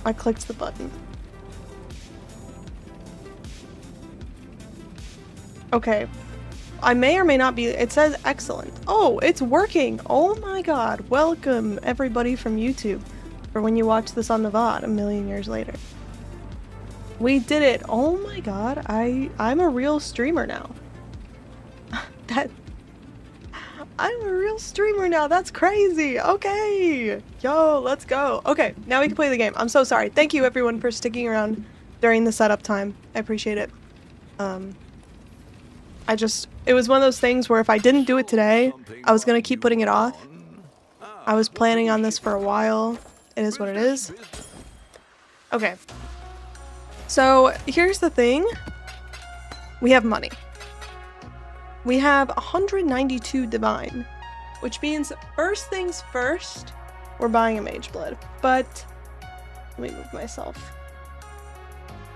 I clicked the button. Okay. I may or may not be. It says excellent. Oh, it's working. Oh my god. Welcome, everybody from YouTube, for when you watch this on the VOD a million years later. We did it. Oh my god. I'm a real streamer now. I'm a real streamer now. That's crazy. Okay. Yo, let's go. Okay, now we can play the game. I'm so sorry. Thank you everyone for sticking around during the setup time. I appreciate it. It was one of those things where if I didn't do it today, I was gonna keep putting it off. I was planning on this for a while. It is what it is. Okay. So, here's the thing. We have money. We have 192 divine, which means first things first, we're buying a mage blood. But, let me move myself.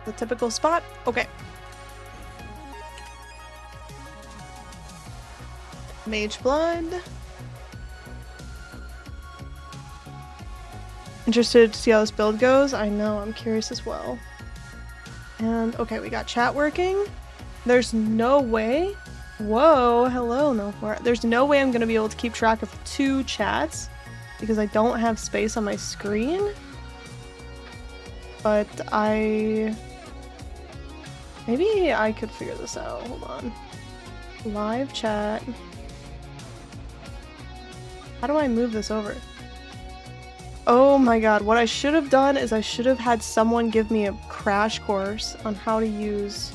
The typical spot. Okay. Mage blood. Interested to see how this build goes? I know, I'm curious as well. And, okay, we got chat working. There's no way. Whoa, hello, no. There's no way I'm gonna be able to keep track of 2 chats because I don't have space on my screen. But maybe I could figure this out. Hold on. Live chat. How do I move this over? Oh my god, what I should have done is I should have had someone give me a crash course on how to use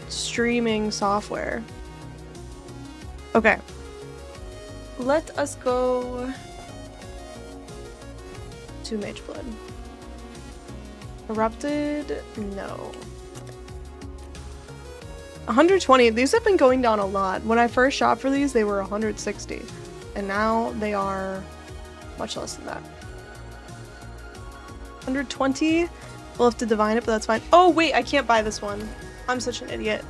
streaming software. Okay. Let us go to Mage Blood. Corrupted? No. 120. These have been going down a lot. When I first shot for these, they were 160. And now they are much less than that. 120. We'll have to divine it, but that's fine. Oh, wait, I can't buy this one. I'm such an idiot.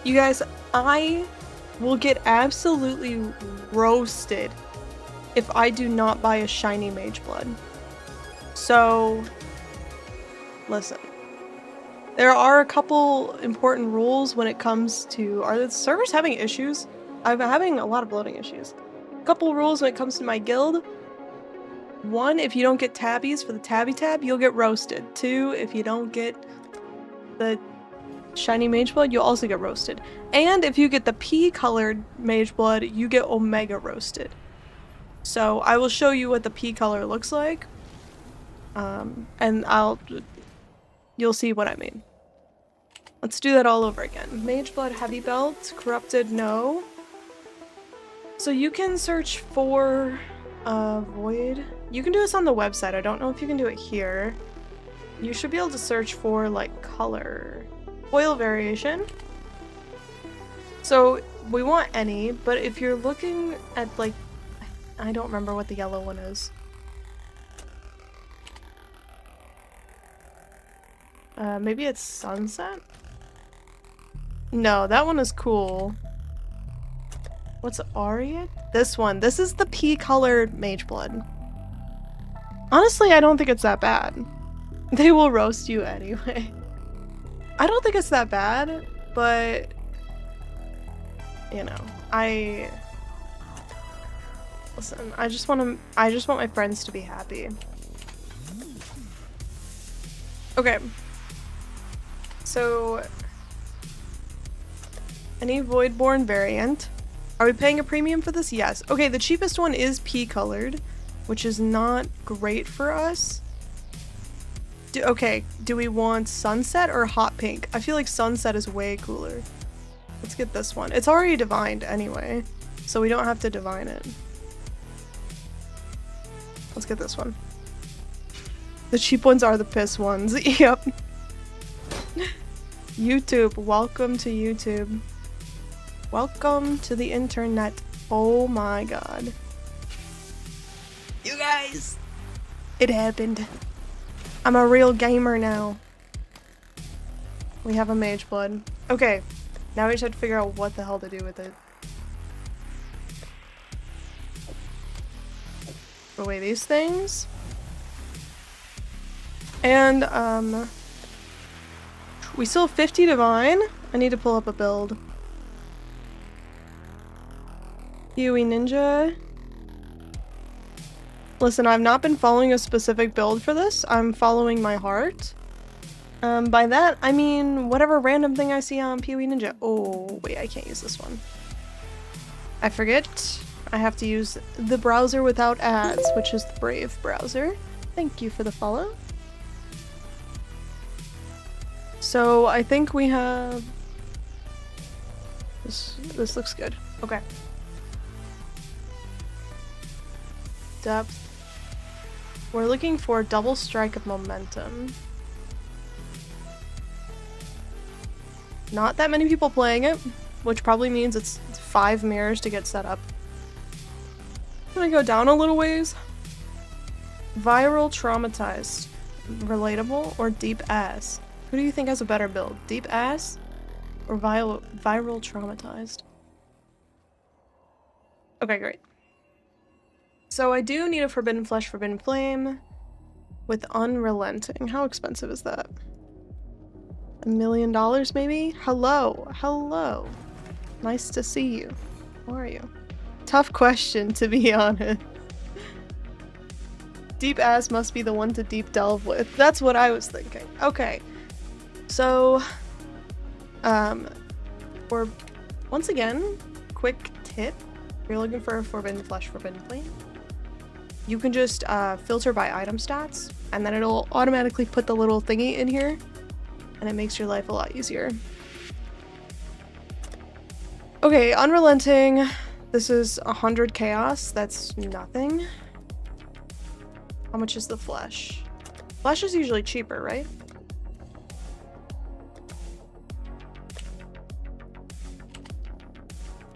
You guys, I will get absolutely roasted if I do not buy a shiny mage blood. So, listen. There are a couple important rules when it comes to... Are the servers having issues? I'm having a lot of loading issues. A couple rules when it comes to my guild. 1, if you don't get tabbies for the tabby tab, you'll get roasted. 2, if you don't get the shiny mage blood, you'll also get roasted. And if you get the P-colored mage blood, you get omega roasted. So I will show you what the P color looks like. And you'll see what I mean. Let's do that all over again. Mage blood heavy belt, corrupted, no. So you can search for void. You can do this on the website. I don't know if you can do it here. You should be able to search for like color. Foil variation. So we want any, but if you're looking at like, I don't remember what the yellow one is. Maybe it's sunset? No, that one is cool. What's Ariat? This one. This is the P-colored mage blood. Honestly, I don't think it's that bad. They will roast you anyway. I don't think it's that bad, but you know, listen, I just want my friends to be happy. Okay. So any Voidborn variant. Are we paying a premium for this? Yes. Okay, the cheapest one is P-colored, which is not great for us. Okay, do we want sunset or hot pink? I feel like sunset is way cooler. Let's get this one. It's already divined anyway, so we don't have to divine it. Let's get this one. The cheap ones are the piss ones. Yep. YouTube, welcome to YouTube. Welcome to the internet. Oh my god. You guys! It happened. I'm a real gamer now. We have a mage blood. Okay, now we just have to figure out what the hell to do with it. Oh wait, these things? And, we still have 50 divine. I need to pull up a build. Yui Ninja. Listen, I've not been following a specific build for this. I'm following my heart. By that, I mean whatever random thing I see on PoE Ninja. Oh, wait, I can't use this one. I forget. I have to use the browser without ads, which is the Brave browser. Thank you for the follow. So I think we have... This looks good. Okay. Depth. We're looking for double strike of momentum. Not that many people playing it, which probably means it's 5 mirrors to get set up. I'm gonna go down a little ways. Viral traumatized. Relatable or deep ass? Who do you think has a better build? Deep ass or viral traumatized? Okay, great. So I do need a Forbidden Flesh, Forbidden Flame with Unrelenting. How expensive is that? $1 million maybe? Hello, hello. Nice to see you. How are you? Tough question, to be honest. Deep ass must be the one to deep delve with. That's what I was thinking. Okay. So, for, once again, quick tip. If you're looking for a Forbidden Flesh, Forbidden Flame, you can just filter by item stats, and then it'll automatically put the little thingy in here, and it makes your life a lot easier. Okay, Unrelenting. This is 100 chaos. That's nothing. How much is the flesh? Flesh is usually cheaper, right?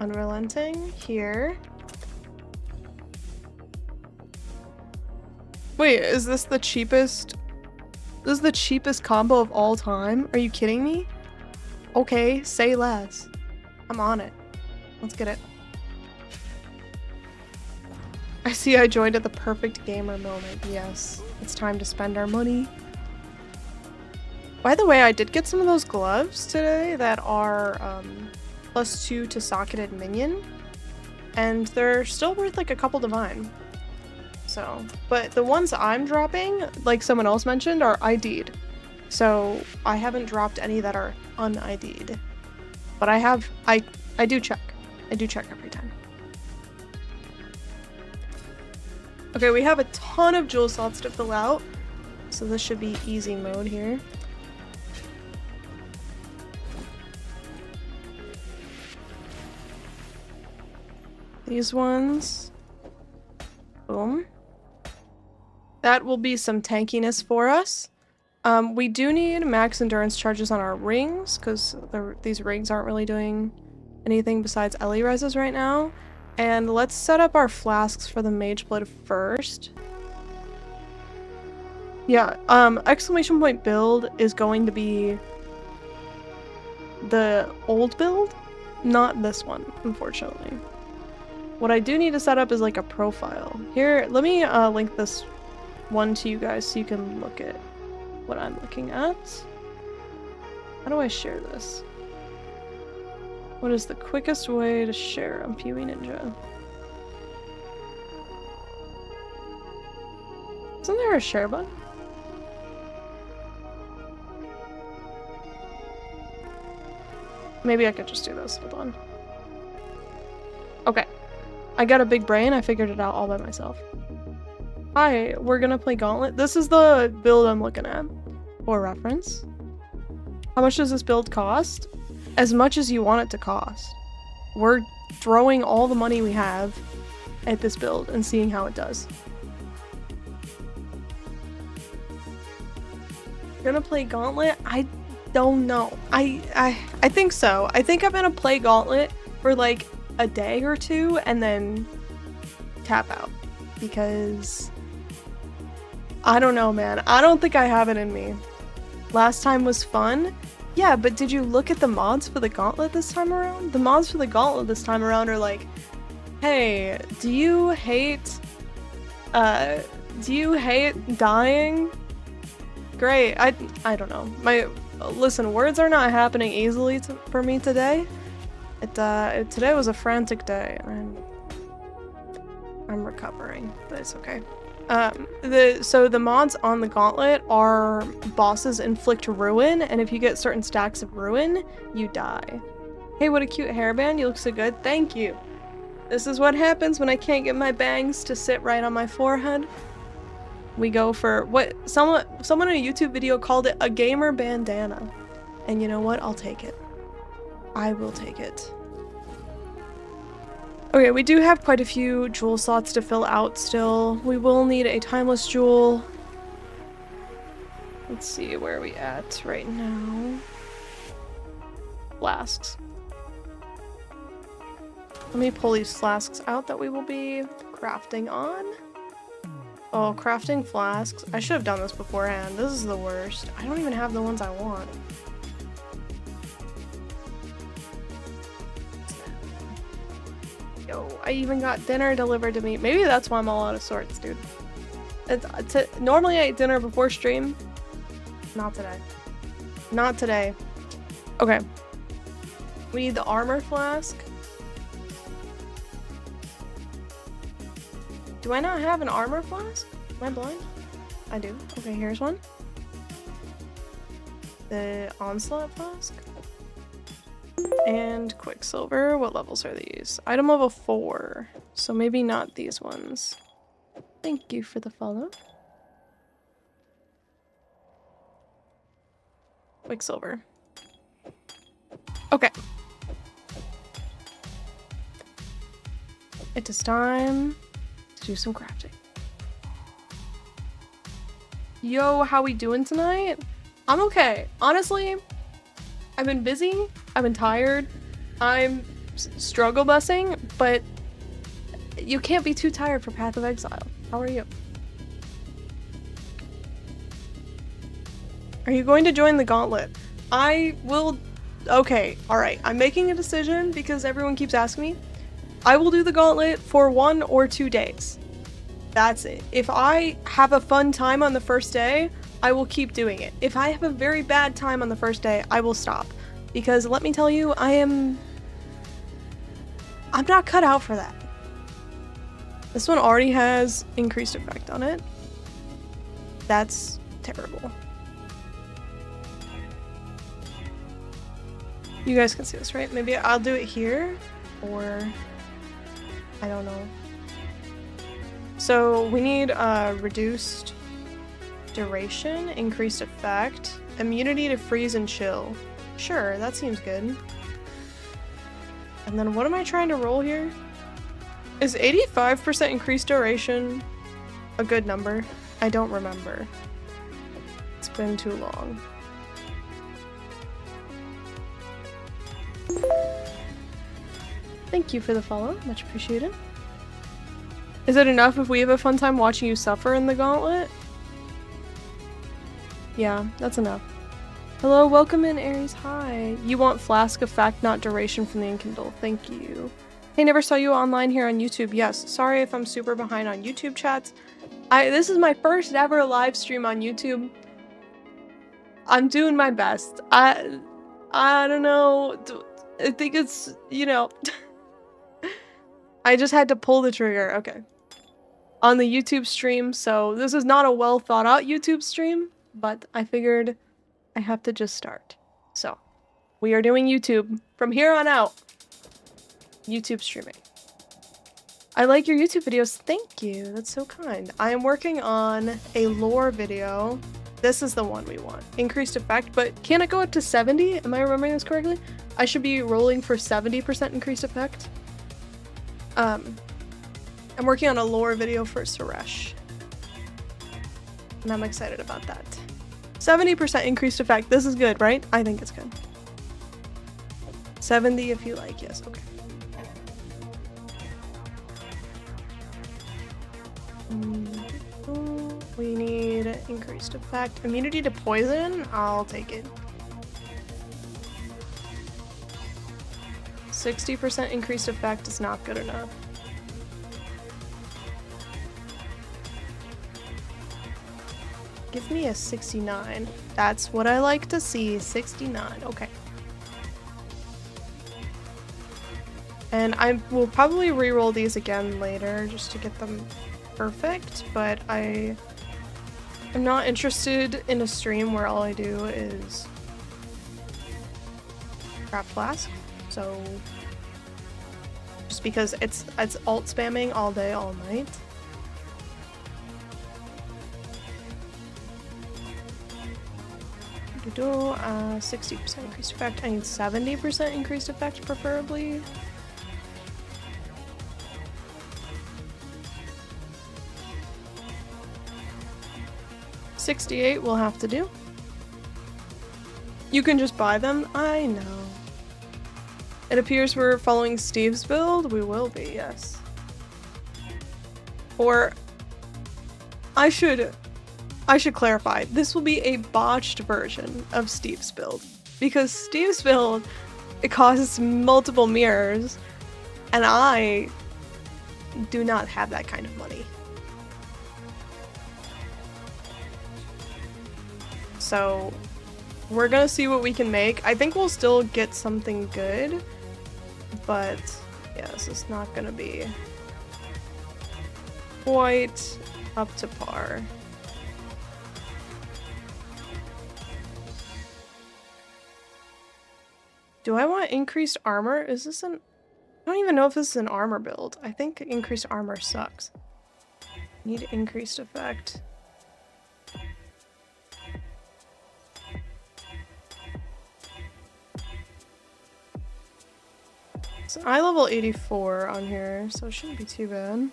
Unrelenting here. Wait, is this the cheapest? This is the cheapest combo of all time? Are you kidding me? Okay, say less. I'm on it. Let's get it. I see I joined at the perfect gamer moment. Yes, it's time to spend our money. By the way, I did get some of those gloves today that are +2 to socketed minion, and they're still worth like a couple divine. So, but the ones I'm dropping, like someone else mentioned, are ID'd. So I haven't dropped any that are un-ID'd. But I have, I do check. I do check every time. Okay, we have a ton of jewel slots to fill out, so this should be easy mode here. These ones. Boom. That will be some tankiness for us. We do need max endurance charges on our rings, because these rings aren't really doing anything besides Ellie reses right now. And let's set up our flasks for the mage blood first. Yeah, exclamation point build is going to be the old build, not this one, unfortunately. What I do need to set up is like a profile. Here, let me link this one to you guys so you can look at what I'm looking at. How do I share this? What is the quickest way to share on PoE Ninja? Isn't there a share button? Maybe I could just do this. Hold on. Okay. I got a big brain. I figured it out all by myself. Hi, we're gonna play Gauntlet. This is the build I'm looking at. For reference. How much does this build cost? As much as you want it to cost. We're throwing all the money we have at this build and seeing how it does. Gonna play Gauntlet? I don't know. I think so. I think I'm gonna play Gauntlet for like a day or two and then tap out. Because I don't know, man. I don't think I have it in me. Last time was fun. Yeah, but did you look at the mods for the Gauntlet this time around? The mods for the Gauntlet this time around are like, hey, do you hate dying? great. I don't know. Listen, words are not happening easily for me today. Today was a frantic day, and I'm recovering, but it's okay. So the mods on the Gauntlet are bosses inflict ruin, and if you get certain stacks of ruin, you die. Hey, what a cute hairband. You look so good. Thank you. This is what happens when I can't get my bangs to sit right on my forehead. We go for what someone in a YouTube video called it a gamer bandana. And you know what? I'll take it. I will take it. Okay, we do have quite a few jewel slots to fill out still. We will need a timeless jewel. Let's see, where are we at right now? Flasks. Let me pull these flasks out that we will be crafting on. Oh, crafting flasks. I should have done this beforehand. This is the worst. I don't even have the ones I want. Yo, I even got dinner delivered to me. Maybe that's why I'm all out of sorts, dude. Normally I eat dinner before stream. Not today. Not today. Okay. We need the armor flask. Do I not have an armor flask? Am I blind? I do. Okay, here's one. The onslaught flask. And quicksilver. What levels are these? Item level 4. So maybe not these ones. Thank you for the follow. Quicksilver. Okay. It is time to do some crafting. Yo, how we doing tonight? I'm okay. Honestly, I've been busy. I've been tired. I'm struggle busing, but you can't be too tired for Path of Exile. How are you? Are you going to join the Gauntlet? I will... Okay, alright. I'm making a decision because everyone keeps asking me. I will do the Gauntlet for 1 or 2 days. That's it. If I have a fun time on the first day, I will keep doing it. If I have a very bad time on the first day, I will stop. Because let me tell you, I'm not cut out for that. This one already has increased effect on it. That's terrible. You guys can see this, right? Maybe I'll do it here, or I don't know. So we need reduced duration, increased effect, immunity to freeze and chill. Sure, that seems good. And then what am I trying to roll here? Is 85% increased duration a good number? I don't remember. It's been too long. Thank you for the follow, much appreciated. Is it enough if we have a fun time watching you suffer in the Gauntlet? Yeah, that's enough. Hello, welcome in, Aries. Hi. You want flask effect, not duration from the Enkindle. Thank you. Hey, never saw you online here on YouTube. Yes, sorry if I'm super behind on YouTube chats. This is my first ever live stream on YouTube. I'm doing my best. I don't know. I think it's, you know... I just had to pull the trigger. Okay. On the YouTube stream, so this is not a well thought out YouTube stream, but I figured I have to just start. So, we are doing YouTube from here on out. YouTube streaming. I like your YouTube videos. Thank you. That's so kind. I am working on a lore video. This is the one we want. Increased effect, but can it go up to 70? Am I remembering this correctly? I should be rolling for 70% increased effect. I'm working on a lore video for Suresh. And I'm excited about that. 70% increased effect. This is good, right? I think it's good. 70 if you like. Yes, okay. We need increased effect. Immunity to poison? I'll take it. 60% increased effect is not good enough. Give me a 69. That's what I like to see, 69. Okay. And I will probably re-roll these again later just to get them perfect, but I'm not interested in a stream where all I do is craft flask. So just because it's alt spamming all day, all night. 60% increased effect. I need 70% increased effect, preferably. $68 will have to do. You can just buy them. I know. It appears we're following Steve's build. We will be, yes. Or I should clarify. This will be a botched version of Steve's build, because Steve's build, it costs multiple mirrors, and I do not have that kind of money. So we're gonna see what we can make. I think we'll still get something good, but yeah, this is not gonna be quite up to par. Do I want increased armor? Is this an... I don't even know if this is an armor build. I think increased armor sucks. Need increased effect. So I level 84 on here, so it shouldn't be too bad.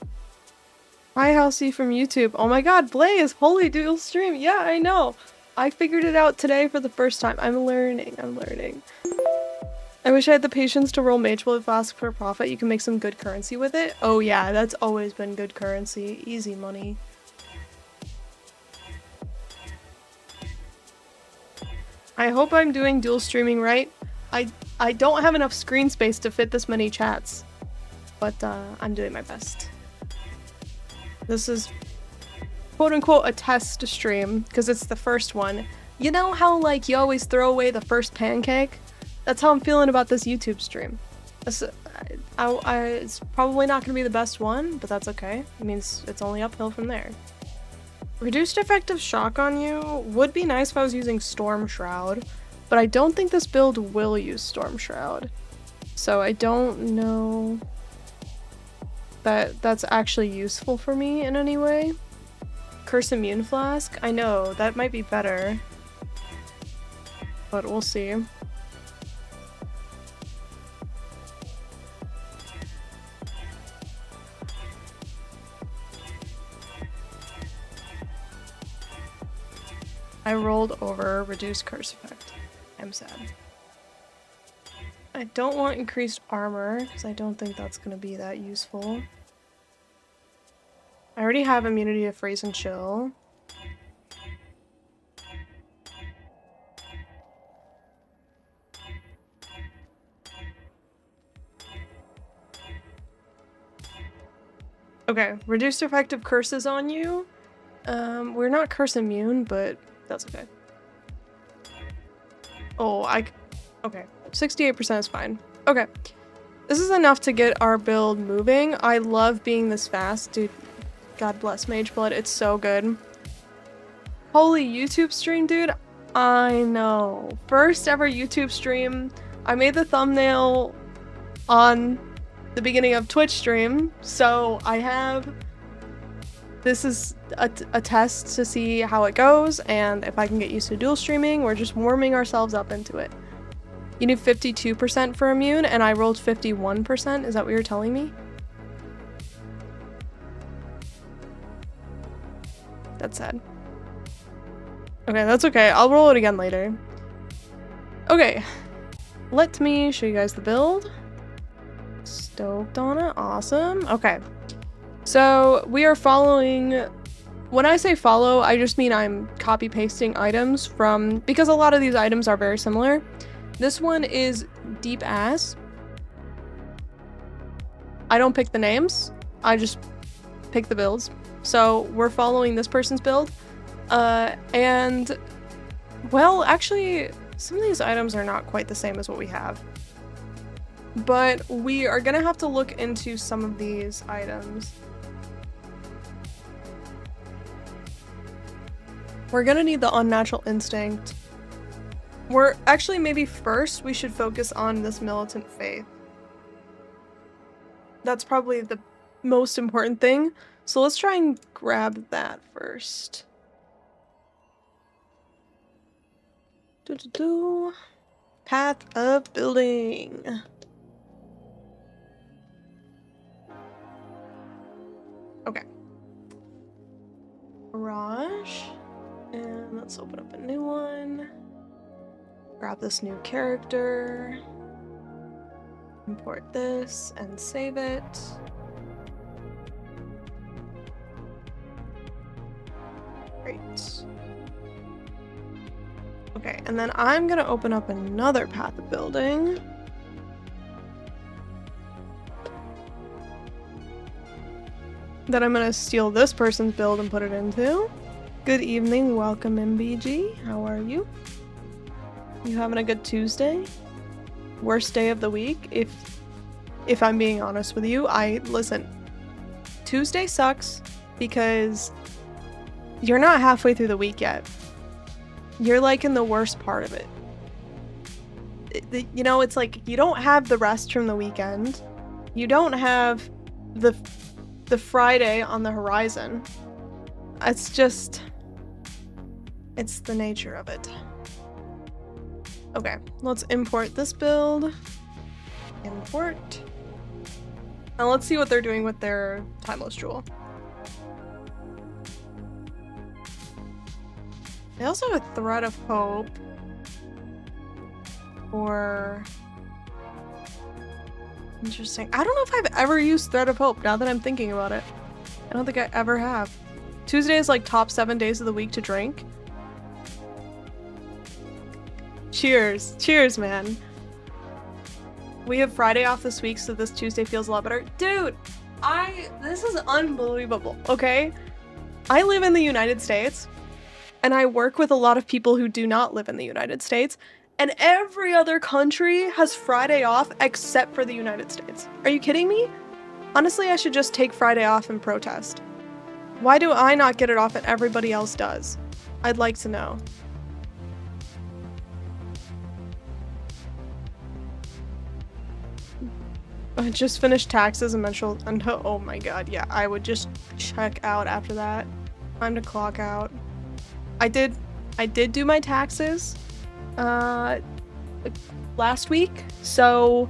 Hi, Housey from YouTube. Oh my god, Blaze! Holy dual stream! Yeah, I know! I figured it out today for the first time. I'm learning. I wish I had the patience to roll mage with flask for profit. You can make some good currency with it. Oh yeah, that's always been good currency. Easy money. I hope I'm doing dual streaming right. I don't have enough screen space to fit this many chats, but I'm doing my best. This is quote-unquote a test stream, because it's the first one. You know how, like, you always throw away the first pancake? That's how I'm feeling about this YouTube stream. It's probably not going to be the best one, but that's okay. It means it's only uphill from there. Reduced effective shock on you would be nice if I was using Storm Shroud, but I don't think this build will use Storm Shroud. So I don't know that that's actually useful for me in any way. Curse Immune Flask? I know, that might be better. But we'll see. I rolled over reduced curse effect. I'm sad. I don't want increased armor, because I don't think that's going to be that useful. I already have immunity to freeze and chill. Okay, reduced effective curses on you. We're not curse immune, but that's okay. Oh, okay. 68% is fine. Okay. This is enough to get our build moving. I love being this fast, dude. God bless Mage Blood, it's so good. Holy YouTube stream, dude. I know. First ever YouTube stream. I made the thumbnail on the beginning of Twitch stream, so I have... This is a test to see how it goes, and if I can get used to dual streaming. We're just warming ourselves up into it. You need 52% for immune, and I rolled 51%. Is that what you're telling me? That's sad. Okay, that's okay. I'll roll it again later. Okay. Let me show you guys the build. Stoked on it. Awesome. Okay. So we are following... When I say follow, I just mean I'm copy-pasting items from... Because a lot of these items are very similar. This one is Deep Ass. I don't pick the names. I just pick the builds. So we're following this person's build. And, well, actually, some of these items are not quite the same as what we have. But we are gonna have to look into some of these items. We're gonna need the unnatural instinct. We're actually, maybe first we should focus on this militant faith. That's probably the most important thing. So let's try and grab that first. Path of building. Okay. Garage. And let's open up a new one. Grab this new character. Import this and save it. Great. Okay, and then I'm gonna open up another path of building. That I'm gonna steal this person's build and put it into. Good evening, welcome MBG. How are you? You having a good Tuesday? Worst day of the week? If I'm being honest with you, listen. Tuesday sucks because you're not halfway through the week yet. You're like in the worst part of it. You know, it's like you don't have the rest from the weekend. You don't have the Friday on the horizon. It's just, it's the nature of it. Okay, let's import this build. Import. Now let's see what they're doing with their timeless jewel. They also have a thread of hope. Or... Interesting. I don't know if I've ever used thread of hope now that I'm thinking about it. I don't think I ever have. Tuesday is like top 7 days of the week to drink. Cheers. Cheers, man. We have Friday off this week, so this Tuesday feels a lot better. Dude, this is unbelievable, okay? I live in the United States, and I work with a lot of people who do not live in the United States, and every other country has Friday off except for the United States. Are you kidding me? Honestly, I should just take Friday off and protest. Why do I not get it off and everybody else does? I'd like to know. I just finished taxes and mental, oh my god, yeah, I would just check out after that. Time to clock out. I did do my taxes last week, so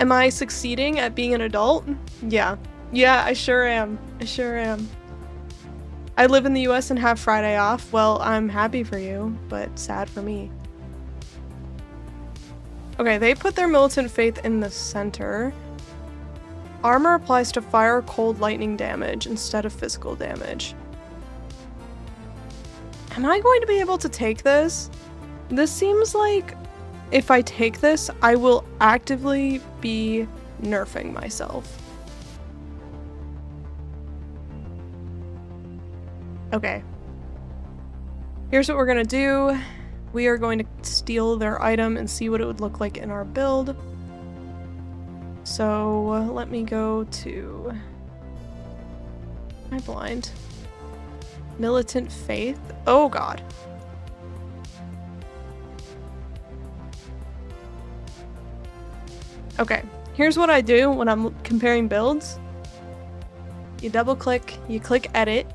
am I succeeding at being an adult? Yeah, I sure am. I live in the US and have Friday off. Well, I'm happy for you, but sad for me. Okay, they put their militant faith in the center. Armor applies to fire, cold, lightning damage instead of physical damage. Am I going to be able to take this? This seems like if I take this, I will actively be nerfing myself. Okay. Here's what we're gonna do. We are going to steal their item and see what it would look like in our build. So let me go to my blind. Militant faith. Oh god. Okay, here's what I do when I'm comparing builds. You double click, you click edit,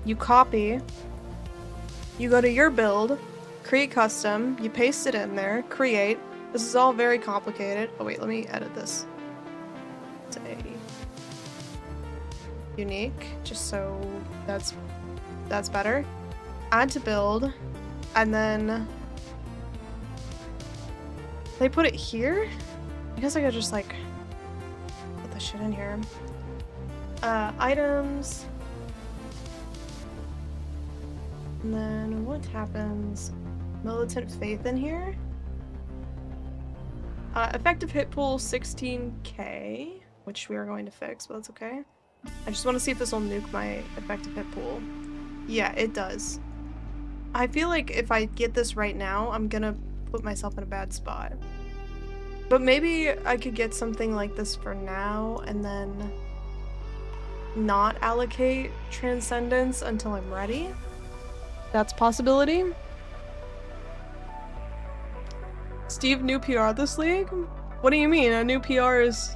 you copy, you go to your build, create custom, you paste it in there, create. This is all very complicated. Oh wait, let me edit this. Say unique, just so that's better. Add to build, and then they put it here? I guess I could just like put this shit in here. Items. And then what happens? Militant faith in here. Effective hit pool 16k, which we are going to fix, but that's okay. I just want to see if this will nuke my effective hit pool. Yeah, it does. I feel like if I get this right now, I'm gonna put myself in a bad spot. But maybe I could get something like this for now and then not allocate Transcendence until I'm ready. That's a possibility. Steve, new PR this league? What do you mean? A new PR is...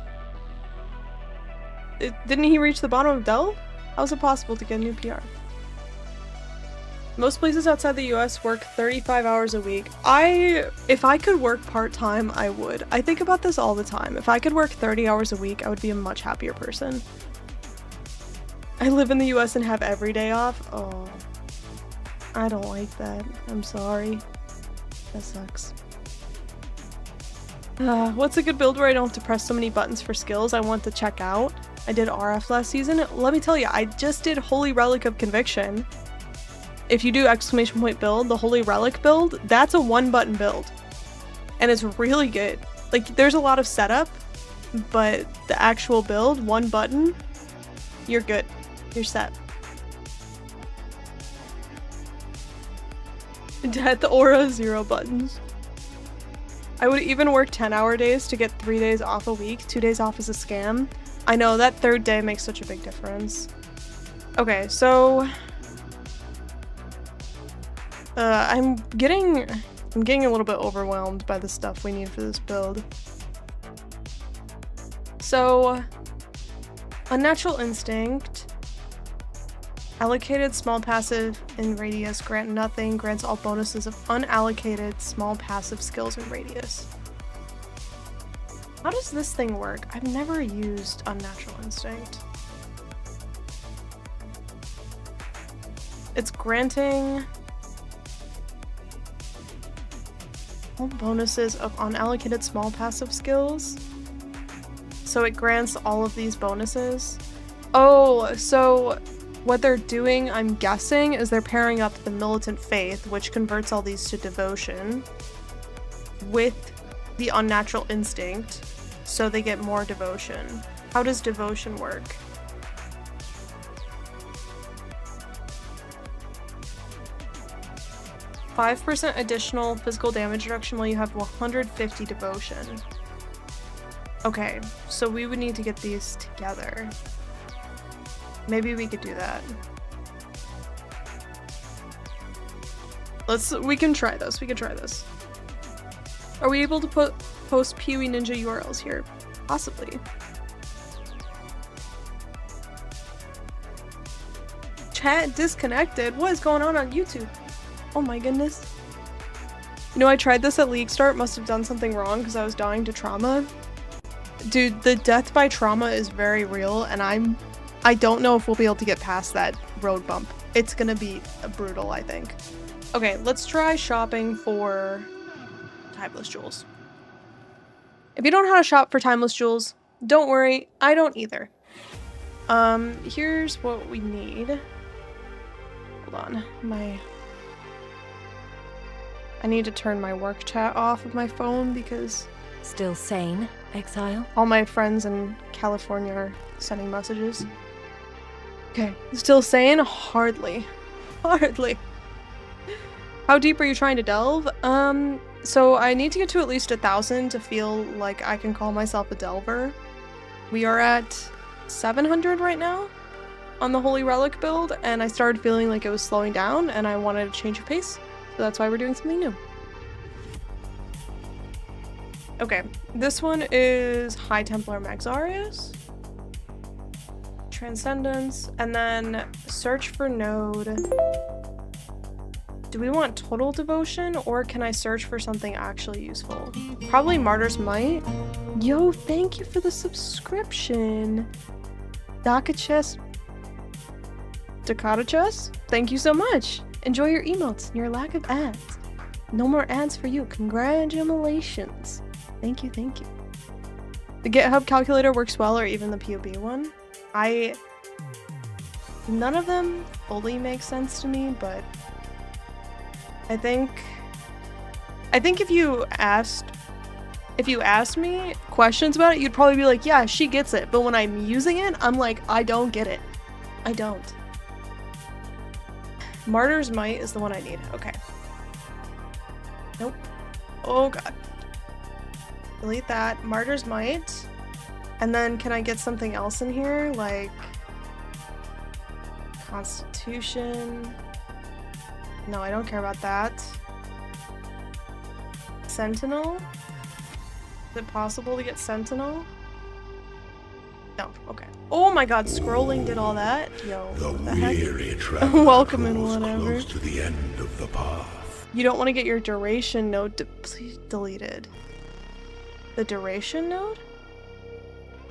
Didn't he reach the bottom of Delve? How is it possible to get a new PR? Most places outside the US work 35 hours a week. If I could work part-time, I would. I think about this all the time. If I could work 30 hours a week, I would be a much happier person. I live in the US and have every day off. Oh, I don't like that. I'm sorry. That sucks. What's a good build where I don't have to press so many buttons for skills I want to check out? I did RF last season. Let me tell you, I just did Holy Relic of Conviction. If you do exclamation point build, the Holy Relic build, that's a 1-button build. And it's really good. Like, there's a lot of setup, but the actual build, 1 button, you're good. You're set. Death Aura, 0 buttons. I would even work 10-hour days to get 3 days off a week. 2 days off is a scam. I know, that 3rd day makes such a big difference. Okay, so... I'm getting a little bit overwhelmed by the stuff we need for this build. So, Unnatural Instinct, allocated small passive in radius, grant nothing, grants all bonuses of unallocated small passive skills in radius. How does this thing work? I've never used Unnatural Instinct. It's granting all bonuses of unallocated small passive skills. So it grants all of these bonuses. Oh, so what they're doing, I'm guessing, is they're pairing up the Militant Faith, which converts all these to Devotion, with the Unnatural Instinct, so they get more Devotion. How does Devotion work? %, additional physical damage reduction while you have 150 Devotion. Okay, so we would need to get these together. Maybe we could do that. We can try this. We can try this. Are we able to post PoE Ninja URLs here? Possibly. Chat disconnected? What is going on YouTube? Oh my goodness. You know, I tried this at League Start, must have done something wrong because I was dying to trauma. Dude, the death by trauma is very real, and I don't know if we'll be able to get past that road bump. It's gonna be brutal, I think. Okay, let's try shopping for Timeless Jewels. If you don't know how to shop for Timeless Jewels, don't worry, I don't either. Here's what we need. Hold on, I need to turn my work chat off of my phone because... Still sane, Exile? All my friends in California are sending messages. Okay, still sane? Hardly. Hardly. How deep are you trying to delve? So I need to get to at least 1,000 to feel like I can call myself a delver. We are at 700 right now on the Holy Relic build, and I started feeling like it was slowing down, and I wanted to change of pace. So that's why we're doing something new. Okay, this one is High Templar Maxarius, Transcendence, and then search for node. Do we want total devotion, or can I search for something actually useful? Probably Martyr's Might. Yo, thank you for the subscription. Dakachess. Thank you so much. Enjoy your emotes and your lack of ads. No more ads for you. Congratulations. Thank you, thank you. The GitHub calculator works well, or even the POB one. None of them fully make sense to me, but I think if you asked me questions about it, you'd probably be like, yeah, she gets it. But when I'm using it, I'm like, I don't get it. I don't. Martyr's Might is the one I need. Okay. Nope. Oh god. Delete that. Martyr's Might. And then can I get something else in here? Like Constitution. No, I don't care about that. Sentinel? Is it possible to get Sentinel? No, okay. Oh my god, scrolling did all that? Yo, The heck? weary traveler Welcome in, draws whatever. close to the end of the path. You don't want to get your duration node please deleted. The duration node?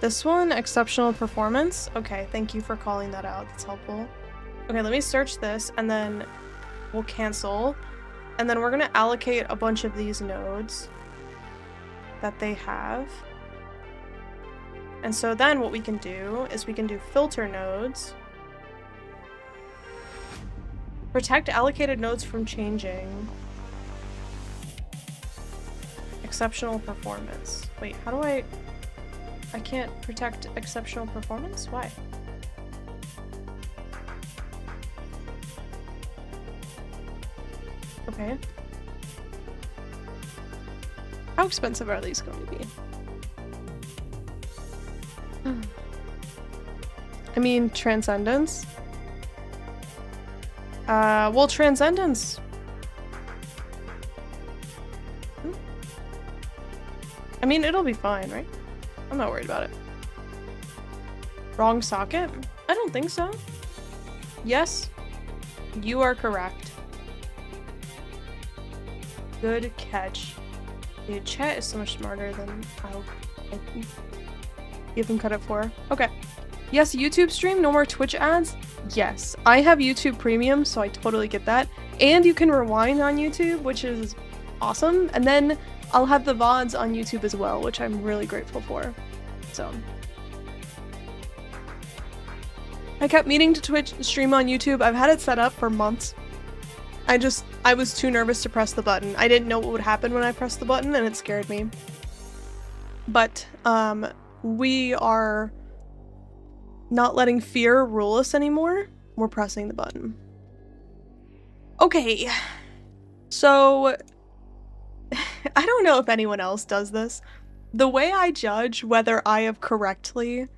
This one, exceptional performance? Okay, thank you for calling that out. That's helpful. Okay, let me search this and then we'll cancel. And then we're gonna allocate a bunch of these nodes that they have. And so then what we can do is we can do filter nodes. Protect allocated nodes from changing. Exceptional performance. Wait, how do I can't protect exceptional performance? Why? Okay. How expensive are these going to be? I mean, Transcendence. Well, Transcendence. I mean, it'll be fine, right? I'm not worried about it. Wrong socket? I don't think so. Yes, you are correct. Good catch. Dude, chat is so much smarter than I'll give him credit for. Okay. Yes, YouTube stream, no more Twitch ads? Yes. I have YouTube Premium, so I totally get that. And you can rewind on YouTube, which is awesome. And then I'll have the VODs on YouTube as well, which I'm really grateful for. So. I kept meaning to Twitch stream on YouTube. I've had it set up for months. I was too nervous to press the button. I didn't know what would happen when I pressed the button, and it scared me. But, we are not letting fear rule us anymore. We're pressing the button. Okay. So, I don't know if anyone else does this. The way I judge whether I have correctly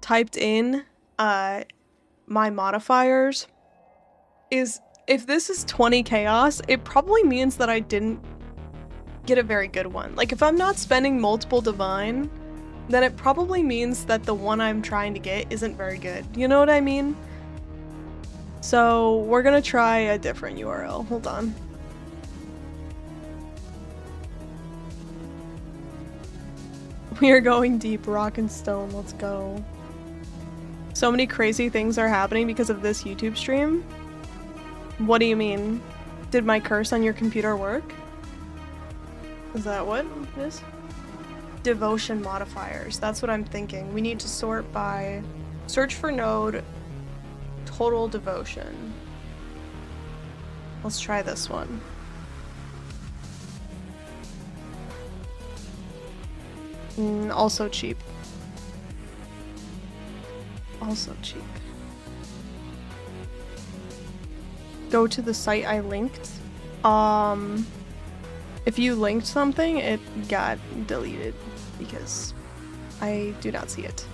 typed in, my modifiers is if this is 20 chaos, it probably means that I didn't get a very good one. Like, if I'm not spending multiple divine, then it probably means that the one I'm trying to get isn't very good. You know what I mean? So, we're gonna try a different URL. Hold on. We are going deep, rock and stone. Let's go. So many crazy things are happening because of this YouTube stream. What do you mean? Did my curse on your computer work? Is that what it is? Devotion modifiers. That's what I'm thinking. We need to sort by search for node total devotion. Let's try this one. Also cheap. Also cheap. Go to the site I linked. If you linked something, it got deleted because I do not see it.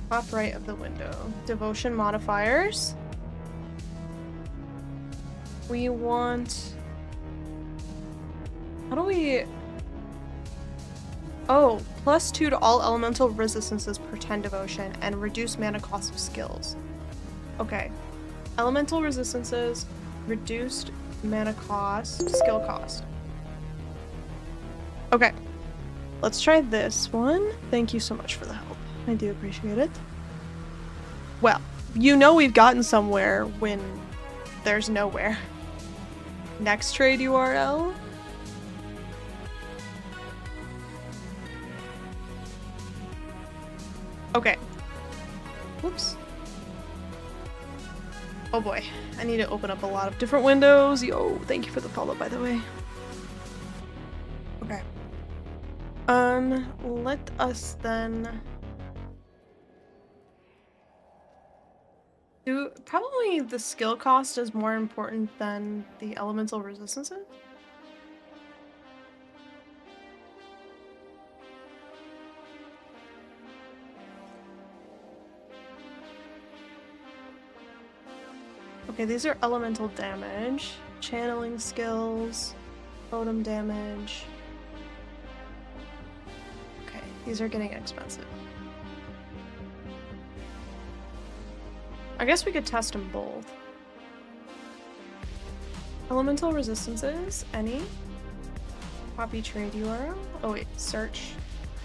Top right of the window. Devotion modifiers. We want... How do we... Oh, +2 to all elemental resistances per 10 devotion and reduce mana cost of skills. Okay. Elemental resistances, reduced mana cost, skill cost. Okay. Let's try this one. Thank you so much for the help. I do appreciate it. Well, you know we've gotten somewhere when there's nowhere. Next trade URL. Okay. Whoops. Oh boy. I need to open up a lot of different windows. Yo, thank you for the follow, by the way. Okay. Let us then Probably the skill cost is more important than the elemental resistances. Okay, these are elemental damage, channeling skills, totem damage. Okay, these are getting expensive. I guess we could test them both. Elemental resistances, any? Copy trade URL. Oh wait, search.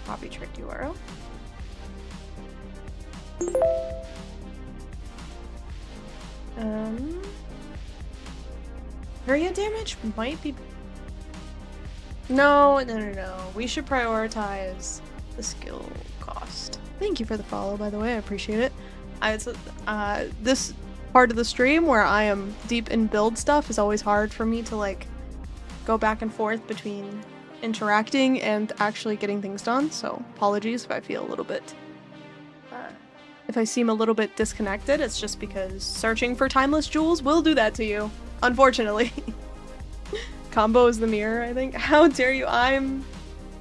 Copy trade URL. Area damage might be... No. We should prioritize the skill cost. Thank you for the follow, by the way. I appreciate it. It's this part of the stream where I am deep in build stuff is always hard for me to like go back and forth between interacting and actually getting things done. So apologies if I feel a little bit if I seem a little bit disconnected. It's just because searching for timeless jewels will do that to you, unfortunately. Combo is the mirror, I think. How dare you? I'm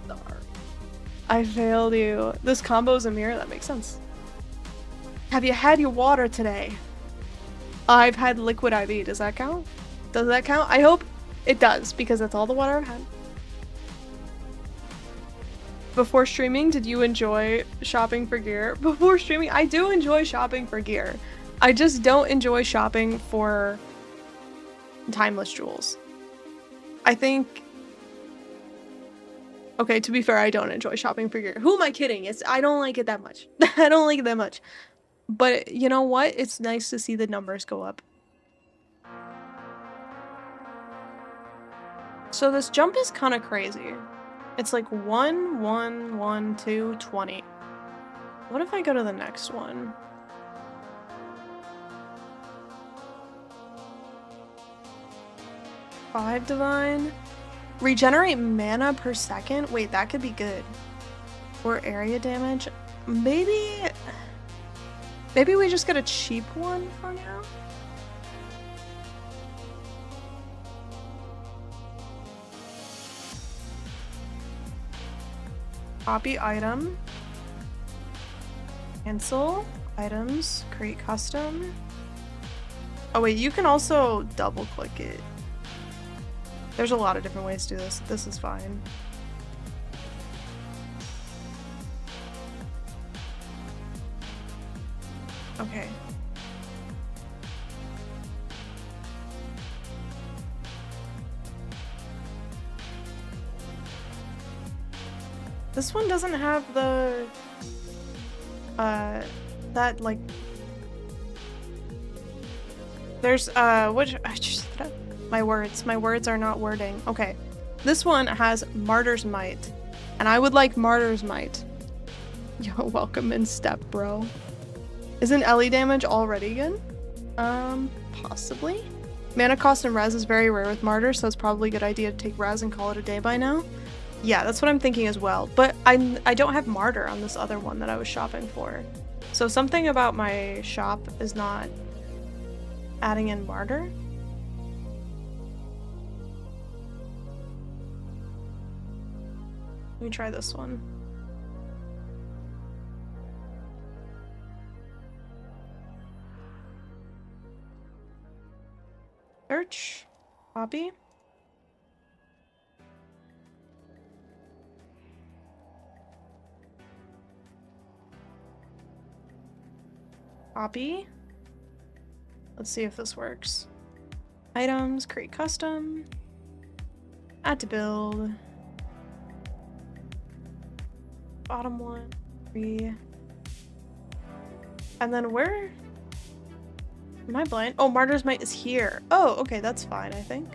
sorry. I failed you. This combo is a mirror? That makes sense. Have you had your water today? I've had liquid IV. Does that count? Does that count? I hope it does, because that's all the water I've had. Before streaming, did you enjoy shopping for gear? Before streaming, I do enjoy shopping for gear. I just don't enjoy shopping for timeless jewels. I think... Okay, to be fair, I don't enjoy shopping for gear. Who am I kidding? I don't like it that much. I don't like it that much. But you know what? It's nice to see the numbers go up. So this jump is kind of crazy. It's like 1, 1, 1, 2, 20. What if I go to the next one? Five divine. Regenerate mana per second? Wait, that could be good. Or area damage? Maybe we just get a cheap one for now? Copy item. Cancel. Items. Create custom. Oh wait, you can also double click it. There's a lot of different ways to do this. This is fine. Okay. This one doesn't have the that like there's which my words are not wording. Okay. This one has Martyr's Might, and I would like Martyr's Might. Yo, welcome in step, bro. Isn't LE damage already good? Possibly. Mana cost and res is very rare with Martyr, so it's probably a good idea to take res and call it a day by now. Yeah, that's what I'm thinking as well. But I don't have Martyr on this other one that I was shopping for. So something about my shop is not adding in Martyr. Let me try this one. Search. Copy. Copy. Let's see if this works. Items, create custom. Add to build. Bottom one, 3. And then where? Am I blind? Oh, Martyr's Might is here. Oh, okay, that's fine, I think.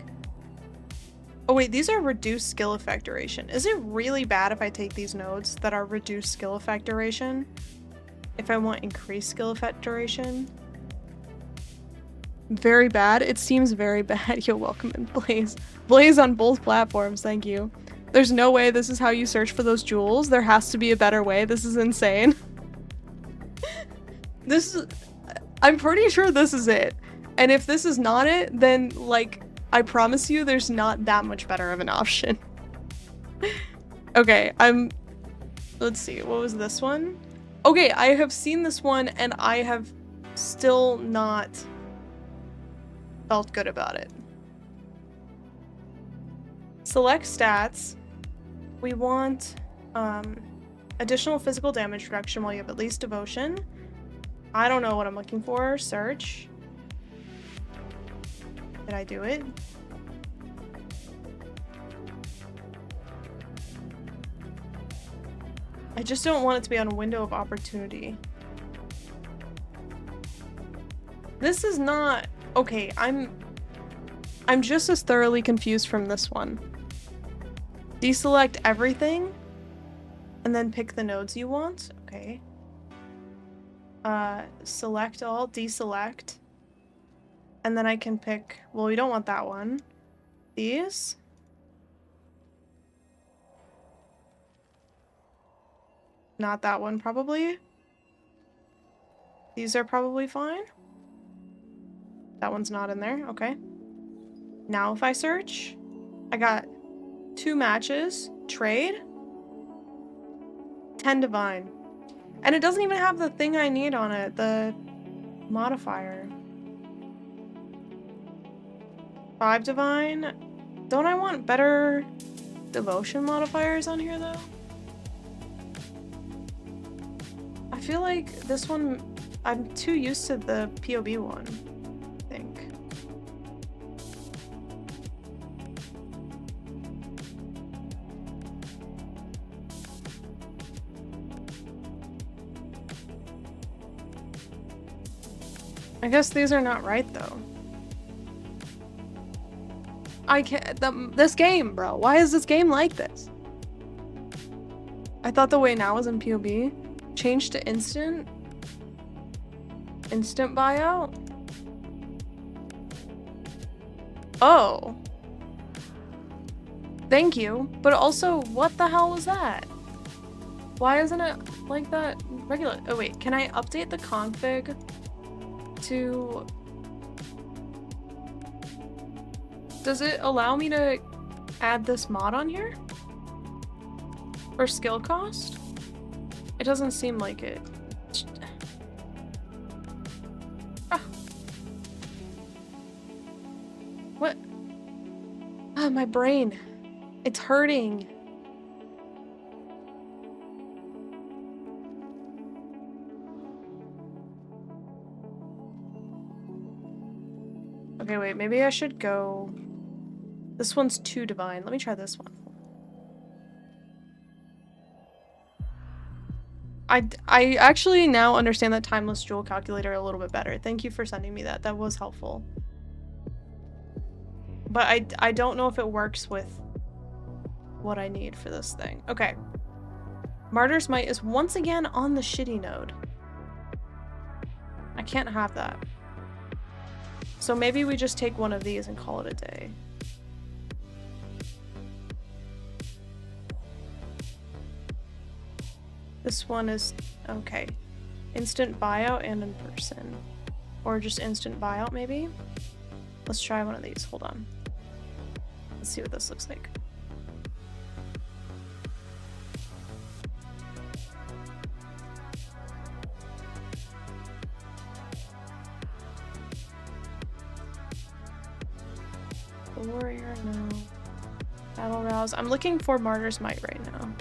Oh wait, these are reduced skill effect duration. Is it really bad if I take these nodes that are reduced skill effect duration? If I want increased skill effect duration? Very bad? It seems very bad. You're welcome in Blaze. Blaze on both platforms, thank you. There's no way this is how you search for those jewels. There has to be a better way. This is insane. This is... I'm pretty sure this is it. And if this is not it, then, like, I promise you there's not that much better of an option. Okay, let's see, what was this one? Okay, I have seen this one and I have still not felt good about it. Select stats. We want additional physical damage reduction while you have at least devotion. I don't know what I'm looking for. Search. Did I do it? I just don't want it to be on a window of opportunity. This is not... Okay, I'm just as thoroughly confused from this one. Deselect everything and then pick the nodes you want. Okay. Select all, deselect. And then I can pick, well, we don't want that one. These. Not that one, probably. These are probably fine. That one's not in there, okay. Now if I search, I got 2 matches, trade, 10 divine. And it doesn't even have the thing I need on it, the modifier. 5 divine. Don't I want better devotion modifiers on here though? I feel like this one, I'm too used to the POB one, I think. I guess these are not right though. I can't, this game, bro. Why is this game like this? I thought the way now was in POB. Change to instant. Instant buyout. Oh. Thank you. But also, what the hell was that? Why isn't it like that regular? Oh wait, can I update the config to... Does it allow me to add this mod on here? For skill cost? It doesn't seem like it. Ah. What? Ah, my brain. It's hurting. Okay, wait, maybe I should go... This one's 2 divine. Let me try this one. I actually now understand that timeless jewel calculator a little bit better. Thank you for sending me that. That was helpful. But I don't know if it works with what I need for this thing. Okay. Martyr's Might is once again on the shitty node. I can't have that. So maybe we just take one of these and call it a day. This one is, okay. Instant buyout and in person. Or just instant buyout, maybe? Let's try one of these. Hold on. Let's see what this looks like. The warrior, no. Battle rouse. I'm looking for Martyr's Might right now.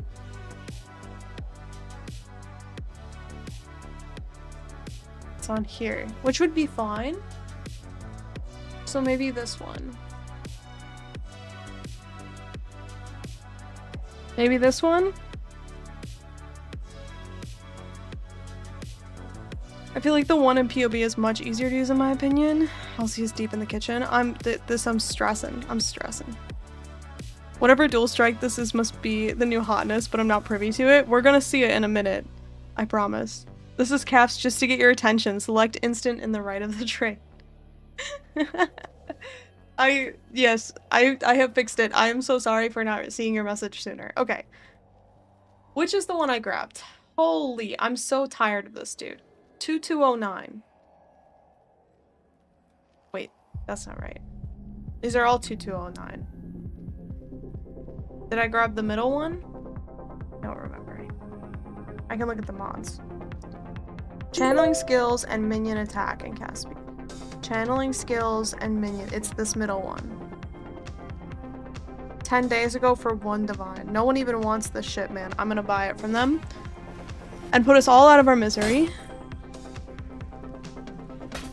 On here, which would be fine. So maybe this one. Maybe this one? I feel like the one in POB is much easier to use in my opinion. Elsie's deep in the kitchen. I'm stressing. I'm stressing. Whatever dual strike this is must be the new hotness, but I'm not privy to it. We're gonna see it in a minute. I promise. This is Caps just to get your attention. Select instant in the right of the tray. Yes, I have fixed it. I am so sorry for not seeing your message sooner. Okay. Which is the one I grabbed? Holy, I'm so tired of this dude. 2209. That's not right. These are all 2209. Did I grab the middle one? I don't remember. I can look at the mods. Channeling skills and minion attack and cast speed. Channeling skills and minion. It's this middle one. 10 days ago for 1 divine. No one even wants this shit, man. I'm gonna buy it from them and put us all out of our misery.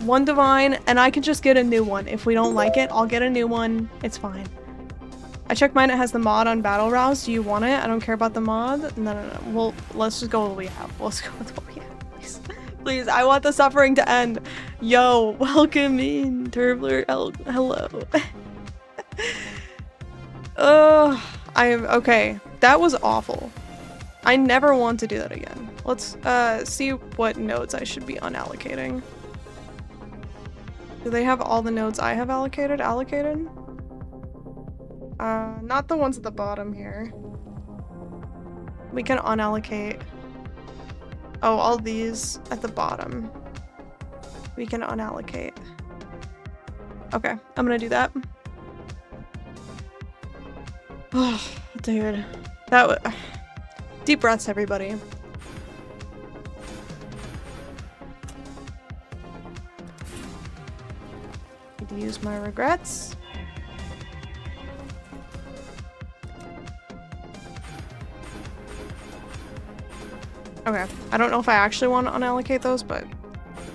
1 divine, and I can just get a new one. If we don't like it, I'll get a new one. It's fine. I checked mine. It has the mod on Battle Rouse. Do you want it? I don't care about the mod. No. Well, let's just go with what we have. Let's go with what we have, please. Please, I want the suffering to end. Yo, welcome in, Turbler. Hello. I am okay. That was awful. I never want to do that again. Let's see what nodes I should be unallocating. Do they have all the nodes I have allocated? Not the ones at the bottom here. We can unallocate. Oh, all these at the bottom. We can unallocate. Okay, I'm gonna do that. Oh, dude. That was... Deep breaths, everybody. Need to use my regrets. Okay, I don't know if I actually want to unallocate those, but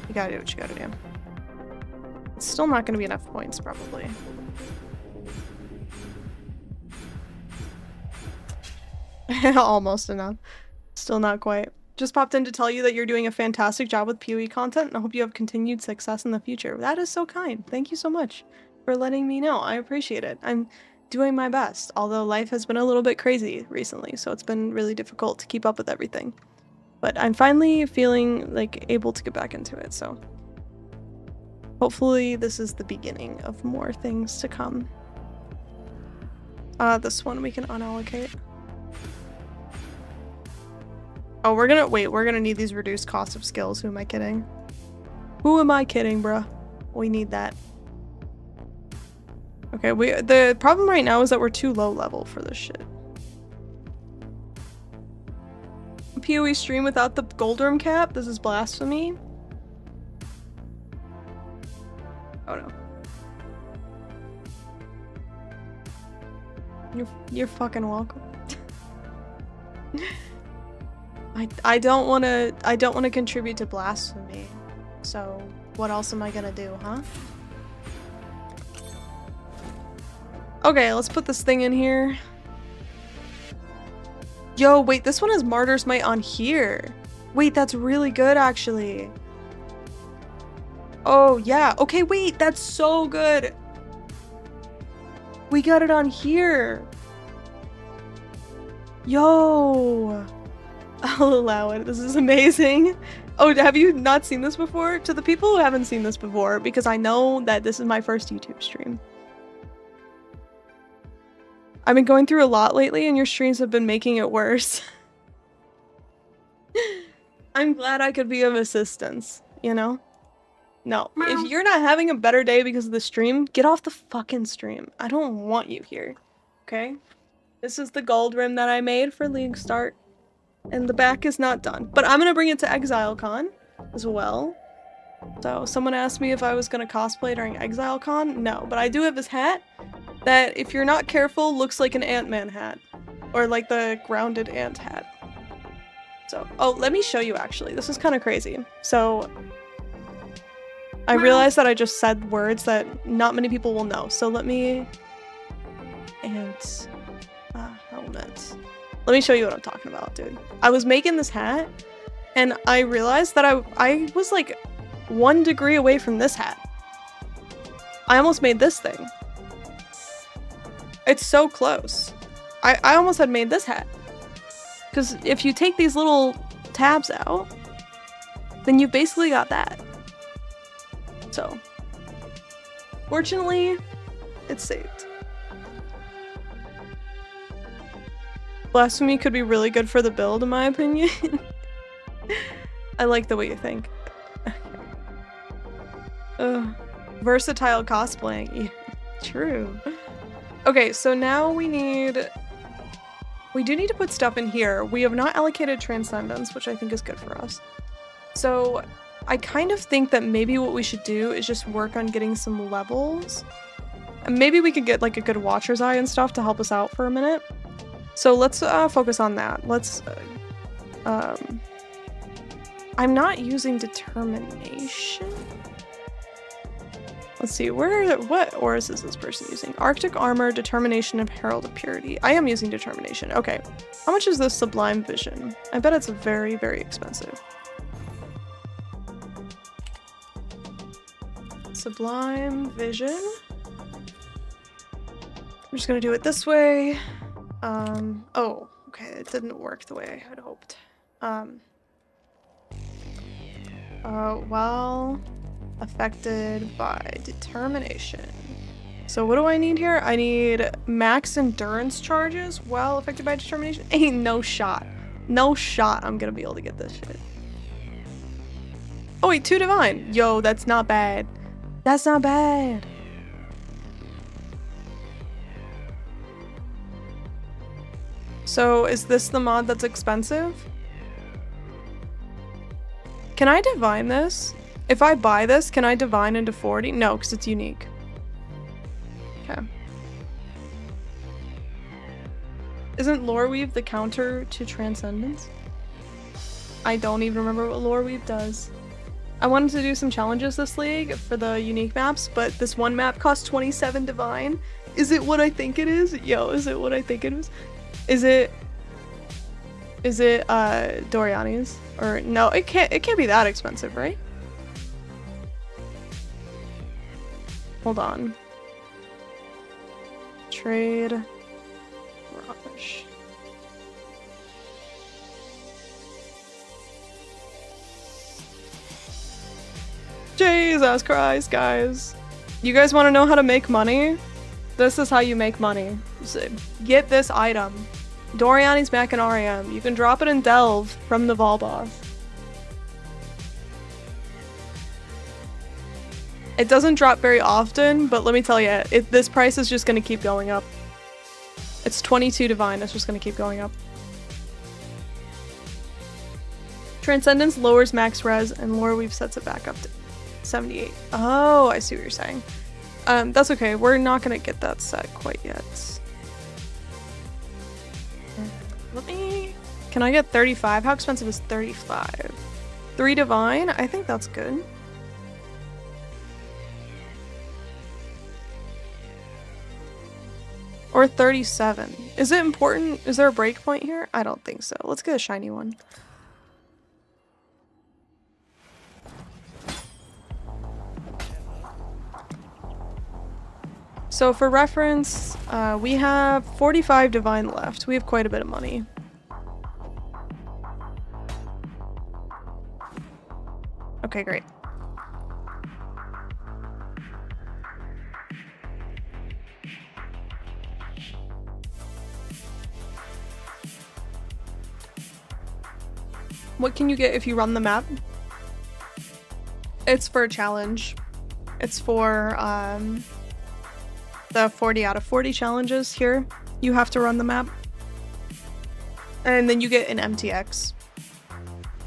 you gotta do what you gotta do. It's still not gonna be enough points, probably. Almost enough. Still not quite. Just popped in to tell you that you're doing a fantastic job with PoE content, and I hope you have continued success in the future. That is so kind. Thank you so much for letting me know. I appreciate it. I'm doing my best, although life has been a little bit crazy recently, so it's been really difficult to keep up with everything. But I'm finally feeling like able to get back into it, so hopefully this is the beginning of more things to come. This one we can unallocate. Oh, we're gonna need these reduced cost of skills. Who am I kidding? Who am I kidding, bruh? We need that. Okay, the problem right now is that we're too low level for this shit. PoE stream without the gold room cap? This is blasphemy. Oh no. You're fucking welcome. I don't want to contribute to blasphemy. So what else am I gonna do, huh? Okay, let's put this thing in here. Yo, wait, this one has Martyr's Might on here. Wait, that's really good, actually. Oh, yeah. Okay, wait, that's so good. We got it on here. Yo. I'll allow it. This is amazing. Oh, have you not seen this before? To the people who haven't seen this before, because I know that this is my first YouTube stream. I've been going through a lot lately, and your streams have been making it worse. I'm glad I could be of assistance, you know? No, if you're not having a better day because of the stream, get off the fucking stream. I don't want you here, okay? This is the gold rim that I made for League Start, and the back is not done. But I'm gonna bring it to ExileCon as well. So, someone asked me if I was gonna cosplay during ExileCon. No, but I do have this hat that, if you're not careful, looks like an Ant-Man hat. Or like the grounded ant hat. So, oh, let me show you actually. This is kind of crazy. So, I realized that I just said words that not many people will know. So let me... helmet. Let me show you what I'm talking about, dude. I was making this hat, and I realized that I was like 1 degree away from this hat. I almost made this thing. It's so close. I almost had made this hat. Because if you take these little tabs out, then you've basically got that. So, fortunately, it's saved. Blasphemy could be really good for the build, in my opinion. I like the way you think. Versatile cosplaying. Yeah, true. Okay, so now we do need to put stuff in here. We have not allocated Transcendence, which I think is good for us. So I kind of think that maybe what we should do is just work on getting some levels. And maybe we could get like a good Watcher's Eye and stuff to help us out for a minute. So let's focus on that. Let's I'm not using Determination. Let's see, what auras is this person using? Arctic Armor, Determination, and Herald of Purity. I am using Determination. Okay. How much is this Sublime Vision? I bet it's very, very expensive. Sublime Vision. I'm just gonna do it this way. Oh, okay, it didn't work the way I had hoped. Well, affected by Determination. So what do I need here? I need max endurance charges while affected by Determination. Ain't no shot. No shot I'm gonna be able to get this shit. Oh wait, 2 divine. Yo, that's not bad. That's not bad. So is this the mod that's expensive? Can I divine this? If I buy this, can I divine into 40? No, because it's unique. Okay. Isn't Lore Weave the counter to Transcendence? I don't even remember what Lore Weave does. I wanted to do some challenges this league for the unique maps, but this one map costs 27 divine. Is it what I think it is? Yo, is it what I think it is? Is it Doriani's? Or no, it can't be that expensive, right? Hold on. Trade. Rush. Jesus Christ, guys. You guys want to know how to make money? This is how you make money. So get this item. Doriani's Mac and RAM. You can drop it in Delve from the Vol boss. It doesn't drop very often, but let me tell you, this price is just going to keep going up. It's 22 divine, it's just going to keep going up. Transcendence lowers max res, and Lore Weave sets it back up to 78. Oh, I see what you're saying. That's okay, we're not going to get that set quite yet. Can I get 35? How expensive is 35? 3 divine? I think that's good. Or 37. Is it important? Is there a breakpoint here? I don't think so. Let's get a shiny one. So for reference, we have 45 divine left. We have quite a bit of money. Okay, great. What can you get if you run the map? It's for a challenge. It's for the 40 out of 40 challenges here. You have to run the map. And then you get an MTX.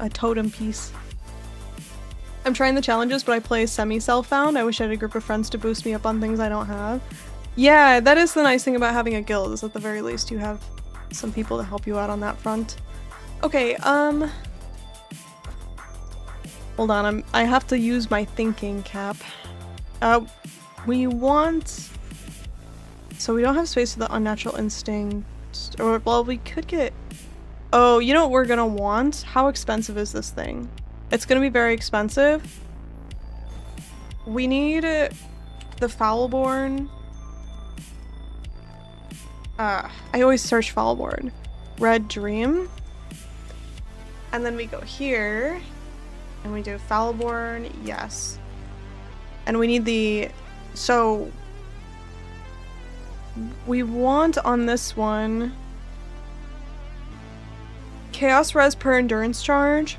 A totem piece. I'm trying the challenges, but I play semi-self-found. I wish I had a group of friends to boost me up on things I don't have. Yeah, that is the nice thing about having a guild, is at the very least you have some people to help you out on that front. Okay, hold on, I have to use my thinking cap. We want... So we don't have space for the unnatural instinct. Or, well, we could get... Oh, you know what we're gonna want? How expensive is this thing? It's gonna be very expensive. We need the Foulborn. I always search Foulborn. Red Dream. And then we go here. And we do Foulborn, yes. And we need the... So... We want on this one... Chaos res per endurance charge.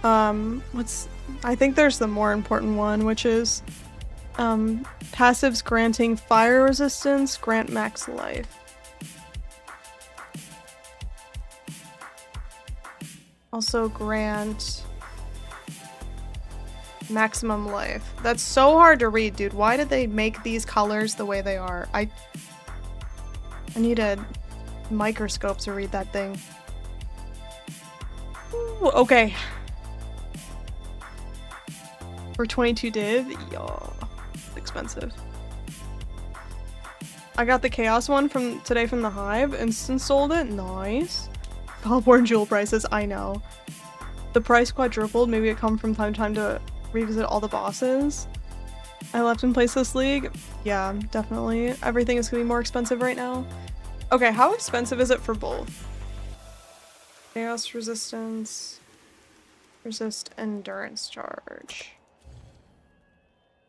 I think there's the more important one, which is passives granting fire resistance, grant max life. Also grant maximum life. That's so hard to read, dude. Why did they make these colors the way they are? I need a microscope to read that thing. Ooh, okay. For 22 div, y'all, expensive. I got the chaos one from today from the Hive. Instant sold it. Nice. Cobborn jewel prices. I know. The price quadrupled. Maybe it come from time to time to revisit all the bosses. I left in place this league. Yeah, definitely. Everything is gonna be more expensive right now. Okay, how expensive is it for both? Chaos resistance. Resist endurance charge.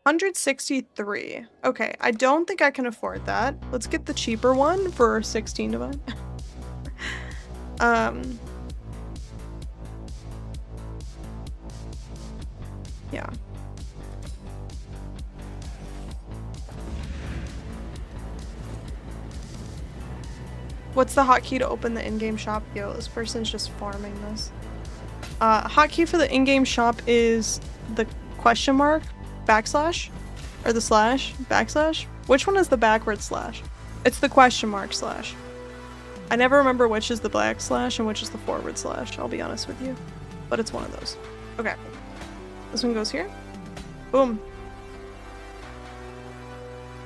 163. Okay, I don't think I can afford that. Let's get the cheaper one for 16 divine. Yeah. What's the hotkey to open the in-game shop? Yo, this person's just farming this. Hotkey for the in-game shop is the question mark, backslash, or the slash, backslash. Which one is the backward slash? It's the question mark slash. I never remember which is the backslash and which is the forward slash, I'll be honest with you. But it's one of those. Okay. This one goes here. Boom.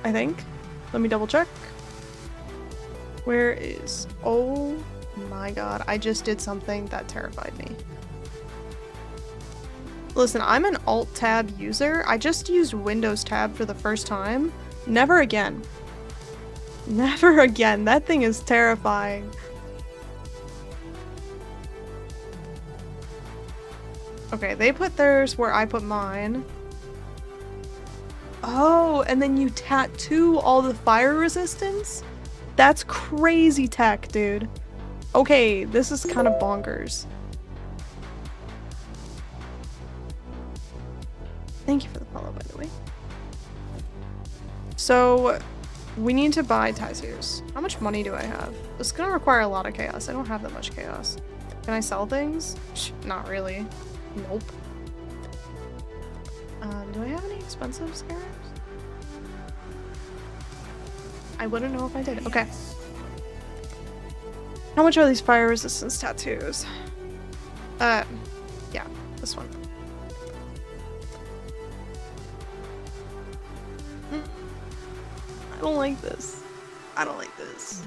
I think. Let me double check. Where is... Oh my god, I just did something that terrified me. Listen, I'm an Alt-Tab user. I just used Windows Tab for the first time. Never again. Never again. That thing is terrifying. Okay, they put theirs where I put mine. Oh, and then you tattoo all the fire resistance? That's crazy tech, dude. Okay, this is kind of bonkers. Thank you for the follow, by the way. So, we need to buy tattoos. How much money do I have? This is gonna require a lot of chaos. I don't have that much chaos. Can I sell things? Not really. Nope. Do I have any expensive scarabs? I wouldn't know if I did. Okay. How much are these fire resistance tattoos? Yeah, this one. I don't like this. I don't like this.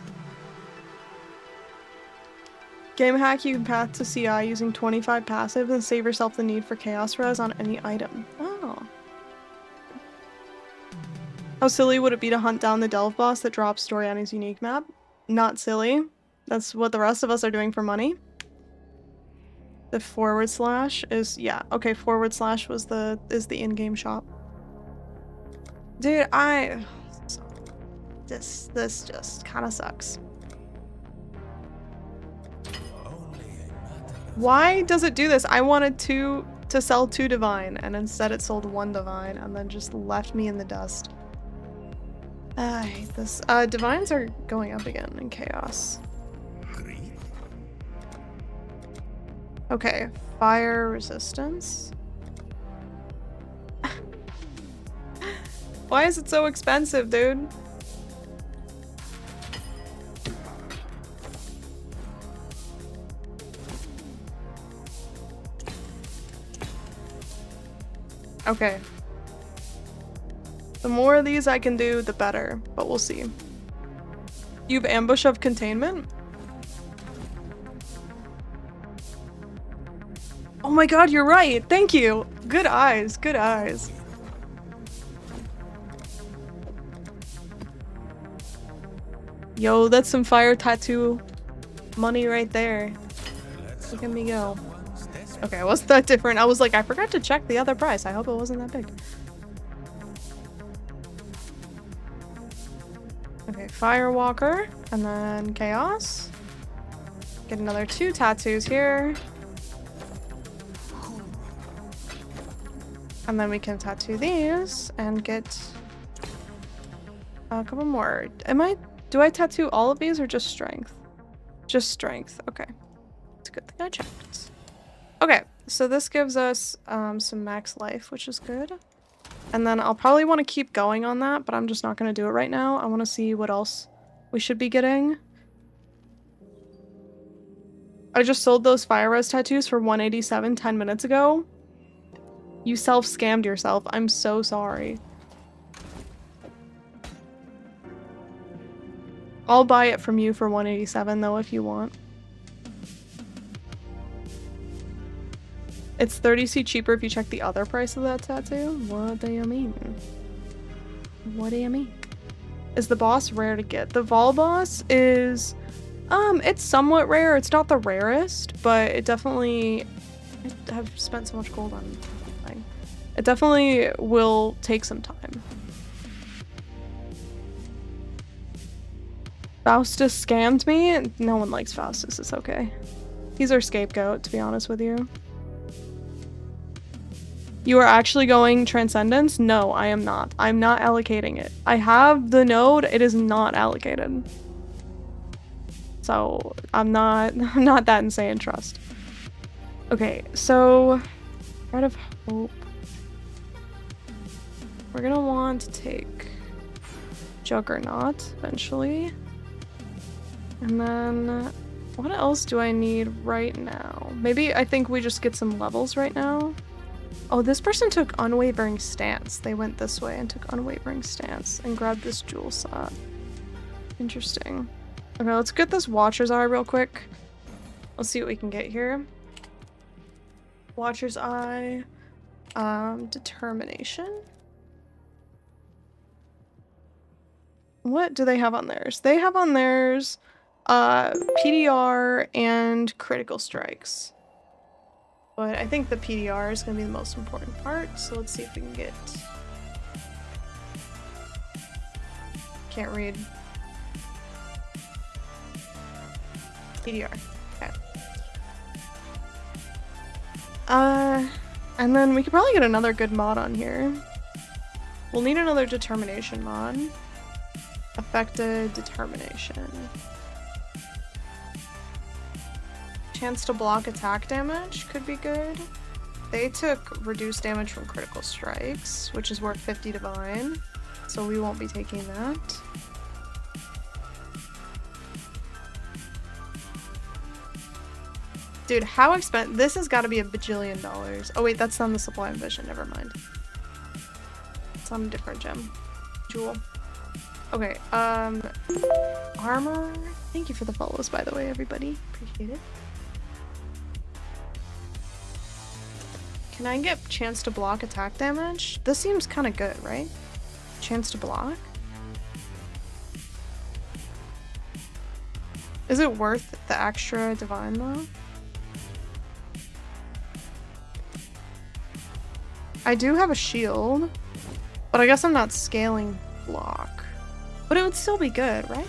Game hack, you can path to CI using 25 passive and save yourself the need for chaos res on any item. Oh. How silly would it be to hunt down the delve boss that drops Doriani's unique map? Not silly. That's what the rest of us are doing for money. The forward slash is, yeah, okay, forward slash was is the in-game shop. Dude, this just kind of sucks. Why does it do this? I wanted to sell 2 divine, and instead it sold 1 divine, and then just left me in the dust. I hate this. Divines are going up again in chaos. Okay, fire resistance. Why is it so expensive, dude? Okay. The more of these I can do, the better, but we'll see. You have ambush of containment? Oh my god, you're right! Thank you! Good eyes, good eyes. Yo, that's some fire tattoo money right there. Look at me go. Okay, it wasn't that different. I was like, I forgot to check the other price. I hope it wasn't that big. Okay, Firewalker, and then Chaos. Get another 2 tattoos here. And then we can tattoo these and get a couple more. Do I tattoo all of these or just strength? Just strength. Okay. It's a good thing I checked. Okay, so this gives us some max life, which is good. And then I'll probably want to keep going on that, but I'm just not going to do it right now. I want to see what else we should be getting. I just sold those fire res tattoos for $187 10 minutes ago. You self-scammed yourself. I'm so sorry. I'll buy it from you for $187 though if you want. It's 30C cheaper if you check the other price of that tattoo? What do you mean? What do you mean? Is the boss rare to get? The Vol boss is... it's somewhat rare. It's not the rarest, but it definitely... I have spent so much gold on thing. It definitely will take some time. Faustus scammed me? No one likes Faustus, it's okay. He's our scapegoat, to be honest with you. You are actually going Transcendence? No, I am not. I'm not allocating it. I have the node, it is not allocated. So, I'm not that insane, trust. Okay, so... Out of Hope. We're gonna want to take Juggernaut, eventually. And then... What else do I need right now? Maybe I think we just get some levels right now. Oh, this person took Unwavering Stance. They went this way and took Unwavering Stance and grabbed this jewel set. Interesting. Okay, let's get this Watcher's Eye real quick. Let's see what we can get here. Watcher's Eye. Determination. What do they have on theirs? They have on theirs PDR and critical strikes. But I think the PDR is going to be the most important part, so let's see if we can get... Can't read. PDR. Okay. And then we could probably get another good mod on here. We'll need another determination mod. Affected determination. Chance to block attack damage could be good. They took reduced damage from critical strikes, which is worth 50 divine, so we won't be taking that. Dude, how expensive? This has got to be $1 bajillion. Oh wait, that's on the supply of vision. Never mind. It's on a different gem. Jewel. Okay. Armor. Thank you for the follows, by the way, everybody. Appreciate it. Can I get chance to block attack damage? This seems kind of good, right? Chance to block? Is it worth the extra divine though? I do have a shield, but I guess I'm not scaling block. But it would still be good, right?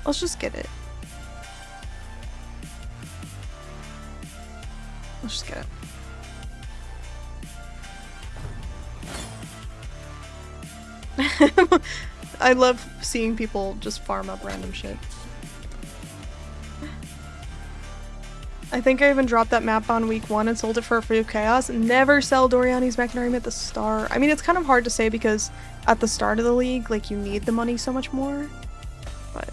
Let's just get it. Let's just get it. I love seeing people just farm up random shit. I think I even dropped that map on week 1 and sold it for a free chaos. Never sell Doriani's Machinarium at the start. I mean, it's kind of hard to say because at the start of the league, like, you need the money so much more. But...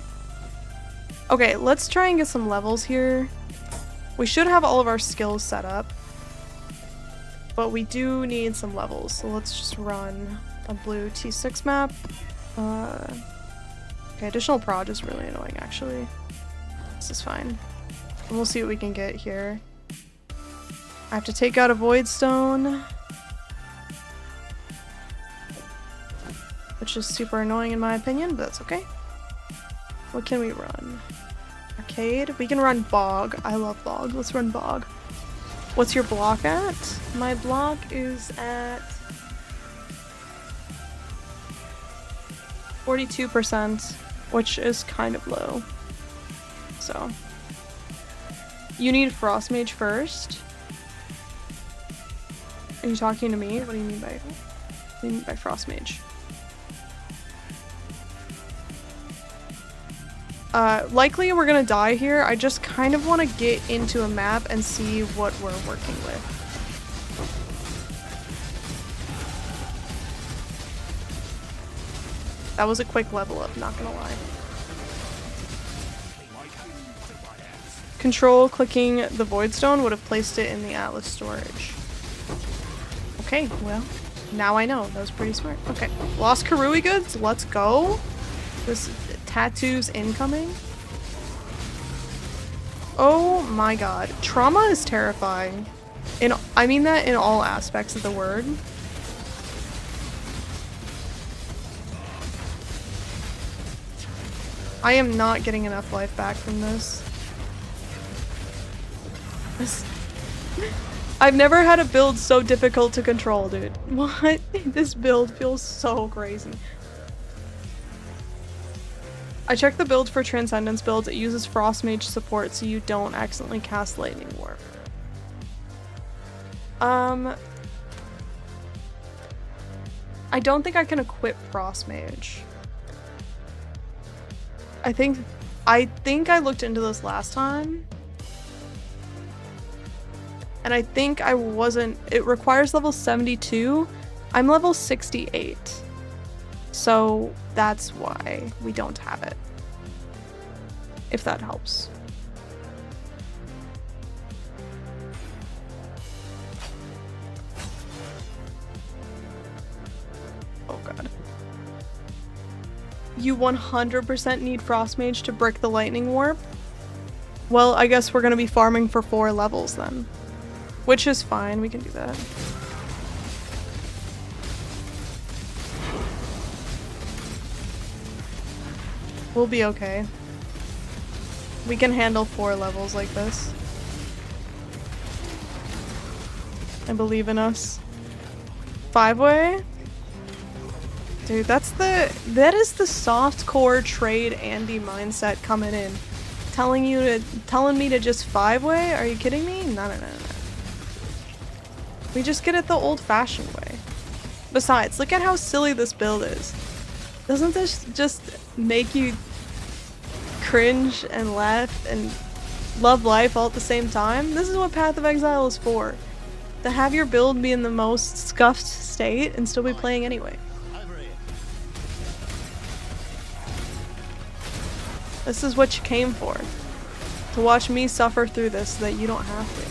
Okay, let's try and get some levels here. We should have all of our skills set up. But we do need some levels, so let's just run a blue T6 map. Okay, additional prod is really annoying, actually. This is fine. And we'll see what we can get here. I have to take out a Void Stone, which is super annoying in my opinion, but that's okay. What can we run? Arcade? We can run Bog. I love Bog. Let's run Bog. What's your block at? My block is at 42%, which is kind of low. So, you need Frost Mage first. Are you talking to me? What do you mean by frost mage? Likely we're gonna die here. I just kind of want to get into a map and see what we're working with. That was a quick level up, not gonna lie. Control clicking the void stone would have placed it in the atlas storage. Okay, well, now I know. That was pretty smart. Okay, lost Karui goods. Let's go. This tattoos incoming. Oh my god. Trauma is terrifying. I mean that in all aspects of the word. I am not getting enough life back from this. I've never had a build so difficult to control, dude. What? This build feels so crazy. I checked the build for Transcendence builds. It uses Frost Mage support so you don't accidentally cast Lightning Warp. I don't think I can equip Frost Mage. I think I looked into this last time. And I think I wasn't... It requires level 72. I'm level 68. So that's why we don't have it. If that helps. Oh god. You 100% need Frost Mage to brick the Lightning Warp? Well, I guess we're gonna be farming for 4 levels then. Which is fine, we can do that. We'll be okay. We can handle 4 levels like this. I believe in us. 5-way? Dude, that is the softcore trade Andy mindset coming in. Telling me to just 5-way? Are you kidding me? No. We just get it the old-fashioned way. Besides, look at how silly this build is. Doesn't this just make you cringe and laugh and love life all at the same time? This is what Path of Exile is for. To have your build be in the most scuffed state and still be playing anyway. This is what you came for. To watch me suffer through this so that you don't have to.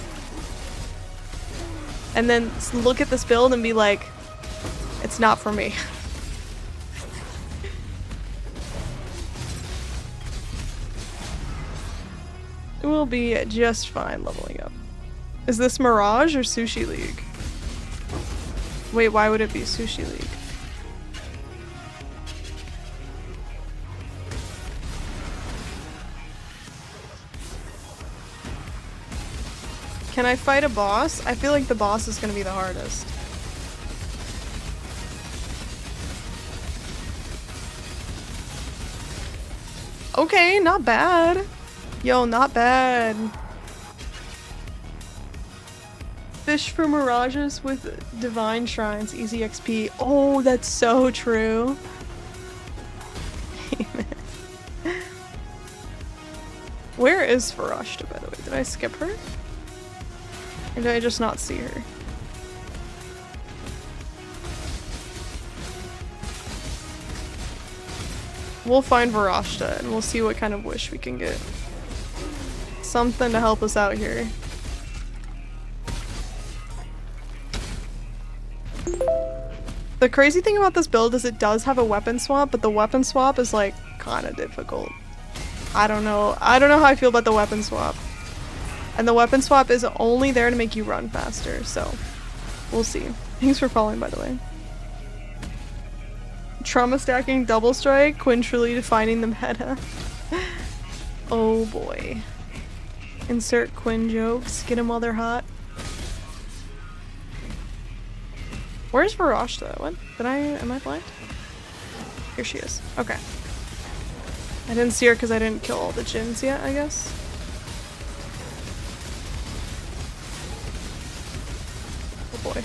And then look at this build and be like, it's not for me. It will be just fine leveling up. Is this Mirage or Sushi League? Wait, why would it be Sushi League? Can I fight a boss? I feel like the boss is gonna be the hardest. Okay, not bad. Yo, not bad. Fish for mirages with divine shrines, easy XP. Oh, that's so true. Where is Farashta, by the way? Did I skip her? Or did I just not see her? We'll find Varashta and we'll see what kind of wish we can get. Something to help us out here. The crazy thing about this build is it does have a weapon swap, but the weapon swap is like kind of difficult. I don't know how I feel about the weapon swap. And the weapon swap is only there to make you run faster, so we'll see. Thanks for following, by the way. Trauma stacking double strike, Quinn truly defining the meta. Oh boy. Insert Quinn jokes, get them while they're hot. Where's Varashta? What? Am I blind? Here she is. Okay. I didn't see her because I didn't kill all the Jins yet, I guess. Oh boy.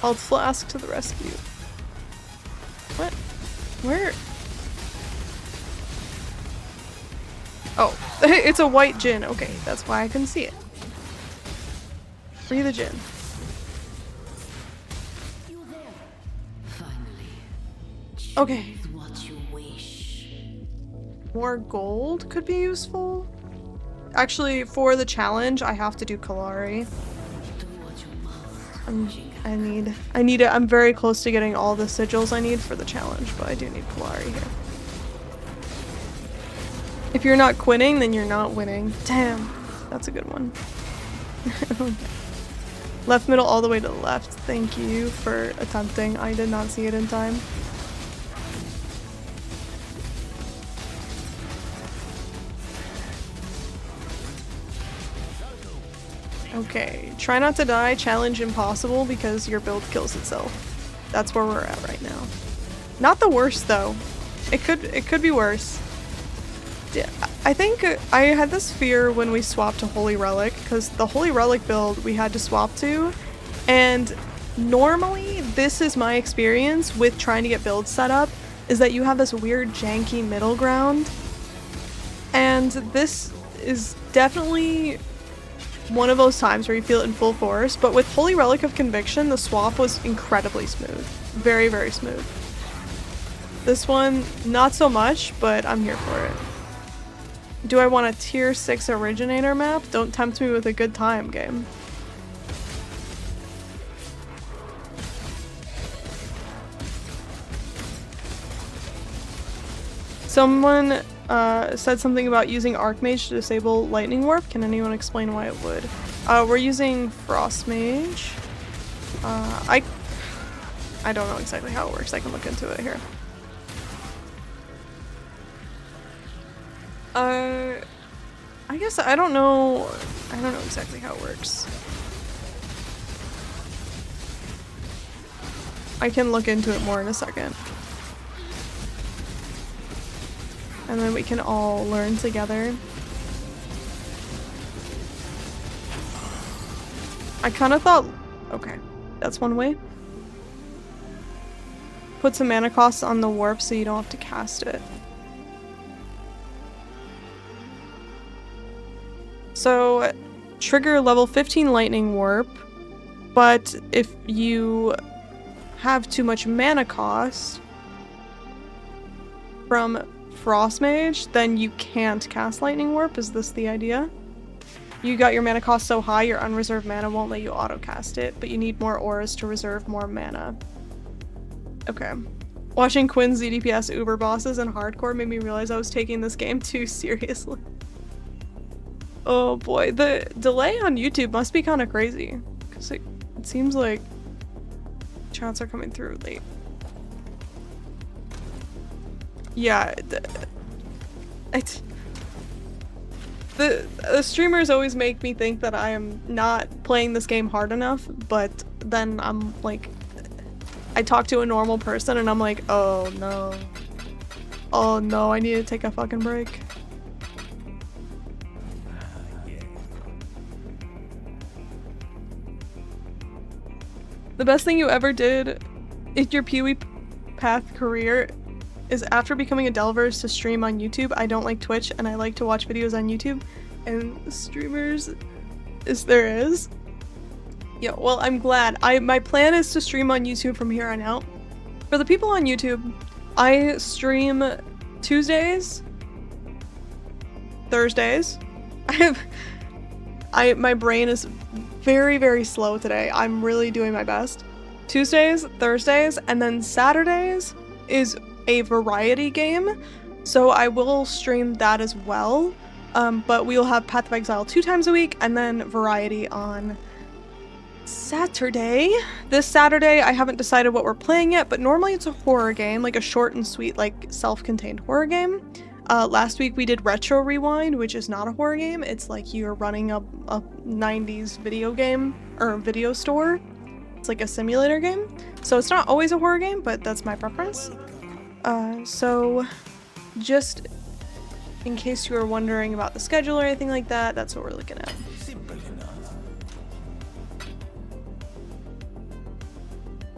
Health flask to the rescue. What? Where? Oh, it's a white gin. Okay, that's why I couldn't see it. Free the gin. Okay. More gold could be useful. Actually, for the challenge, I have to do Kalari. I need it. I'm very close to getting all the sigils I need for the challenge, but I do need Kalari here. If you're not quitting, then you're not winning. Damn, that's a good one. Left middle all the way to the left. Thank you for attempting. I did not see it in time. Okay, try not to die, challenge impossible because your build kills itself. That's where we're at right now. Not the worst though. It could be worse. I think I had this fear when we swapped to Holy Relic, because the Holy Relic build we had to swap to, and normally this is my experience with trying to get builds set up, is that you have this weird janky middle ground, and this is definitely one of those times where you feel it in full force, but with Holy Relic of Conviction, the swap was incredibly smooth. Very, very smooth. This one, not so much, but I'm here for it. Do I want a tier 6 originator map? Don't tempt me with a good time, game. Someone said something about using Archmage to disable Lightning Warp. Can anyone explain why it would? We're using Frost Mage. I don't know exactly how it works. I can look into it here. I guess I don't know exactly how it works. I can look into it more in a second. And then we can all learn together. I kind of thought, okay, that's one way. Put some mana costs on the warp so you don't have to cast it. So, trigger level 15 lightning warp, but if you have too much mana cost from Frost Mage, then you can't cast lightning warp. Is this the idea? You got your mana cost so high, your unreserved mana won't let you auto cast it, but you need more auras to reserve more mana. Okay. Watching Quinn's ZDPS Uber bosses and hardcore made me realize I was taking this game too seriously. Oh boy, the delay on YouTube must be kind of crazy, because it seems like chats are coming through late. Yeah, the streamers always make me think that I am not playing this game hard enough, but then I'm like, I talk to a normal person and I'm like, oh no. Oh no, I need to take a fucking break. The best thing you ever did in your Pee-wee path career is after becoming a Delver is to stream on YouTube. I don't like Twitch and I like to watch videos on YouTube, and streamers there is. Yeah, well, I'm glad. My plan is to stream on YouTube from here on out. For the people on YouTube, I stream Tuesdays, Thursdays. My brain is very, very slow today. I'm really doing my best. Tuesdays, Thursdays, and then Saturdays is a variety game, so I will stream that as well. But we'll have Path of Exile 2 times a week, and then variety on Saturday. This Saturday, I haven't decided what we're playing yet, but normally it's a horror game, like a short and sweet, like self-contained horror game. Last week we did Retro Rewind, which is not a horror game. It's like you're running a 90s video game, or video store. It's like a simulator game. So it's not always a horror game, but that's my preference. So just in case you were wondering about the schedule or anything like that, that's what we're looking at.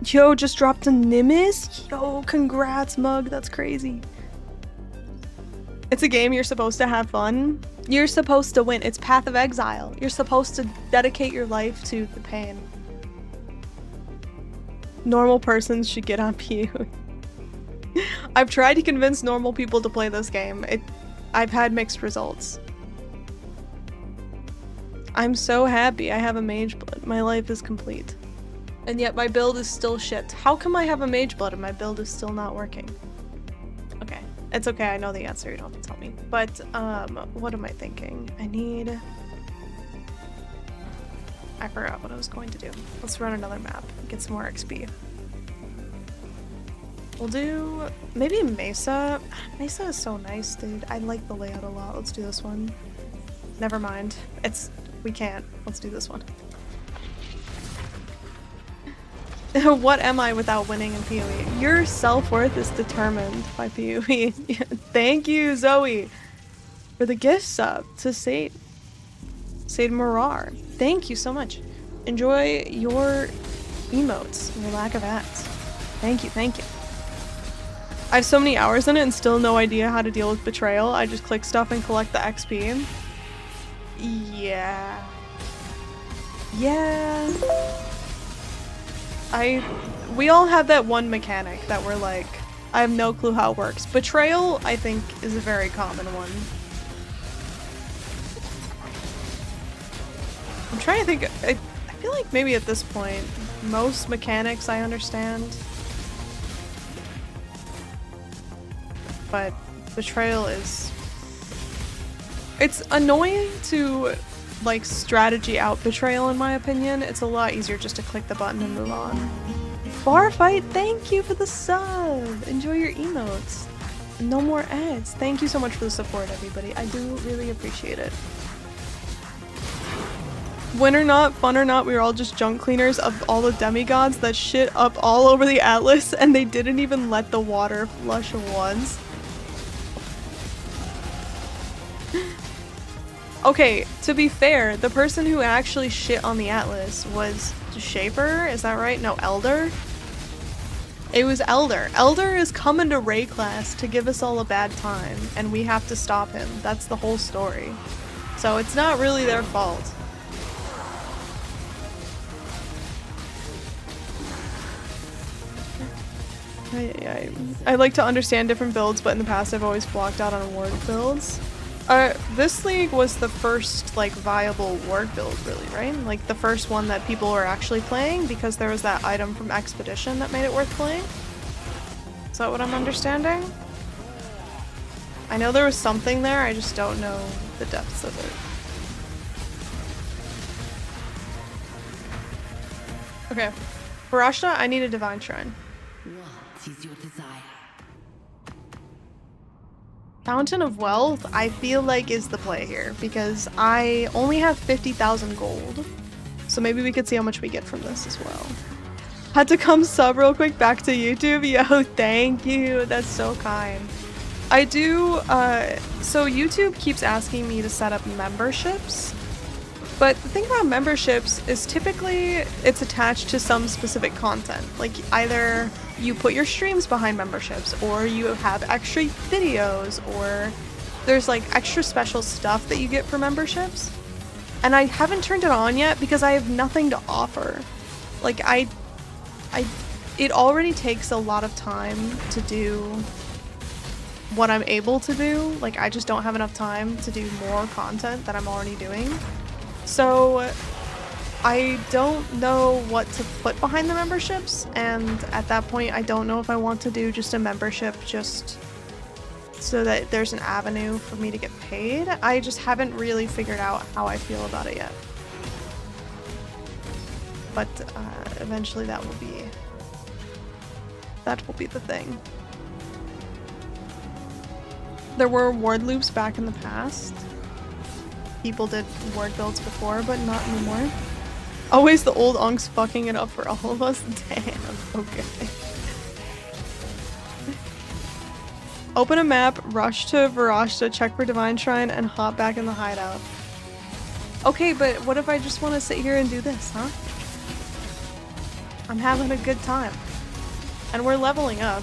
Yo, just dropped a Nimbus? Yo, congrats, Mug. That's crazy. It's a game you're supposed to have fun. You're supposed to win. It's Path of Exile. You're supposed to dedicate your life to the pain. Normal persons should get on PU. I've tried to convince normal people to play this game. I've had mixed results. I'm so happy I have a mage blood. My life is complete. And yet my build is still shit. How come I have a mage blood and my build is still not working? Okay. It's okay, I know the answer, you don't have to tell me. But, what am I thinking? I forgot what I was going to do. Let's run another map, get some more XP. We'll do maybe Mesa. Mesa is so nice, dude. I like the layout a lot. Let's do this one. Never mind. We can't. Let's do this one. What am I without winning in PoE? Your self-worth is determined by PoE. Thank you, Zoe, for the gift sub to Sade Marar. Thank you so much. Enjoy your emotes, your lack of ads. Thank you, thank you. I have so many hours in it and still no idea how to deal with betrayal. I just click stuff and collect the XP. Yeah. Yeah. We all have that one mechanic that we're like, I have no clue how it works. Betrayal, I think, is a very common one. I'm trying to think, I feel like maybe at this point, most mechanics I understand. But betrayal is... It's annoying to, like, strategy out betrayal in my opinion. It's a lot easier just to click the button and move on. Bar fight, thank you for the sub! Enjoy your emotes. No more ads. Thank you so much for the support, everybody. I do really appreciate it. Win or not, fun or not, we were all just junk cleaners of all the demigods that shit up all over the Atlas and they didn't even let the water flush once. Okay, to be fair, the person who actually shit on the Atlas was Shaper, is that right? No, Elder? It was Elder. Elder is coming to Ray class to give us all a bad time, and we have to stop him. That's the whole story. So it's not really their fault. I like to understand different builds, but in the past I've always blocked out on ward builds. This league was the first, like, viable ward build, really, right? Like, the first one that people were actually playing because there was that item from Expedition that made it worth playing? Is that what I'm understanding? I know there was something there, I just don't know the depths of it. Okay. For Ashna, I need a Divine Shrine. What is your desire? Fountain of Wealth, I feel like, is the play here, because I only have 50,000 gold. So maybe we could see how much we get from this as well. Had to come sub real quick back to YouTube. Yo, thank you. That's so kind. I do, so YouTube keeps asking me to set up memberships. But the thing about memberships is typically it's attached to some specific content. Like either you put your streams behind memberships, or you have extra videos, or there's like extra special stuff that you get for memberships. And I haven't turned it on yet because I have nothing to offer. Like it already takes a lot of time to do what I'm able to do. Like I just don't have enough time to do more content that I'm already doing. So I don't know what to put behind the memberships, and at that point I don't know if I want to do just a membership just so that there's an avenue for me to get paid. I just haven't really figured out how I feel about it yet. But eventually that will be the thing. There were ward loops back in the past. People did ward builds before, but not anymore. Always the old unks fucking it up for all of us. Damn, okay. Open a map, rush to Varashta, check for Divine Shrine, and hop back in the hideout. Okay, but what if I just want to sit here and do this, huh? I'm having a good time. And we're leveling up.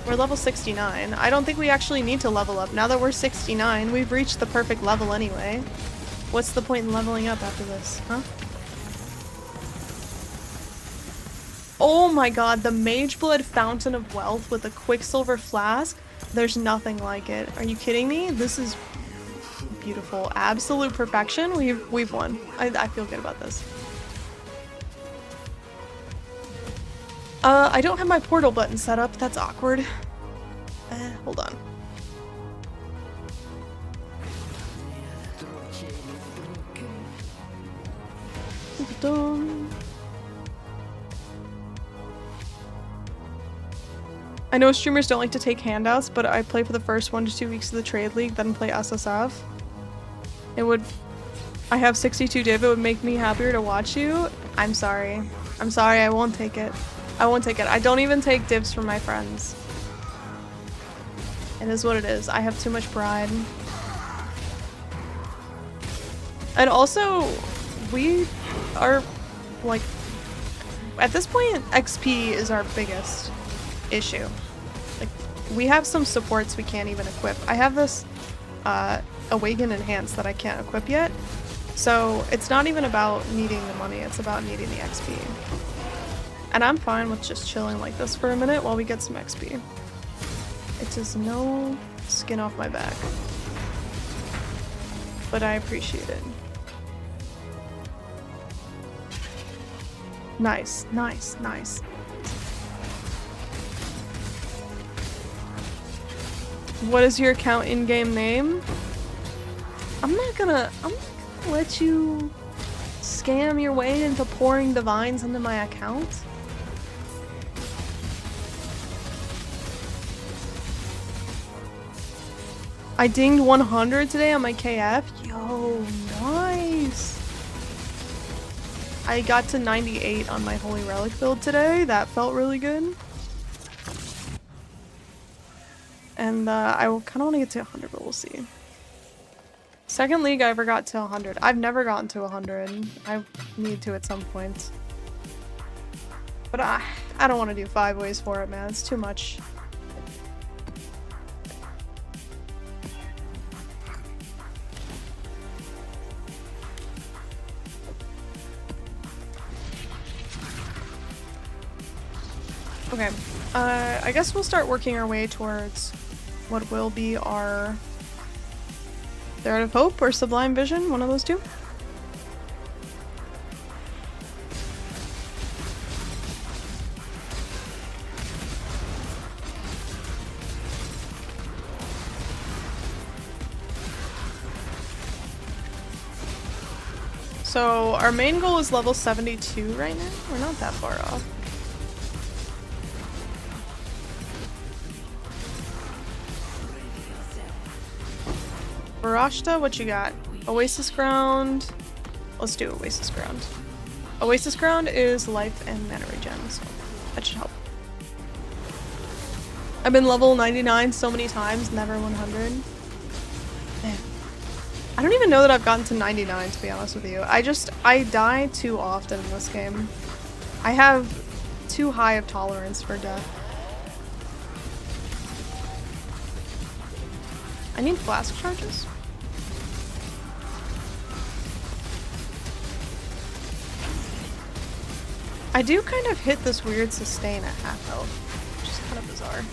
We're level 69. I don't think we actually need to level up. Now that we're 69, we've reached the perfect level anyway. What's the point in leveling up after this, huh? Oh my god, the Mage Blood Fountain of Wealth with a Quicksilver Flask? There's nothing like it. Are you kidding me? This is beautiful. Absolute perfection. We've won. I feel good about this. I don't have my portal button set up. That's awkward. Hold on. I know streamers don't like to take handouts, but I play for the first 1 to 2 weeks of the trade league, then play SSF. I have 62 div, it would make me happier to watch you. I'm sorry. I'm sorry, I won't take it. I won't take it. I don't even take divs from my friends. It is what it is. I have too much pride. And also, we are, like, at this point, XP is our biggest issue. Like, we have some supports we can't even equip. I have this Awaken Enhance that I can't equip yet. So it's not even about needing the money, it's about needing the XP. And I'm fine with just chilling like this for a minute while we get some XP. It is no skin off my back. But I appreciate it. Nice, nice, nice. What is your account in-game name? I'm not gonna let you scam your way into pouring divines into my account. I dinged 100 today on my KF. Yo, nice. I got to 98 on my Holy Relic build today. That felt really good. And I kind of want to get to 100, but we'll see. Second league, I ever got to 100. I've never gotten to 100. I need to at some point. But I don't want to do 5 ways for it, man. It's too much. Okay, I guess we'll start working our way towards what will be our Thread of Hope or Sublime Vision, one of those two. So our main goal is level 72 right now. We're not that far off. Barashta, what you got? Oasis Ground. Let's do Oasis Ground. Oasis Ground is life and mana regen, so that should help. I've been level 99 so many times, never 100. Man. I don't even know that I've gotten to 99, to be honest with you. I die too often in this game. I have too high of tolerance for death. I need flask charges. I do kind of hit this weird sustain at half health, which is kind of bizarre.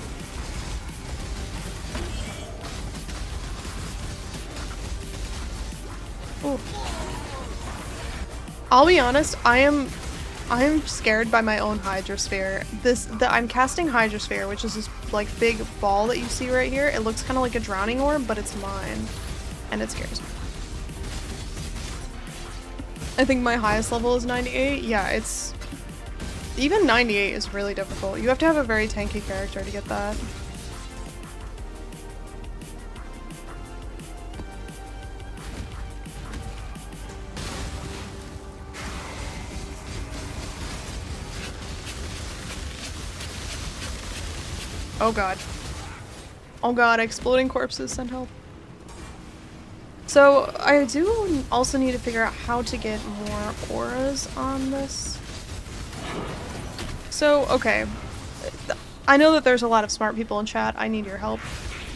Ooh. I'll be honest, I am scared by my own Hydrosphere. I'm casting Hydrosphere, which is this like big ball that you see right here. It looks kind of like a drowning orb, but it's mine, and it scares me. I think my highest level is 98. Yeah, it's even 98 is really difficult. You have to have a very tanky character to get that. Oh god. Oh god, exploding corpses, send help. So, I do also need to figure out how to get more auras on this. So, okay. I know that there's a lot of smart people in chat. I need your help.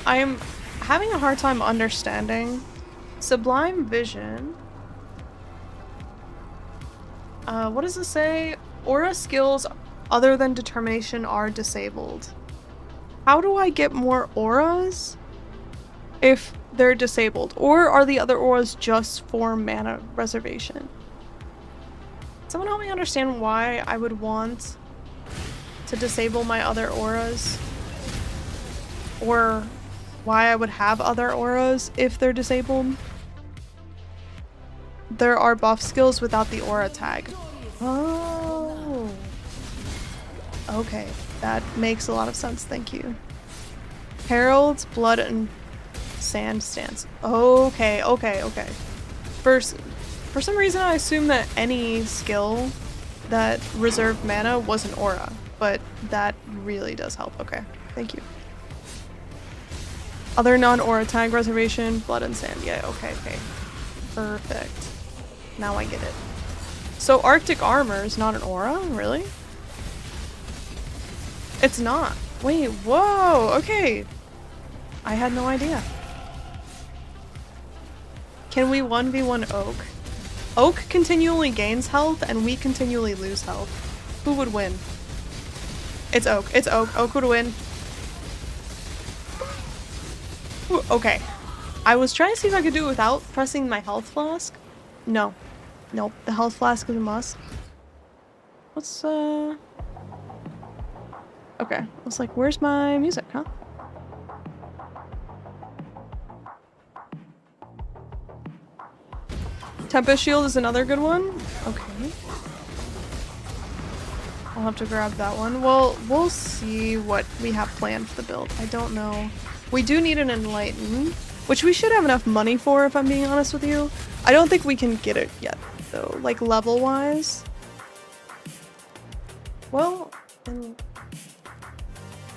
I am having a hard time understanding Sublime Vision. What does it say? Aura skills other than determination are disabled. How do I get more auras if they're disabled? Or are the other auras just for mana reservation? Someone help me understand why I would want to disable my other auras. Or why I would have other auras if they're disabled. There are buff skills without the aura tag. Oh. Okay, that makes a lot of sense, thank you. Herald's Blood and Sand stance. Okay. For some reason I assumed that any skill that reserved mana was an aura, but that really does help. Okay, thank you. Other non-aura tag reservation, Blood and Sand. Yeah, okay. Perfect. Now I get it. So Arctic armor is not an aura? Really? It's not. Wait, whoa, okay. I had no idea. Can we 1v1 Oak? Oak continually gains health and we continually lose health. Who would win? It's Oak. It's Oak. Oak would win. Ooh, okay. I was trying to see if I could do it without pressing my health flask. No. Nope. The health flask is a must. What's, Okay. I was like, where's my music, huh? Tempest Shield is another good one. Okay. I'll have to grab that one. Well, we'll see what we have planned for the build. I don't know. We do need an Enlighten, which we should have enough money for, if I'm being honest with you. I don't think we can get it yet, though, like level-wise. Well,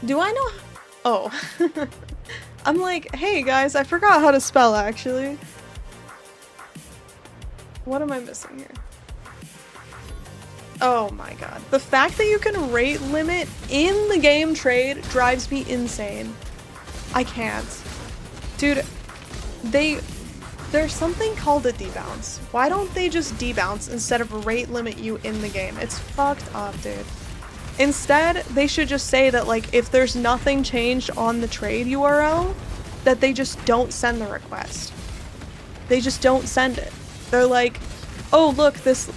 do I know? Oh. I'm like, hey guys, I forgot how to spell, actually. What am I missing here? Oh my god. The fact that you can rate limit in the game trade drives me insane. I can't. Dude, there's something called a debounce. Why don't they just debounce instead of rate limit you in the game? It's fucked up, dude. Instead, they should just say that, like, if there's nothing changed on the trade URL, that they just don't send the request. They just don't send it. They're like, oh look, this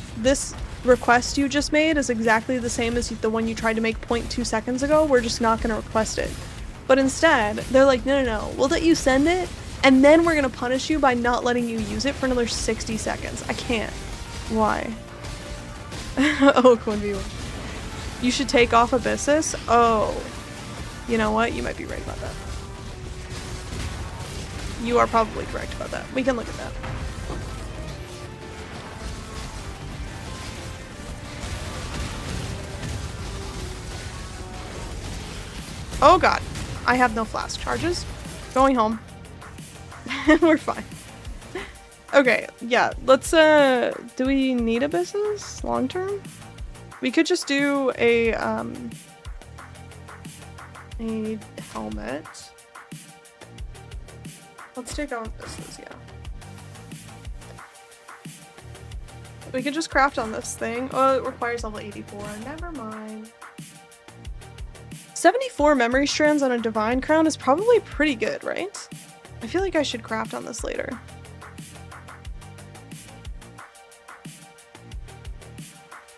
request you just made is exactly the same as the one you tried to make 0.2 seconds ago, we're just not gonna request it. But instead, they're like, no, we'll let you send it, and then we're gonna punish you by not letting you use it for another 60 seconds. I can't. Why? Oh, Quinview. You should take off Abyssus? Oh. You know what? You might be right about that. You are probably correct about that. We can look at that. Oh god. I have no flask charges. Going home. We're fine. Okay, yeah, let's, do we need Abyssus long term? We could just do a helmet. Let's take on Abyssus, yeah. We could just craft on this thing. Oh, it requires level 84. Never mind. 74 memory strands on a divine crown is probably pretty good, right? I feel like I should craft on this later.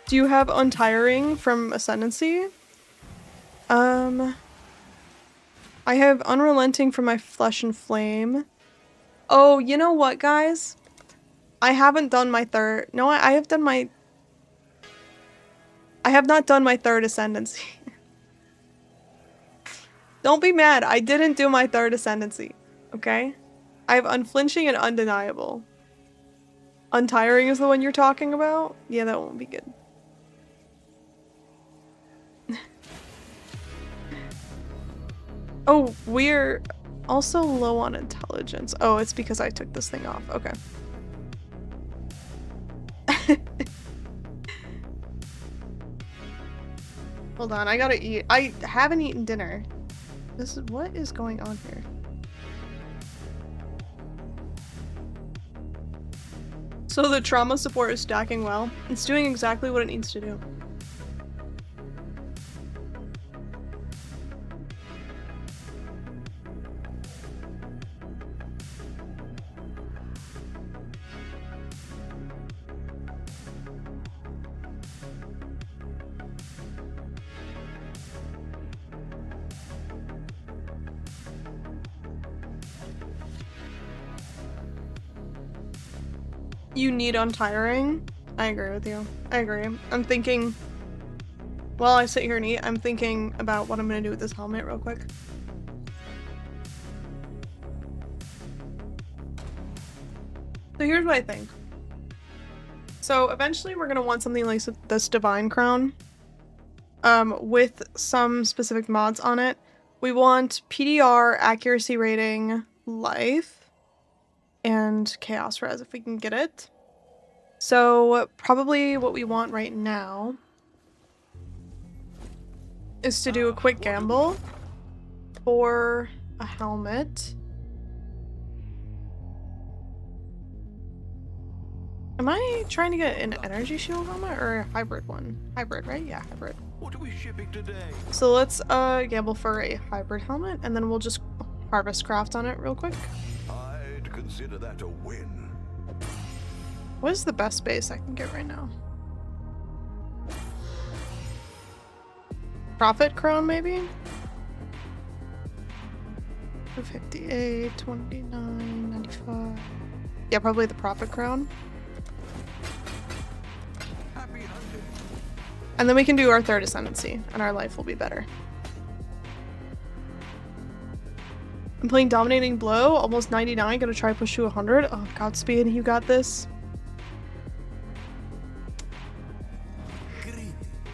Do you have Untiring from Ascendancy? I have Unrelenting from my Flesh and Flame. Oh, you know what, guys? I haven't done my third. No, I have done my... I have not done my third Ascendancy. Don't be mad. I didn't do my third Ascendancy. Okay? I have Unflinching and Undeniable. Untiring is the one you're talking about? Yeah, that won't be good. Oh, we're also low on intelligence. Oh, it's because I took this thing off. Okay. Hold on, I gotta eat. I haven't eaten dinner. What is going on here? So the trauma support is stacking well. It's doing exactly what it needs to do. You need untiring? I agree with you. I agree. I'm thinking, while I sit here and eat, I'm thinking about what I'm gonna do with this helmet real quick. So here's what I think. So eventually we're gonna want something like this divine crown, with some specific mods on it. We want PDR, accuracy rating, life, and chaos res if we can get it. So probably what we want right now is to do a quick gamble for a helmet. Am I trying to get an energy shield helmet or a hybrid one? Hybrid, right? Yeah, hybrid. What are we shipping today? So let's gamble for a hybrid helmet and then we'll just harvest craft on it real quick. I'd consider that a win. What is the best base I can get right now? Profit crown, maybe? 58, 29, 95. Yeah, probably the profit crown. Happy hunting. And then we can do our third ascendancy, and our life will be better. I'm playing Dominating Blow, almost 99, gonna try to push to 100. Oh, Godspeed, you got this.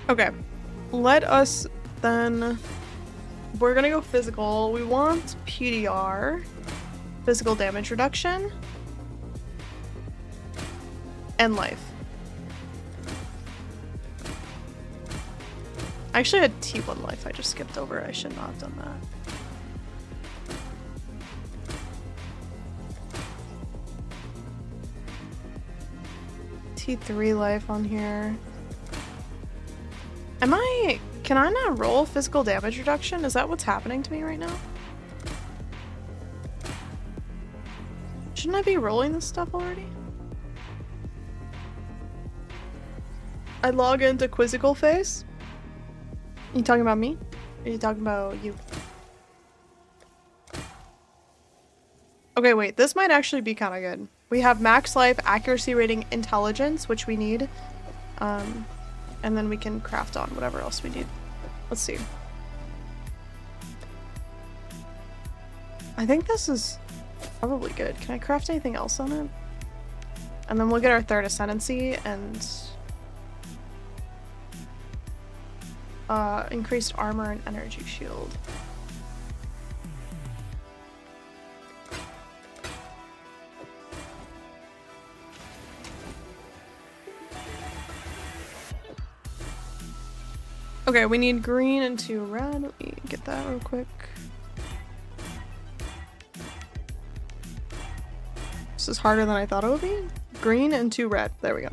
Okay, let us then... We're gonna go physical. We want PDR, physical damage reduction, and life. I actually had T1 life, I just skipped over. I should not have done that. T3 life on here. Can I not roll physical damage reduction? Is that what's happening to me right now? Shouldn't I be rolling this stuff already? I log into quizzical phase. You talking about me? Or are you talking about you? Okay, wait, this might actually be kind of good. We have max life, accuracy rating, intelligence, which we need. And then we can craft on whatever else we need. Let's see. I think this is probably good. Can I craft anything else on it? And then we'll get our third ascendancy and increased armor and energy shield. Okay, we need green and 2 red. Let me get that real quick. This is harder than I thought it would be. Green and 2 red. There we go.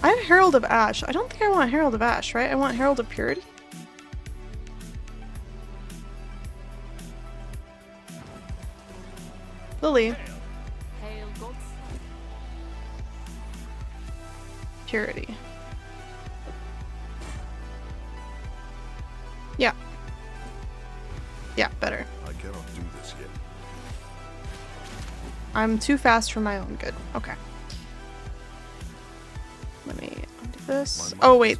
I have Herald of Ash. I don't think I want Herald of Ash, right? I want Herald of Purity. Lily. Purity. Yeah. Yeah, better. I cannot do this yet. I'm too fast for my own good. Okay. Let me undo this. Oh, wait.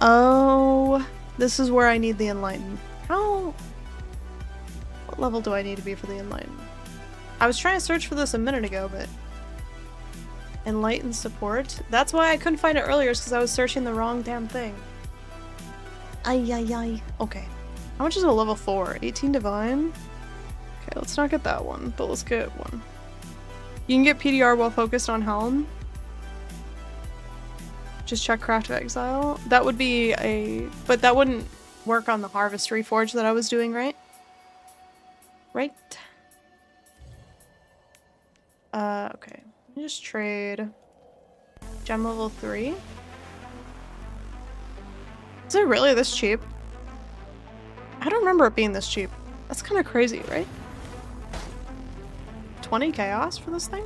Oh, this is where I need the Enlighten. How? What level do I need to be for the Enlighten? I was trying to search for this a minute ago, but... Enlighten support? That's why I couldn't find it earlier, is because I was searching the wrong damn thing. Ay, ay, ay. Okay. How much is a level 4? 18 divine? Okay, let's not get that one, but let's get one. You can get PDR while focused on Helm. Just check Craft of Exile. That would be but that wouldn't work on the Harvest Reforge that I was doing, right? Right? Okay. Let me just trade gem level 3. Is it really this cheap? I don't remember it being this cheap. That's kind of crazy, right? 20 chaos for this thing?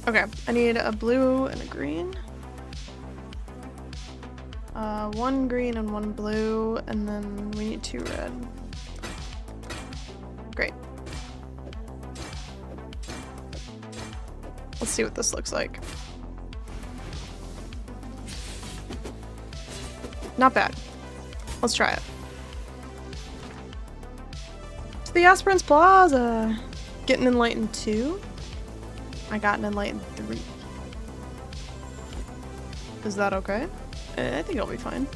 Okay, I need a blue and a green. 1 green and 1 blue, and then we need 2 red. Great. Let's see what this looks like. Not bad. Let's try it. To the Aspirants Plaza! Getting Enlightened 2. I got an Enlightened 3. Is that okay? I think I'll be fine.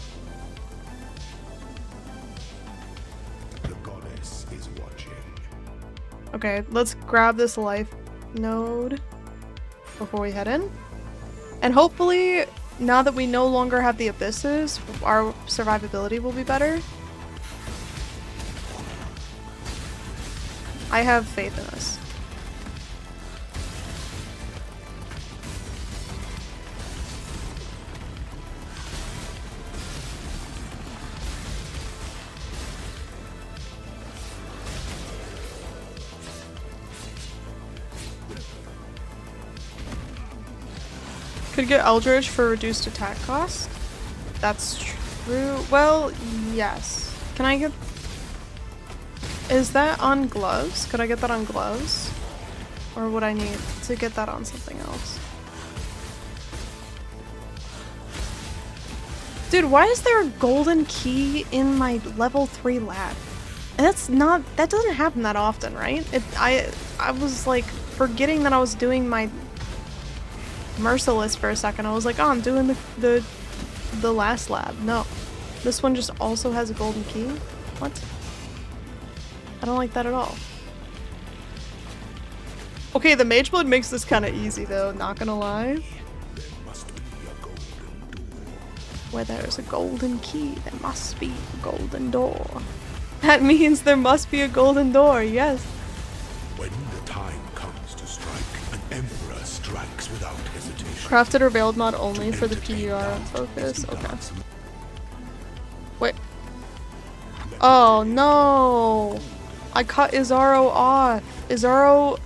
The goddess is watching. Okay, let's grab this life node before we head in. And hopefully, now that we no longer have the abysses, our survivability will be better. I have faith in us. Could get Eldritch for reduced attack cost. That's true. Well, yes. Can I get... Is that on gloves? Could I get that on gloves? Or would I need to get that on something else? Dude, why is there a golden key in my level 3 lab? And that doesn't happen that often, right? I was like forgetting that I was doing my Merciless for a second. I was like, oh, I'm doing the last lab. No. This one just also has a golden key? What? I don't like that at all. Okay, the mage blood makes this kind of easy though, not gonna lie. Where there's a golden key, there must be a golden door. That means there must be a golden door, yes. When the time comes to strike, an emperor strikes without hesitation. Crafted or veiled mod only for the PDR focus. Okay. Wait. Oh no! I cut Izaro off. Izaro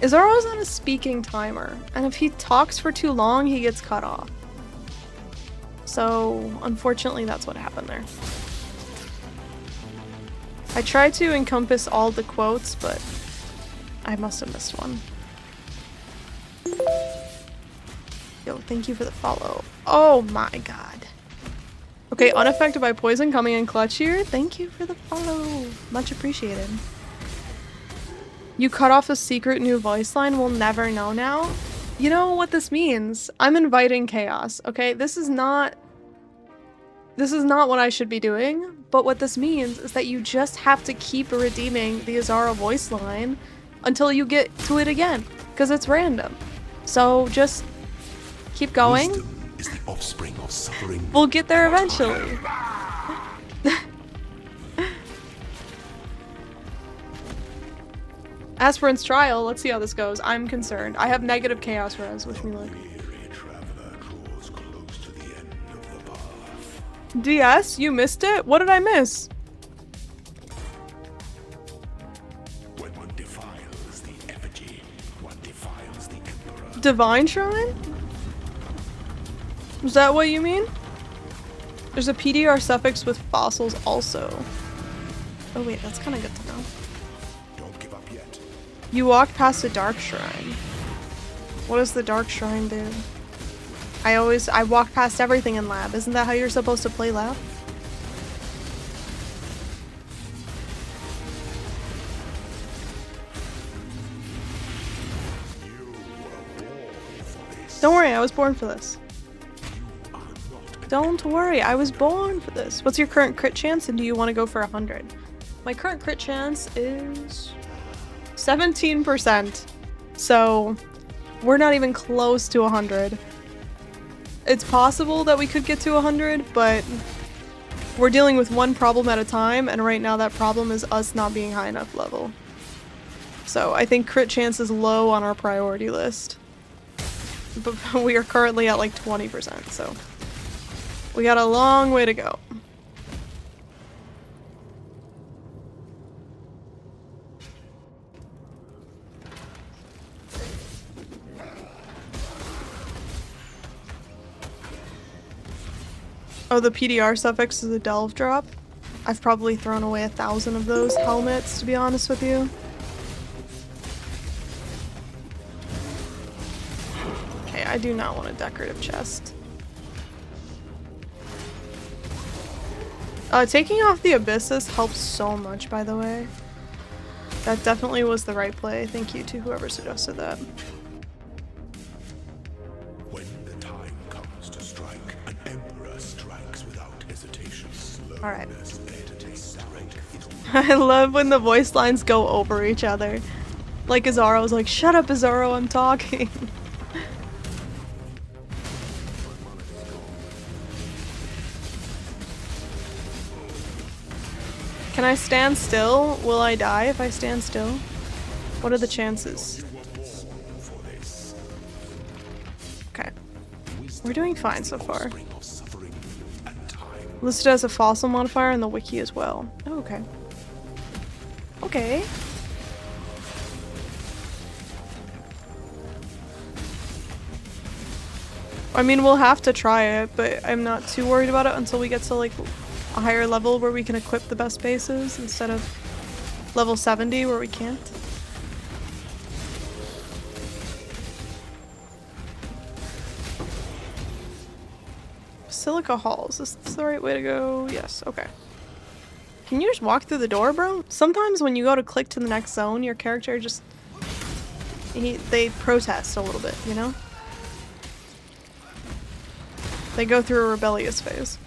is on a speaking timer, and if he talks for too long, he gets cut off. So, unfortunately, that's what happened there. I tried to encompass all the quotes, but I must have missed one. Yo, thank you for the follow. Oh my god. Okay, unaffected by poison coming in clutch here. Thank you for the follow. Much appreciated. You cut off a secret new voice line, we'll never know now. You know what this means? I'm inviting chaos, okay? This is not what I should be doing, but what this means is that you just have to keep redeeming the Azara voice line until you get to it again, because it's random. So just keep going. Wisdom is the offspring of suffering. We'll get there eventually. Aspirant's trial, let's see how this goes. I'm concerned. I have negative chaos res, wish me luck. Weary traveler draws close to the end of the path. DS, you missed it? What did I miss? When one defiles the effigy, one defiles the emperor. Divine Shrine? Is that what you mean? There's a PDR suffix with fossils also. Oh wait, that's kind of good to know. Don't give up yet. You walked past a dark shrine. What does the dark shrine do? I walk past everything in lab. Isn't that how you're supposed to play lab? You were born Don't worry, I was born for this. Don't worry, I was born for this. What's your current crit chance, and do you want to go for 100? My current crit chance is 17%. So we're not even close to 100. It's possible that we could get to 100, but we're dealing with one problem at a time, and right now that problem is us not being high enough level. So I think crit chance is low on our priority list. But we are currently at like 20%, so we got a long way to go. Oh, the PDR suffix is a delve drop. I've probably thrown away 1,000 of those helmets, to be honest with you. Okay, I do not want a decorative chest. Taking off the abysses helps so much, by the way. That definitely was the right play. Thank you to whoever suggested that. When the time comes to strike, an emperor strikes without hesitation. All right. Slowness, I love when the voice lines go over each other. Like Azaro was like, "Shut up, Azaro, I'm talking." Can I stand still? Will I die if I stand still? What are the chances? Okay. We're doing fine so far. Listed as a fossil modifier in the wiki as well. Oh, okay. Okay. I mean, we'll have to try it, but I'm not too worried about it until we get to like a higher level where we can equip the best bases instead of level 70 where we can't. Basilica Halls. Is this the right way to go? Yes, okay. Can you just walk through the door, bro? Sometimes when you go to click to the next zone, your character just... they protest a little bit, you know? They go through a rebellious phase.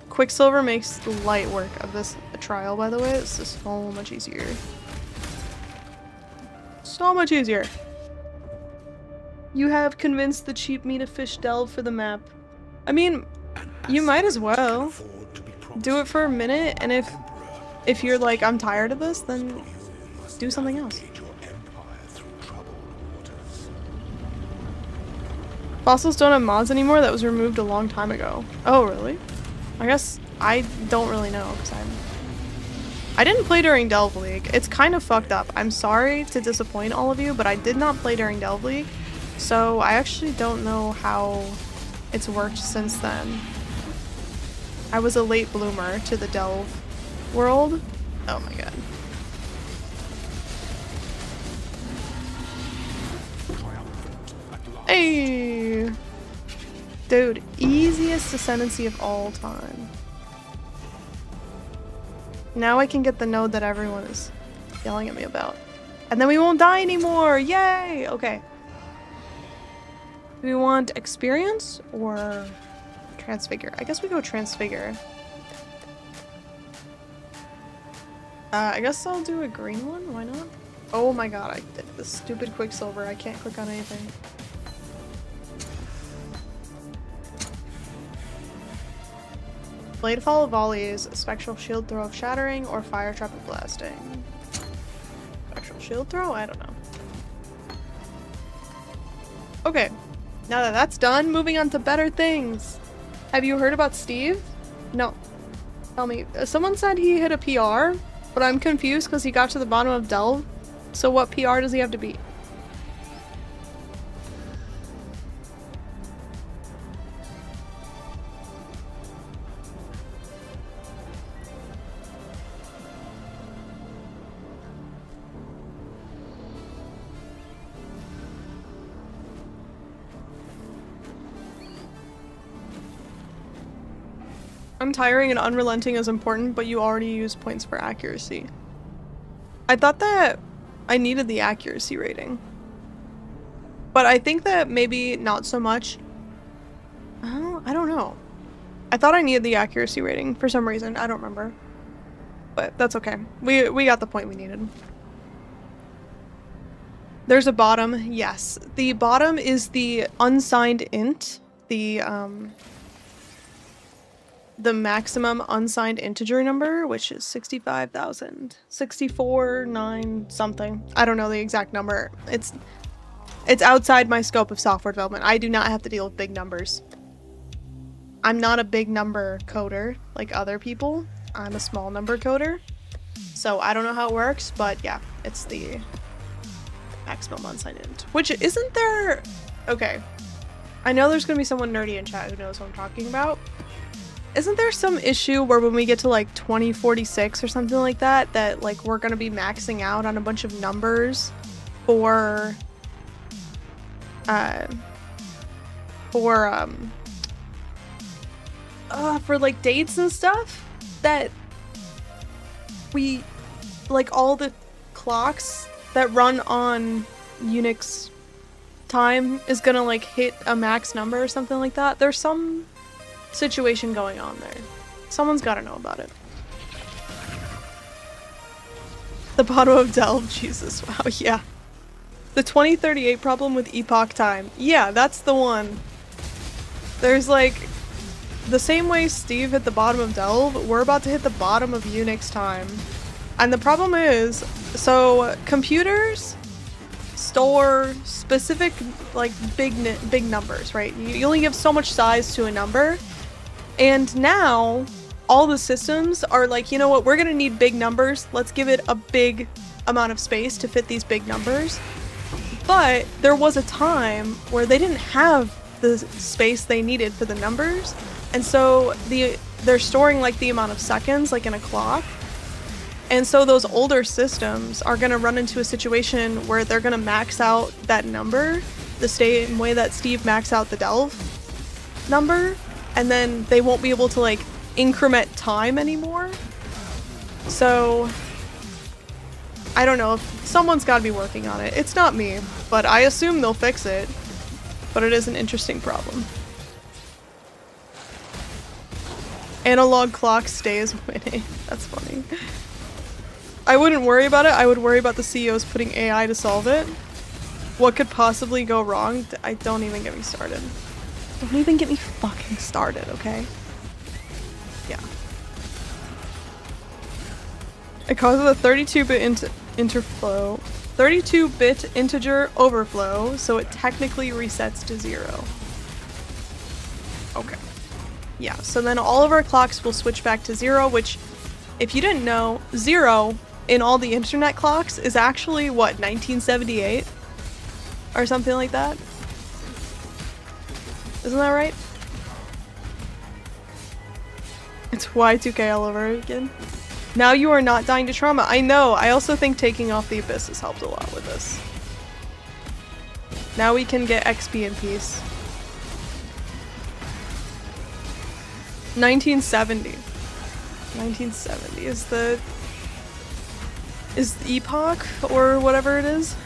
Quicksilver makes light work of this trial, by the way. This is so much easier. So much easier. You have convinced the cheap meat of fish delve for the map. I mean, you might as well. Do it for a minute, and if you're like, I'm tired of this, then do something else. Fossils don't have mods anymore? That was removed a long time ago. Oh, really? I guess I don't really know, because I didn't play during Delve League. It's kind of fucked up. I'm sorry to disappoint all of you, but I did not play during Delve League, so I actually don't know how it's worked since then. I was a late bloomer to the Delve world. Oh my god. Hey! Dude, easiest ascendancy of all time. Now I can get the node that everyone is yelling at me about. And then we won't die anymore! Yay! Okay. Do we want experience or transfigure? I guess we go transfigure. I guess I'll do a green one, why not? Oh my god, I did the stupid Quicksilver. I can't click on anything. Blade Fall of Volleys, Spectral Shield Throw of Shattering, or Fire Trap of Blasting. Spectral Shield Throw? I don't know. Okay, now that that's done, moving on to better things. Have you heard about Steve? No. Tell me. Someone said he hit a PR, but I'm confused because he got to the bottom of Delve. So what PR does he have to beat? Untiring and unrelenting is important, but you already use points for accuracy. I thought that I needed the accuracy rating. But I think that maybe not so much. Oh, I don't know. I thought I needed the accuracy rating for some reason. I don't remember. But that's okay. We got the point we needed. There's a bottom. Yes. The bottom is the unsigned int. The maximum unsigned integer number, which is 65,000. 64,9 something. I don't know the exact number. It's outside my scope of software development. I do not have to deal with big numbers. I'm not a big number coder like other people. I'm a small number coder. So I don't know how it works, but yeah, it's the maximum unsigned int. Which isn't there... Okay. I know there's gonna be someone nerdy in chat who knows what I'm talking about. Isn't there some issue where when we get to like 2046 or something like that, that like we're gonna be maxing out on a bunch of numbers for like dates and stuff, that we like all the clocks that run on Unix time is gonna like hit a max number or something like that? There's some situation going on there. Someone's gotta know about it. The bottom of Delve, Jesus, wow, yeah. The 2038 problem with epoch time. Yeah, that's the one. There's like, the same way Steve hit the bottom of Delve, we're about to hit the bottom of Unix time. And the problem is, so computers store specific like big numbers, right? You only give so much size to a number. And now all the systems are like, you know what, we're gonna need big numbers. Let's give it a big amount of space to fit these big numbers. But there was a time where they didn't have the space they needed for the numbers. And so they're storing like the amount of seconds like in a clock. And so those older systems are gonna run into a situation where they're gonna max out that number the same way that Steve maxed out the Delve number. And then they won't be able to like increment time anymore. So I don't know, if someone's gotta be working on it. It's not me, but I assume they'll fix it. But it is an interesting problem. Analog clock stays winning. That's funny. I wouldn't worry about it. I would worry about the CEOs putting AI to solve it. What could possibly go wrong? Don't even get me started. Don't even get me fucking started, okay? Yeah. It causes a 32-bit interflow. 32-bit integer overflow, so it technically resets to 0. Okay. Yeah, so then all of our clocks will switch back to 0, which, if you didn't know, 0 in all the internet clocks is actually, what, 1978? Or something like that? Isn't that right? It's Y2K all over again. Now you are not dying to trauma. I know. I also think taking off the abyss has helped a lot with this. Now we can get XP in peace. 1970. 1970 is the epoch or whatever it is.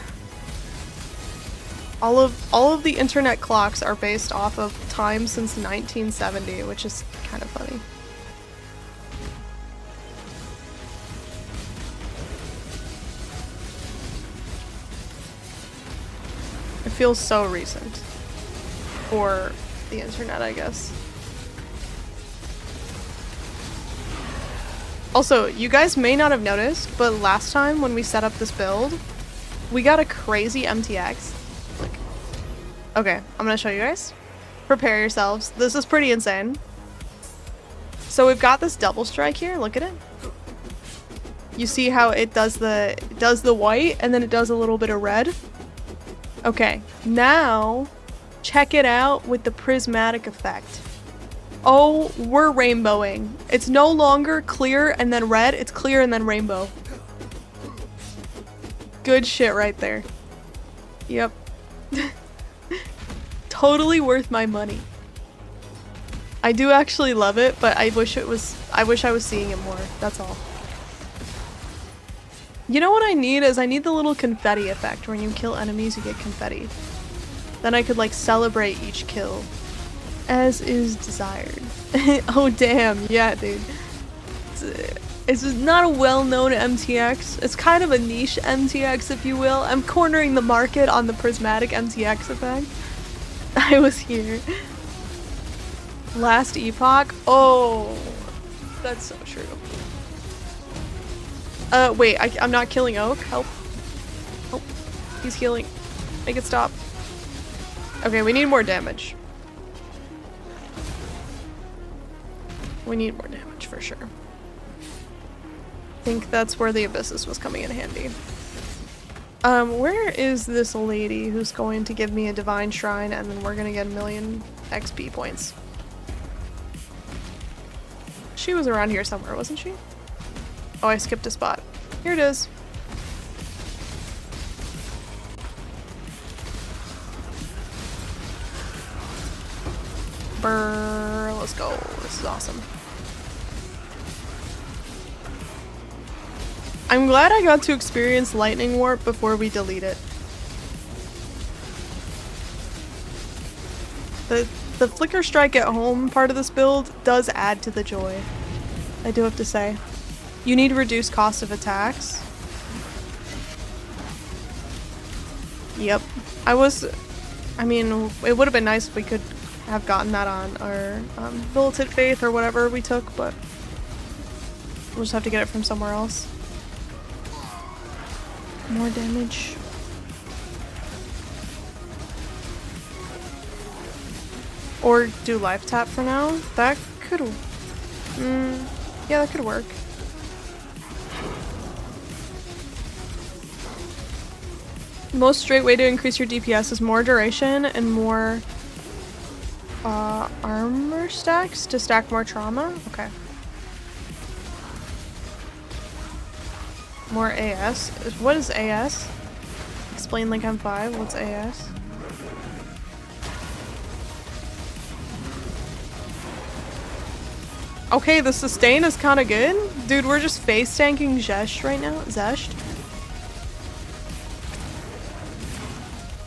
All of the internet clocks are based off of time since 1970, which is kind of funny. It feels so recent for the internet, I guess. Also, you guys may not have noticed, but last time when we set up this build, we got a crazy MTX. Okay, I'm gonna show you guys. Prepare yourselves. This is pretty insane. So we've got this double strike here. Look at it. You see how it does the white and then it does a little bit of red? Okay, now check it out with the prismatic effect. Oh, we're rainbowing. It's no longer clear and then red, it's clear and then rainbow. Good shit right there. Yep. Totally worth my money. I do actually love it, but I wish I was seeing it more. That's all. You know what I need is I need the little confetti effect. When you kill enemies, you get confetti. Then I could like celebrate each kill as is desired. Oh damn, yeah, dude. It's not a well-known MTX. It's kind of a niche MTX, if you will. I'm cornering the market on the prismatic MTX effect. I was here. Last epoch? Oh, that's so true. Wait, I'm not killing Oak. Help. Oh, he's healing. Make it stop. Okay, we need more damage. We need more damage for sure. I think that's where the Abyssus was coming in handy. Where is this lady who's going to give me a divine shrine and then we're gonna get 1,000,000 XP points? She was around here somewhere, wasn't she? Oh, I skipped a spot. Here it is. Brrr, let's go. This is awesome. I'm glad I got to experience Lightning Warp before we delete it. The Flicker Strike at home part of this build does add to the joy. I do have to say. You need reduced cost of attacks. Yep. I mean, it would have been nice if we could have gotten that on our Militant Faith or whatever we took, but we'll just have to get it from somewhere else. More damage. Or do life tap for now. That could... yeah, that could work. The most straight way to increase your DPS is more duration and more armor stacks to stack more trauma. Okay. More AS. What is AS? Explain like I'm 5. What's AS? Okay, the sustain is kind of good. Dude, we're just face tanking Zesht right now. Zesht.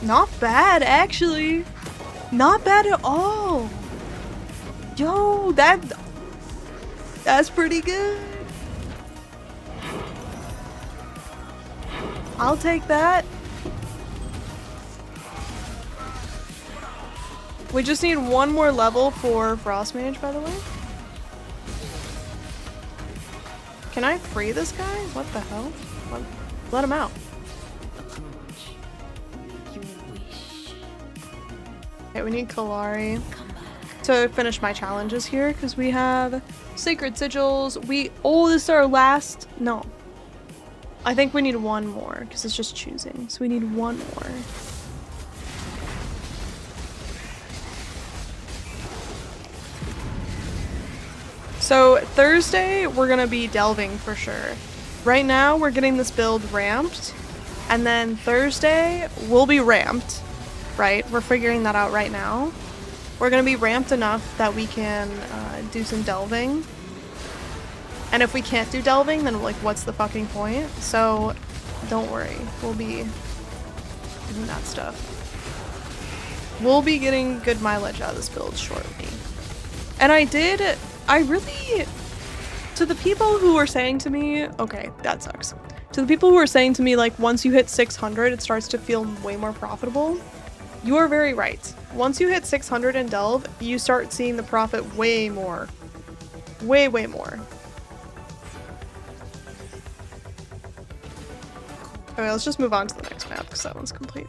Not bad, actually. Not bad at all. Yo, that's pretty good. I'll take that. We just need one more level for Frost Mage, by the way. Can I free this guy? What the hell? Let him out. Okay, we need Kalari to finish my challenges here because we have Sacred Sigils. Oh, this is our last. No. I think we need one more because it's just choosing. So we need one more. So Thursday, we're gonna be delving for sure. Right now, we're getting this build ramped. And then Thursday, we'll be ramped, right? We're figuring that out right now. We're gonna be ramped enough that we can do some delving. And if we can't do delving, then like, what's the fucking point? So don't worry, we'll be doing that stuff. We'll be getting good mileage out of this build shortly. And I really, to the people who were saying to me, okay, that sucks. To the people who were saying to me, like, once you hit 600, it starts to feel way more profitable. You are very right. Once you hit 600 in Delve, you start seeing the profit way more. Way, way more. Okay, let's just move on to the next map because that one's complete.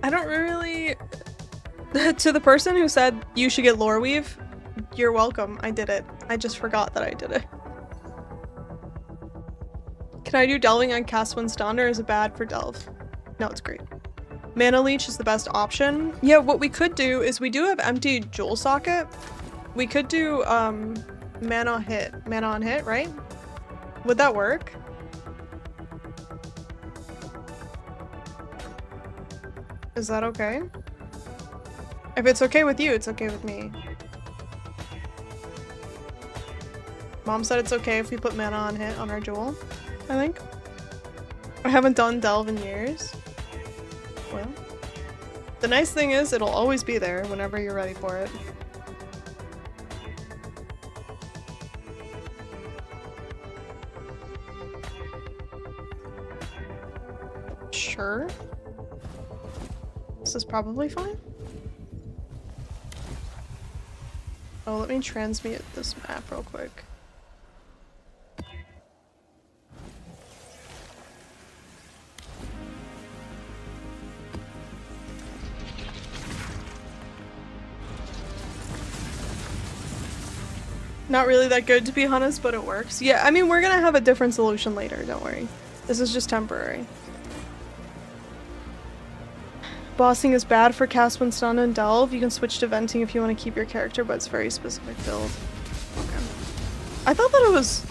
I don't really... To the person who said you should get Lore Weave, you're welcome. I did it. I just forgot that I did it. Can I do delving on cast when stunned, or is it bad for delve? No, it's great. Mana Leech is the best option. Yeah, what we could do is we do have empty Jewel Socket. We could do mana on hit, right? Would that work? Is that okay? If it's okay with you, it's okay with me. Mom said it's okay if we put mana on hit on our jewel, I think. I haven't done Delve in years. Well, the nice thing is it'll always be there whenever you're ready for it. Sure. This is probably fine. Oh, let me transmute this map real quick. Not really that good, to be honest, but it works. Yeah, I mean, we're gonna have a different solution later, don't worry. This is just temporary. Bossing is bad for cast when stunned and delve. You can switch to venting if you want to keep your character, but it's very specific build. Okay. I thought that it was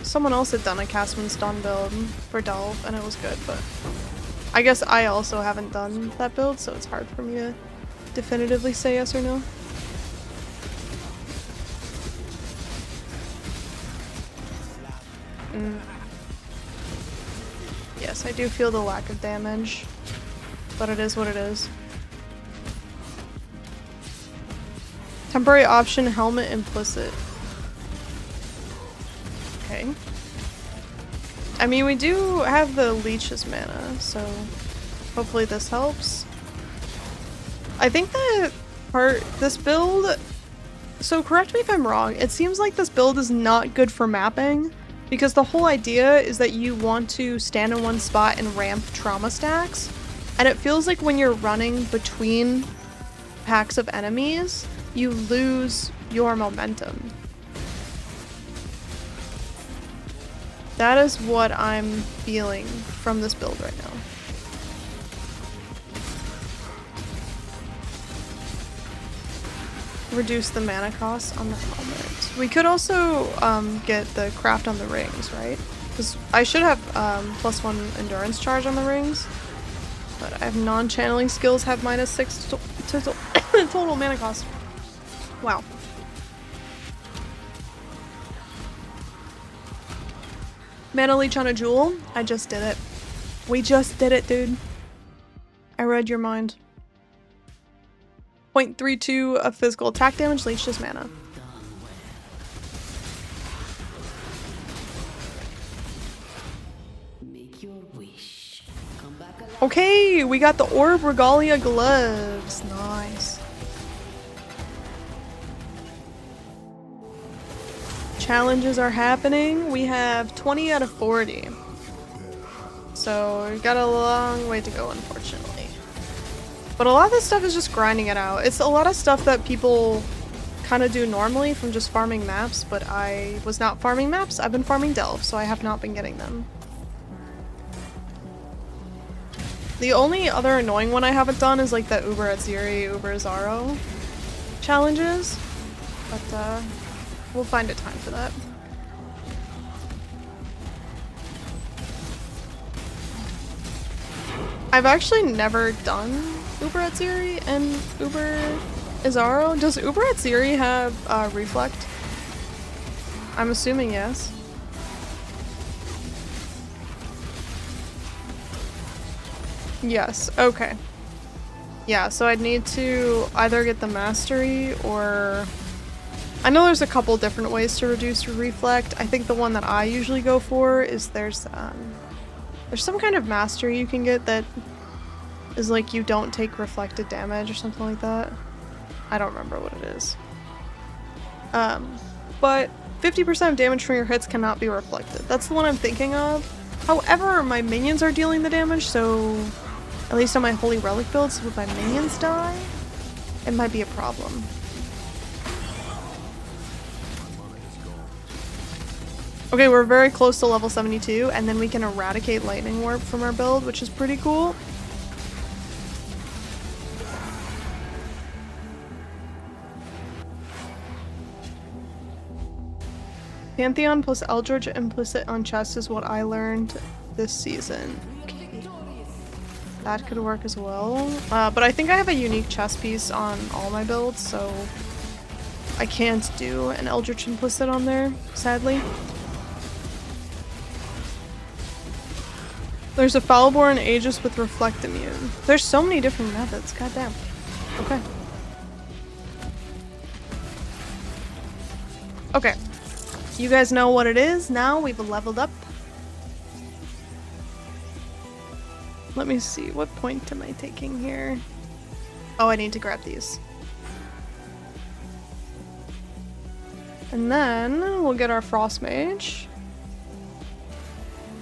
someone else had done a cast when stunned build for delve, and it was good, but I guess I also haven't done that build, so it's hard for me to definitively say yes or no. Yes, I do feel the lack of damage, but it is what it is. Temporary option, helmet implicit. Okay. I mean, we do have the leech's mana, so hopefully this helps. I think that this build, so correct me if I'm wrong, it seems like this build is not good for mapping. Because the whole idea is that you want to stand in one spot and ramp trauma stacks. And it feels like when you're running between packs of enemies, you lose your momentum. That is what I'm feeling from this build right now. Reduce the mana cost on the helmet. We could also get the craft on the rings, right? Because I should have +1 endurance charge on the rings, but I have non-channeling skills have -6 total mana cost. Wow. Mana leech on a jewel? I just did it. We just did it, dude. I read your mind. 0.32 of physical attack damage, leeches mana. Make your wish. Come back alive. Okay, we got the Orb Regalia gloves. Nice. Challenges are happening. We have 20 out of 40. So we've got a long way to go, unfortunately. But a lot of this stuff is just grinding it out. It's a lot of stuff that people kind of do normally from just farming maps, but I was not farming maps. I've been farming delve, so I have not been getting them. The only other annoying one I haven't done is like the Uber at Ziri, Uber Zaro challenges, but we'll find a time for that. I've actually never done Uber at Ziri and Uber Izaro. Does Uber at Ziri have reflect? I'm assuming yes. Yes, okay. Yeah, so I'd need to either get the mastery or... I know there's a couple different ways to reduce your reflect. I think the one that I usually go for is there's some kind of mastery you can get that is like you don't take reflected damage or something like that. I don't remember what it is. But 50% of damage from your hits cannot be reflected. That's the one I'm thinking of. However, my minions are dealing the damage, so at least on my Holy Relic builds, would my minions die? It might be a problem. Okay, we're very close to level 72, and then we can eradicate Lightning Warp from our build, which is pretty cool. Pantheon plus Eldritch implicit on chest is what I learned this season. Okay. That could work as well. But I think I have a unique chest piece on all my builds, so I can't do an Eldritch implicit on there, sadly. There's a Foulborn Aegis with Reflect Immune. There's so many different methods, goddamn. Okay. Okay. You guys know what it is now. We've leveled up. Let me see. What point am I taking here? Oh, I need to grab these. And then we'll get our Frost Mage.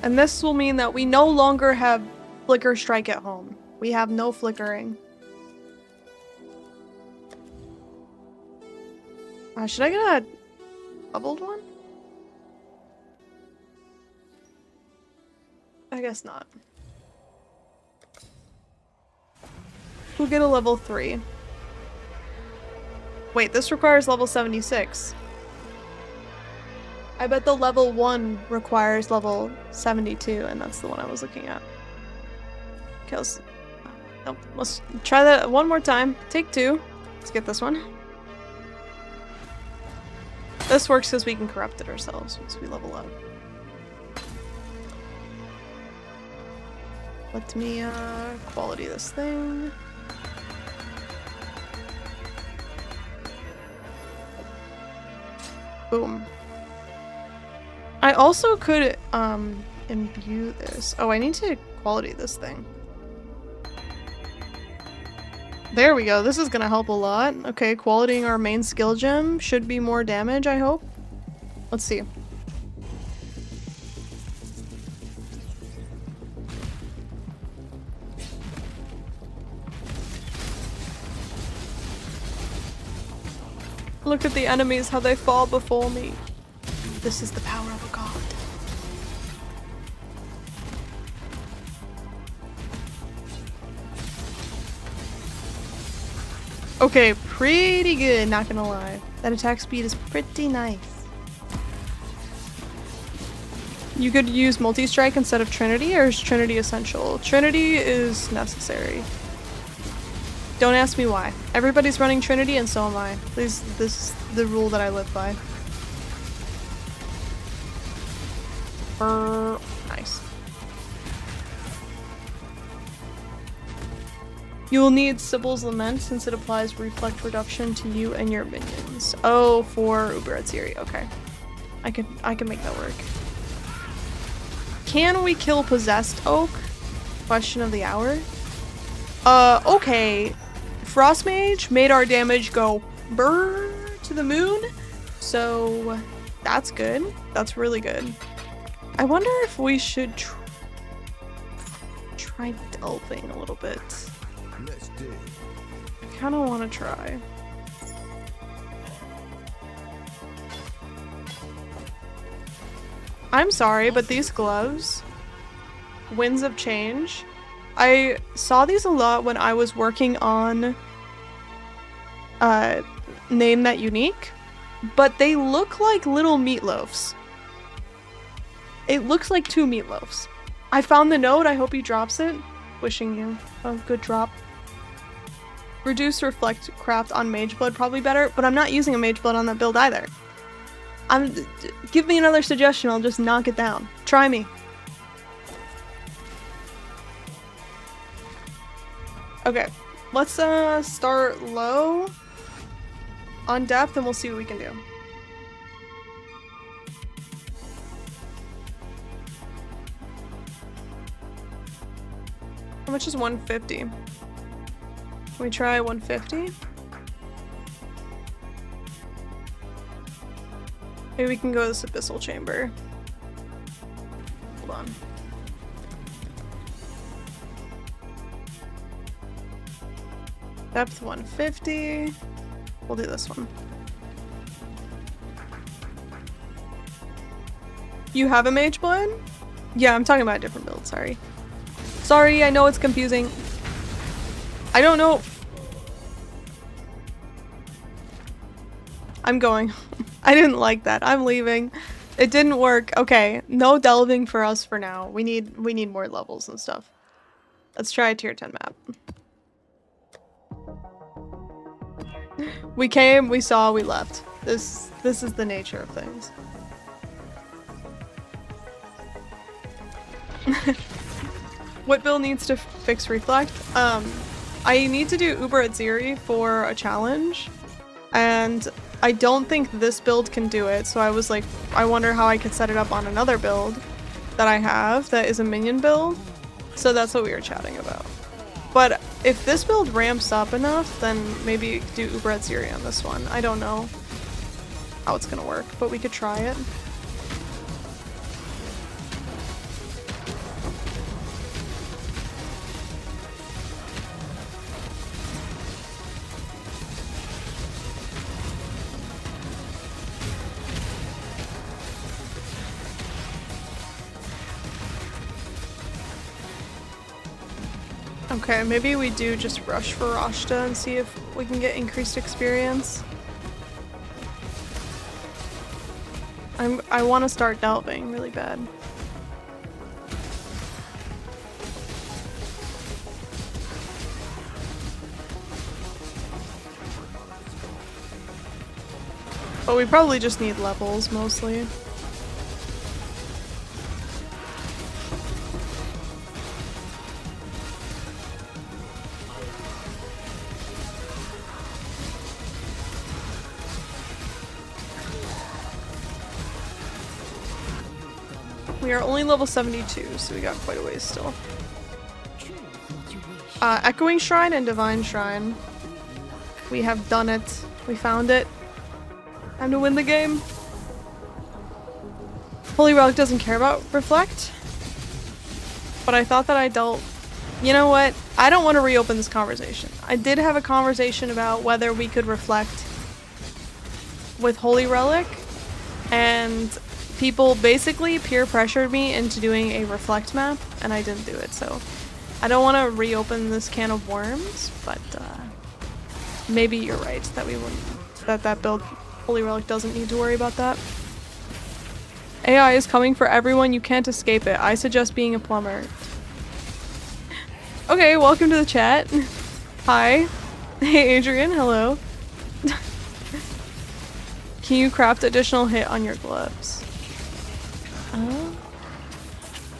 And this will mean that we no longer have Flicker Strike at home. We have no flickering. Should I get a leveled one? I guess not. We'll get a level 3. Wait, this requires level 76. I bet the level 1 requires level 72, and that's the one I was looking at. Okay, let's try that one more time. Take 2. Let's get this one. This works because we can corrupt it ourselves once we level up. Let me quality this thing. Boom. I also could imbue this. Oh, I need to quality this thing. There we go. This is gonna help a lot. Okay, qualitying our main skill gem should be more damage, I hope. Let's see. Look at the enemies, how they fall before me. This is the power of a god. Okay, pretty good, not gonna lie. That attack speed is pretty nice. You could use multi-strike instead of Trinity, or is Trinity essential? Trinity is necessary. Don't ask me why. Everybody's running Trinity and so am I. This is the rule that I live by. Nice. You will need Sybil's Lament since it applies reflect reduction to you and your minions. Oh, for Uber Atziri. Okay. I can make that work. Can we kill Possessed Oak? Question of the hour. Okay. Frost Mage made our damage go brrr to the moon. So that's good. That's really good. I wonder if we should try delving a little bit. Let's dig. I kind of want to try. I'm sorry, but these gloves, Winds of Change, I saw these a lot when I was working on Name That Unique, but they look like little meatloafs. It looks like 2 meatloafs. I found the note, I hope he drops it. Wishing you a good drop. Reduce Reflect Craft on Mage Blood, probably better, but I'm not using a Mage Blood on that build either. Give me another suggestion, I'll just knock it down. Try me. Okay, let's start low on depth and we'll see what we can do. How much is 150? Can we try 150? Maybe we can go to this Abyssal Chamber. Hold on. Depth 150. We'll do this one. You have a Mage Blood? Yeah, I'm talking about a different build, sorry. Sorry, I know it's confusing. I don't know. I'm going. I didn't like that. I'm leaving. It didn't work. Okay, no delving for us for now. We need more levels and stuff. Let's try a tier 10 map. We came, we saw, we left. This is the nature of things. What build needs to fix reflect? I need to do Uber at Ziri for a challenge, and I don't think this build can do it, so I was like, I wonder how I could set it up on another build that I have that is a minion build. So that's what we were chatting about. But if this build ramps up enough, then maybe do Uber at Ziri on this one. I don't know how it's gonna work, but we could try it. Okay, maybe we do just rush for Rashta and see if we can get increased experience. I want to start delving really bad. But we probably just need levels mostly. We are only level 72, so we got quite a ways still. Echoing Shrine and Divine Shrine. We have done it. We found it. Time to win the game. Holy Relic doesn't care about Reflect. But I thought that I dealt... You know what? I don't want to reopen this conversation. I did have a conversation about whether we could Reflect with Holy Relic, and people basically peer pressured me into doing a Reflect map, and I didn't do it, so I don't want to reopen this can of worms, but maybe you're right that we wouldn't, that build Holy Relic doesn't need to worry about that. AI is coming for everyone, you can't escape it. I suggest being a plumber. Okay, welcome to the chat. Hi. Hey Adrian, hello. Can you craft additional hit on your gloves?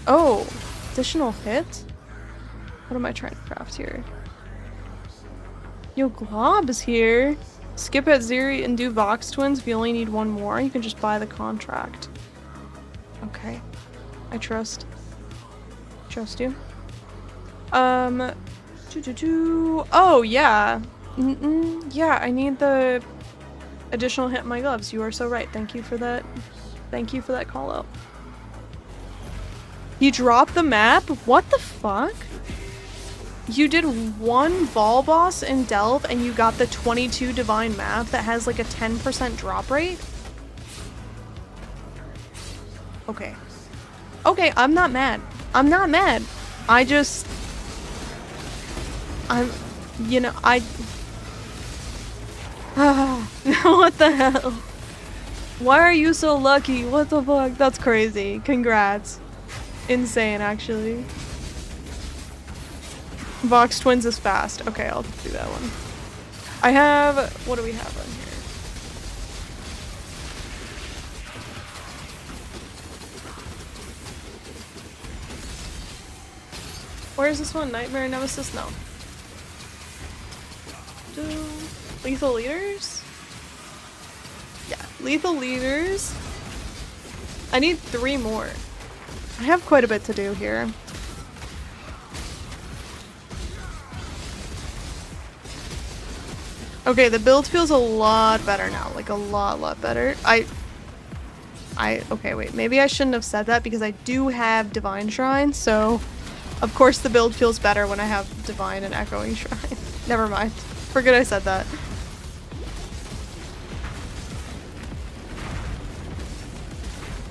Oh, additional hit? What am I trying to craft here? Yo, Glob is here. Skip at Ziri and do Vox Twins. If you only need one more, you can just buy the contract. Okay. I trust. Trust you. Oh, yeah. Yeah, I need the additional hit on my gloves. You are so right. Thank you for that. Thank you for that call out. You dropped the map? What the fuck? You did one Vol Boss in Delve and you got the 22 Divine map that has like a 10% drop rate? Okay. Okay, I'm not mad. I'm not mad. You know, what the hell? Why are you so lucky? What the fuck? That's crazy. Congrats. Insane, actually. Vox Twins is fast. Okay, I'll do that one. I have... What do we have on here? Where is this one? Nightmare Nemesis? No. Lethal Leaders? Yeah, Lethal Leaders. I need 3 more. I have quite a bit to do here. Okay, the build feels a lot better now. Like a lot better. Okay, wait. Maybe I shouldn't have said that because I do have Divine Shrine, so of course the build feels better when I have Divine and Echoing Shrine. Never mind. Forget I said that.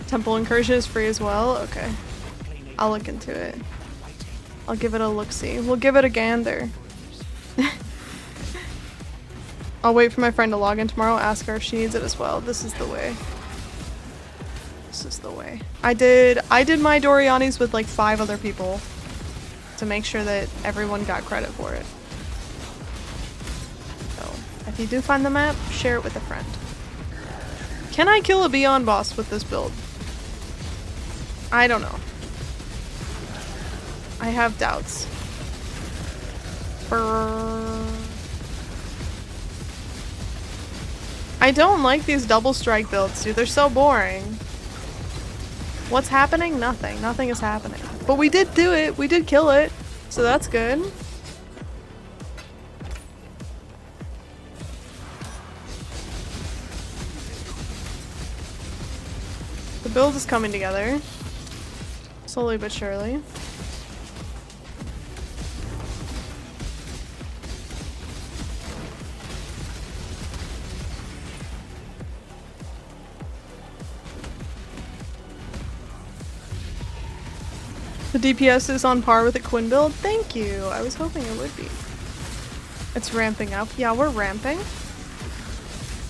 Temple Incursion is free as well? Okay. I'll look into it. I'll give it a look-see. We'll give it a gander. I'll wait for my friend to log in tomorrow, ask her if she needs it as well. This is the way. this is the way. I did my Dorianis with like 5 other people to make sure that everyone got credit for it. So if you do find the map, share it with a friend. Can I kill a Beyond boss with this build? I don't know. I have doubts. I don't like these double strike builds, dude. They're so boring. What's happening? Nothing. Nothing is happening. But we did do it. We did kill it. So that's good. The build is coming together. Slowly but surely. The DPS is on par with the Quinn build. Thank you. I was hoping it would be. It's ramping up. Yeah, we're ramping.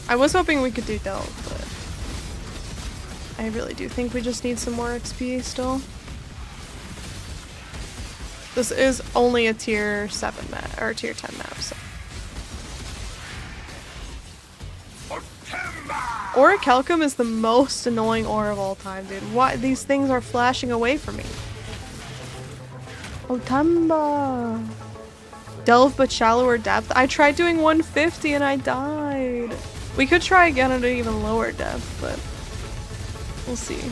I was hoping we could do delve, but I really do think we just need some more XP still. This is only a tier 7 map or tier 10 map, so. Orichalcum is the most annoying ore of all time, dude. Why these things are flashing away from me? Otamba. Delve but shallower depth. I tried doing 150 and I died. We could try again at an even lower depth, but we'll see.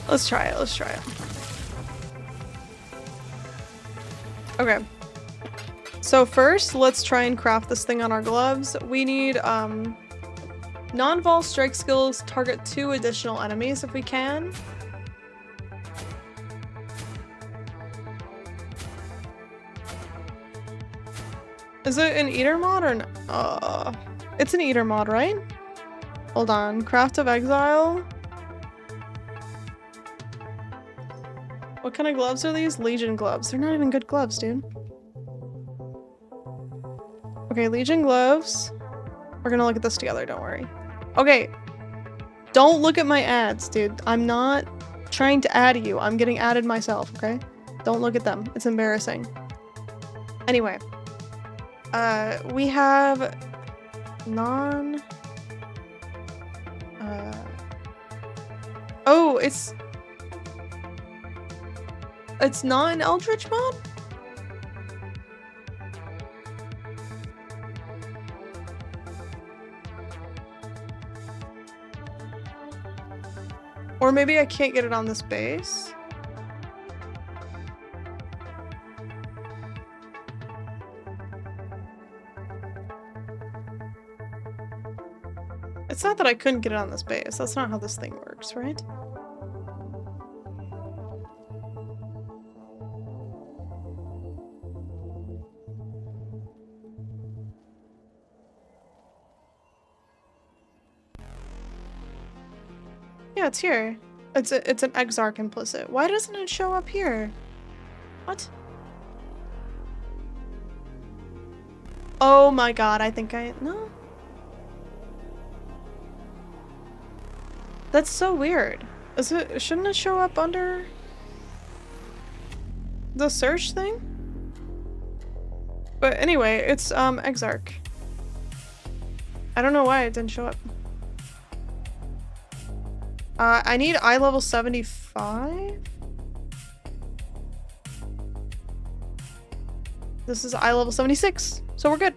Let's try it. Let's try it. Okay. So first, let's try and craft this thing on our gloves. We need non-vol strike skills, target 2 additional enemies if we can. Is it an eater mod or no? It's an eater mod, right? Hold on. Craft of Exile. What kind of gloves are these? Legion gloves. They're not even good gloves, dude. Okay, Legion gloves. We're gonna look at this together, don't worry. Okay. Don't look at my ads, dude. I'm not trying to add you. I'm getting added myself, okay? Don't look at them. It's embarrassing. Anyway. We have non... Oh, it's not an Eldritch mod? Or maybe I can't get it on this base? It's not that I couldn't get it on this base. That's not how this thing works, right? Yeah, it's here. It's an Exarch implicit. Why doesn't it show up here? What? Oh my god, I think no. That's so weird. Shouldn't it show up under the search thing? But anyway, it's Exarch. I don't know why it didn't show up. I need eye level 75. This is eye level 76, so we're good.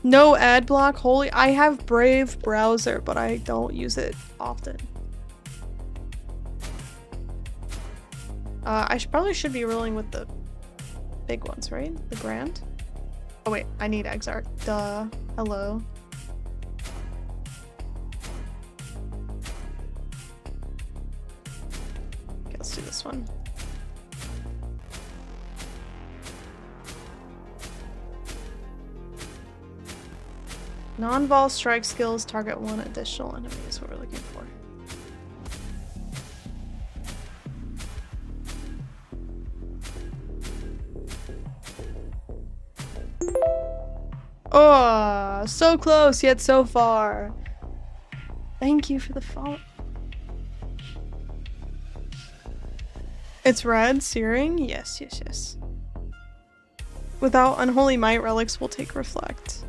No ad block. Holy, I have Brave browser, but I don't use it often. I probably should be rolling with the big ones, right? The Grand. Oh wait, I need Exarch. Duh. Hello. Okay, let's do this one. Non-vol strike skills target 1 additional enemy is what we're looking for. Oh, so close yet so far. Thank you for the follow. It's red, searing? Yes, yes, yes. Without Unholy Might, relics will take reflect.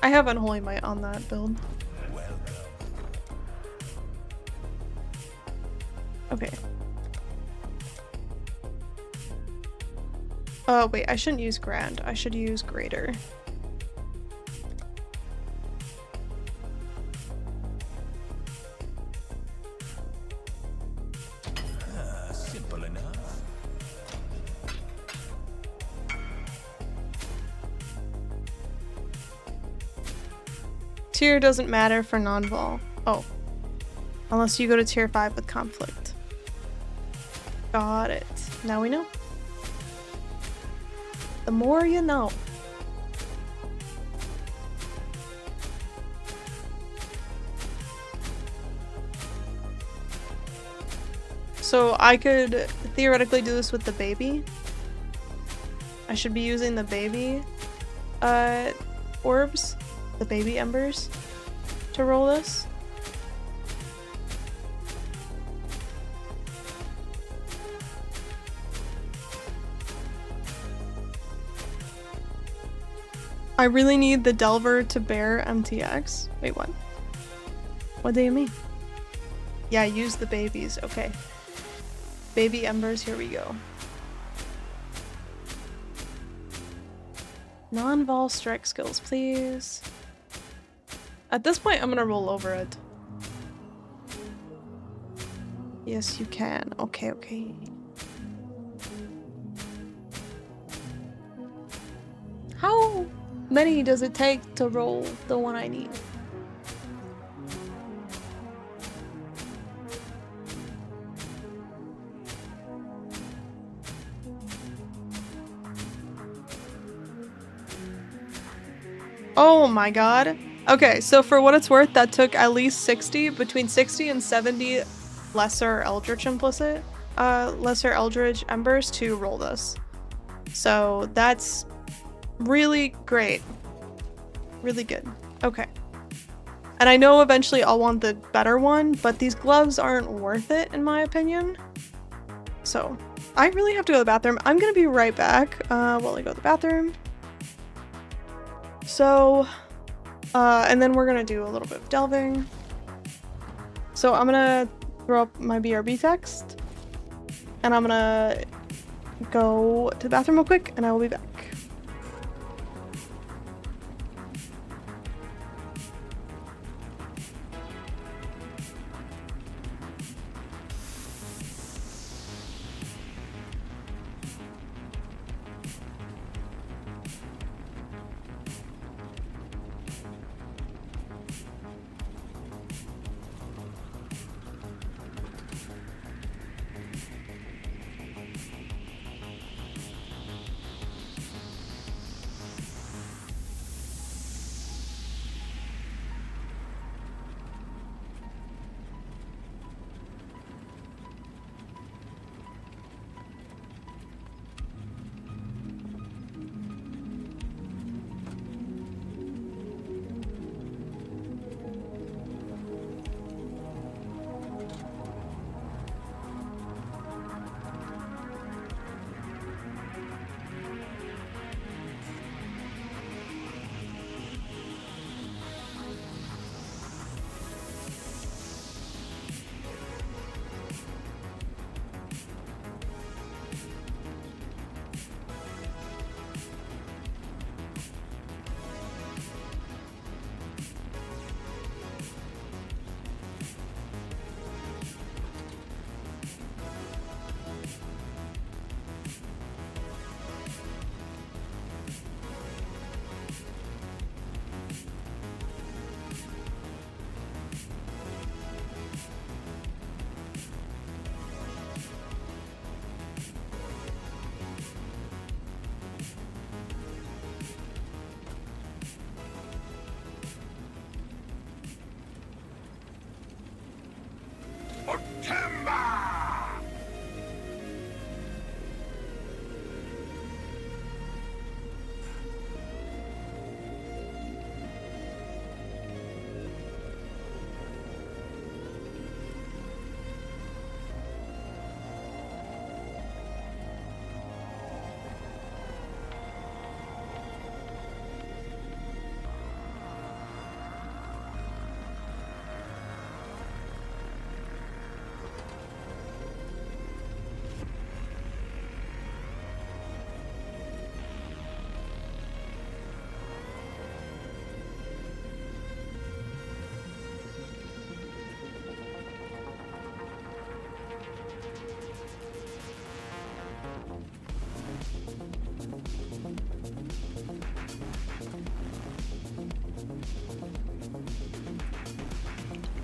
I have Unholy Might on that build. Okay. Oh, wait, I shouldn't use Grand. I should use Greater. Simple enough. Tier doesn't matter for non-vol. Oh. Unless you go to tier 5 with conflict. Got it. Now we know. The more you know. So I could theoretically do this with the baby. I should be using the baby orbs, the baby embers, to roll this. I really need the Delver to bear MTX. Wait, what? What do you mean? Yeah, use the babies. Okay. Baby embers, here we go. Non-vol strike skills, please. At this point, I'm gonna roll over it. Yes, you can. Okay, okay. How many does it take to roll the one I need? Oh my god. Okay, so for what it's worth, that took at least 60, between 60 and 70 lesser Eldritch implicit, lesser Eldritch embers to roll this. So that's really great. Really good. Okay. And I know eventually I'll want the better one, but these gloves aren't worth it in my opinion. So I really have to go to the bathroom. I'm gonna be right back while I go to the bathroom. So, and then we're gonna do a little bit of delving. So I'm gonna throw up my BRB text, and I'm gonna go to the bathroom real quick, and I will be back.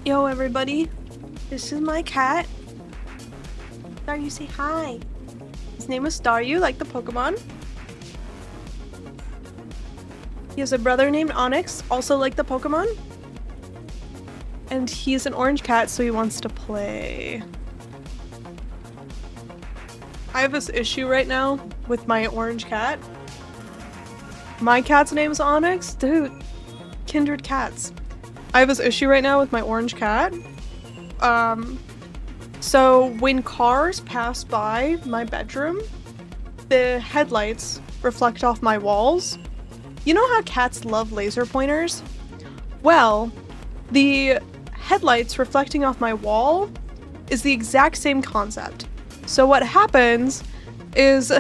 Yo, everybody. This is my cat. Staryu, say hi. His name is Staryu, like the Pokemon. He has a brother named Onyx, also like the Pokemon. And he's an orange cat, so he wants to play. I have this issue right now with my orange cat. My cat's name is Onyx. Dude, kindred cats. I have this issue right now with my orange cat. So when cars pass by my bedroom, the headlights reflect off my walls. You know how cats love laser pointers? Well, the headlights reflecting off my wall is the exact same concept. So what happens is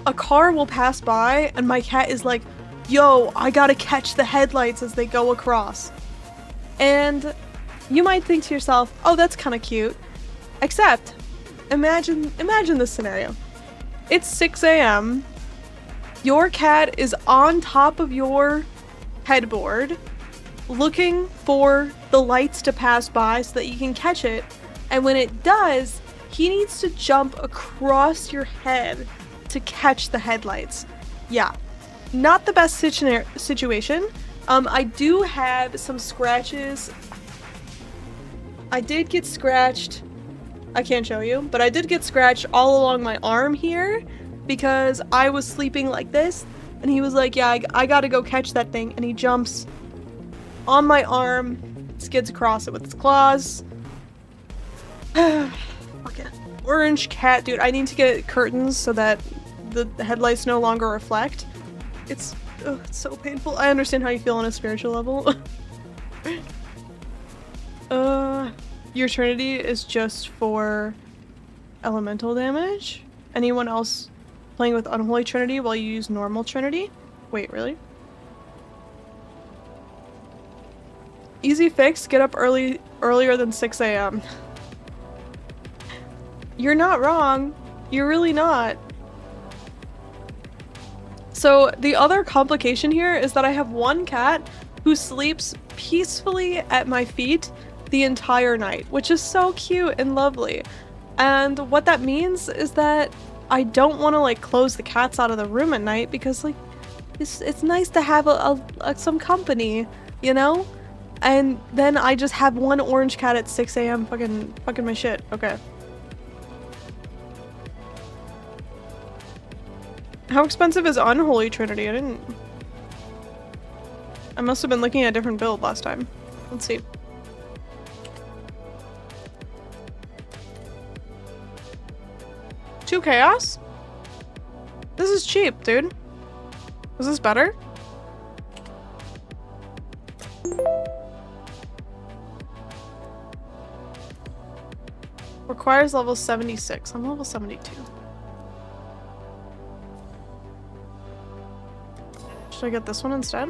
a car will pass by and my cat is like, yo, I gotta catch the headlights as they go across. And you might think to yourself, oh, that's kind of cute. Except, imagine this scenario. It's 6 a.m. Your cat is on top of your headboard looking for the lights to pass by so that you can catch it. And when it does, he needs to jump across your head to catch the headlights. Yeah. Not the best situation. I do have some scratches. I did get scratched. I can't show you, but I did get scratched all along my arm here because I was sleeping like this and he was like, yeah, I gotta go catch that thing. And he jumps on my arm, skids across it with his claws. Okay. Orange cat, dude. I need to get curtains so that the headlights no longer reflect. It's so painful. I understand how you feel on a spiritual level. Your Trinity is just for elemental damage. Anyone else playing with Unholy Trinity while you use normal Trinity? Wait, really? Easy fix, get up earlier than 6 a.m. You're not wrong. You're really not. So the other complication here is that I have one cat who sleeps peacefully at my feet the entire night, which is so cute and lovely. And what that means is that I don't want to like close the cats out of the room at night because like it's nice to have some company, you know? And then I just have one orange cat at 6 a.m. fucking my shit. Okay. How expensive is Unholy Trinity? I must have been looking at a different build last time. Let's see. Two chaos? This is cheap, dude. Is this better? Requires level 76. I'm level 72. Should I get this one instead?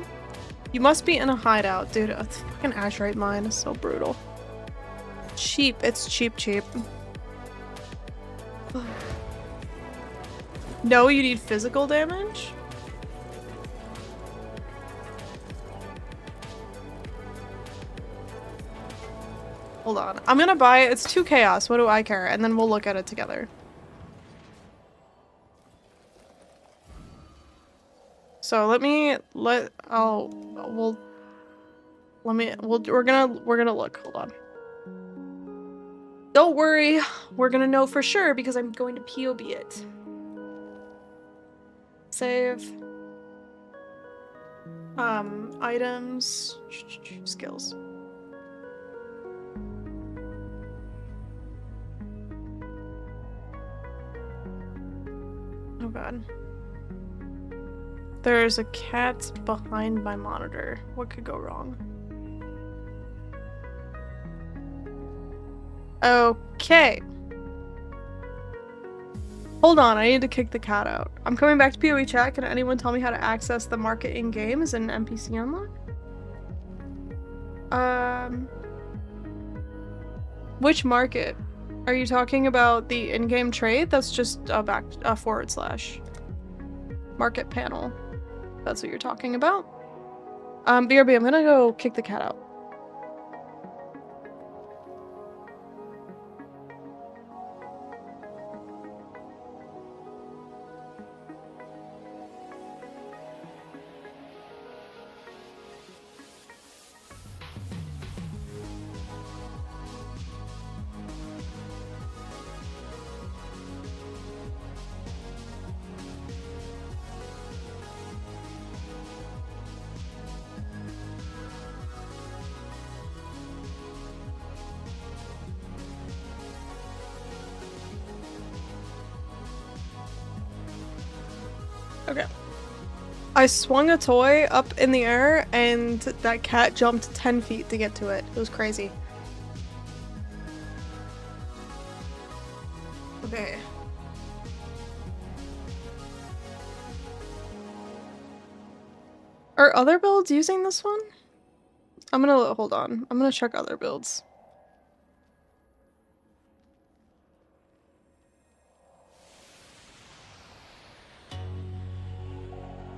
You must be in a hideout, dude. A fucking Azurite mine is so brutal. Cheap. It's cheap. No, you need physical damage? Hold on. I'm gonna buy it. It's 2 chaos. What do I care? And then we'll look at it together. So we're gonna look. Hold on. Don't worry, we're gonna know for sure because I'm going to POB it. Save. Items. Skills. Oh god. There's a cat behind my monitor. What could go wrong? Okay. Hold on, I need to kick the cat out. I'm coming back to PoE chat. Can anyone tell me how to access the market in-game? Is it an NPC unlock? Which market? Are you talking about the in-game trade? That's just a forward slash. Market panel. That's what you're talking about. BRB, I'm gonna go kick the cat out. Okay. I swung a toy up in the air and that cat jumped 10 feet to get to it. It was crazy. Okay. Are other builds using this one? I'm gonna hold on. I'm gonna check other builds.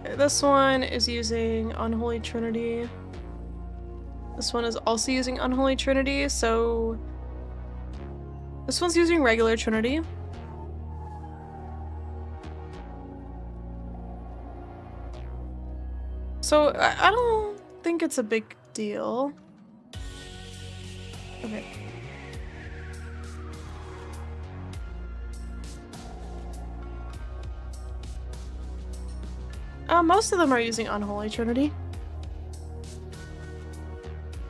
This one is using Unholy Trinity. This one is also using Unholy Trinity, so this one's using regular Trinity. So I don't think it's a big deal. Okay. Most of them are using Unholy Trinity.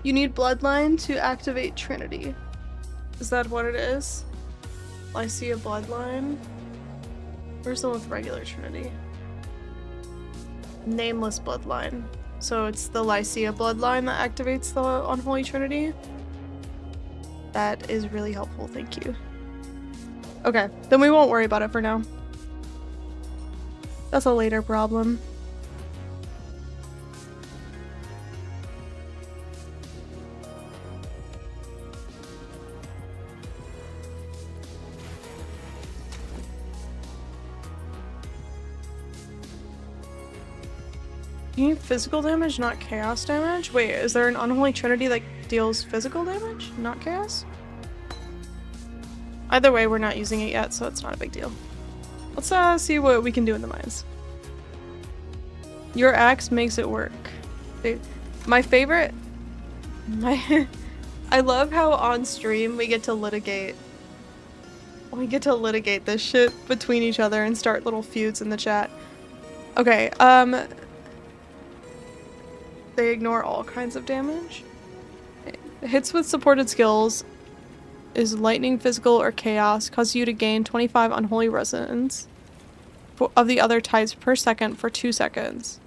You need Bloodline to activate Trinity. Is that what it is? Lycia Bloodline? Where's the one with regular Trinity? Nameless Bloodline. So it's the Lycia Bloodline that activates the Unholy Trinity? That is really helpful, thank you. Okay, then we won't worry about it for now. That's a later problem. You need physical damage, not chaos damage? Wait, is there an Unholy Trinity that deals physical damage, not chaos? Either way, we're not using it yet, so it's not a big deal. Let's see what we can do in the mines. Your axe makes it work. My favorite... I love how on stream we get to litigate. We get to litigate this shit between each other and start little feuds in the chat. Okay, they ignore all kinds of damage. Hits with supported skills is lightning, physical, or chaos. Cause you to gain 25 unholy resonance of the other types per second for 2 seconds.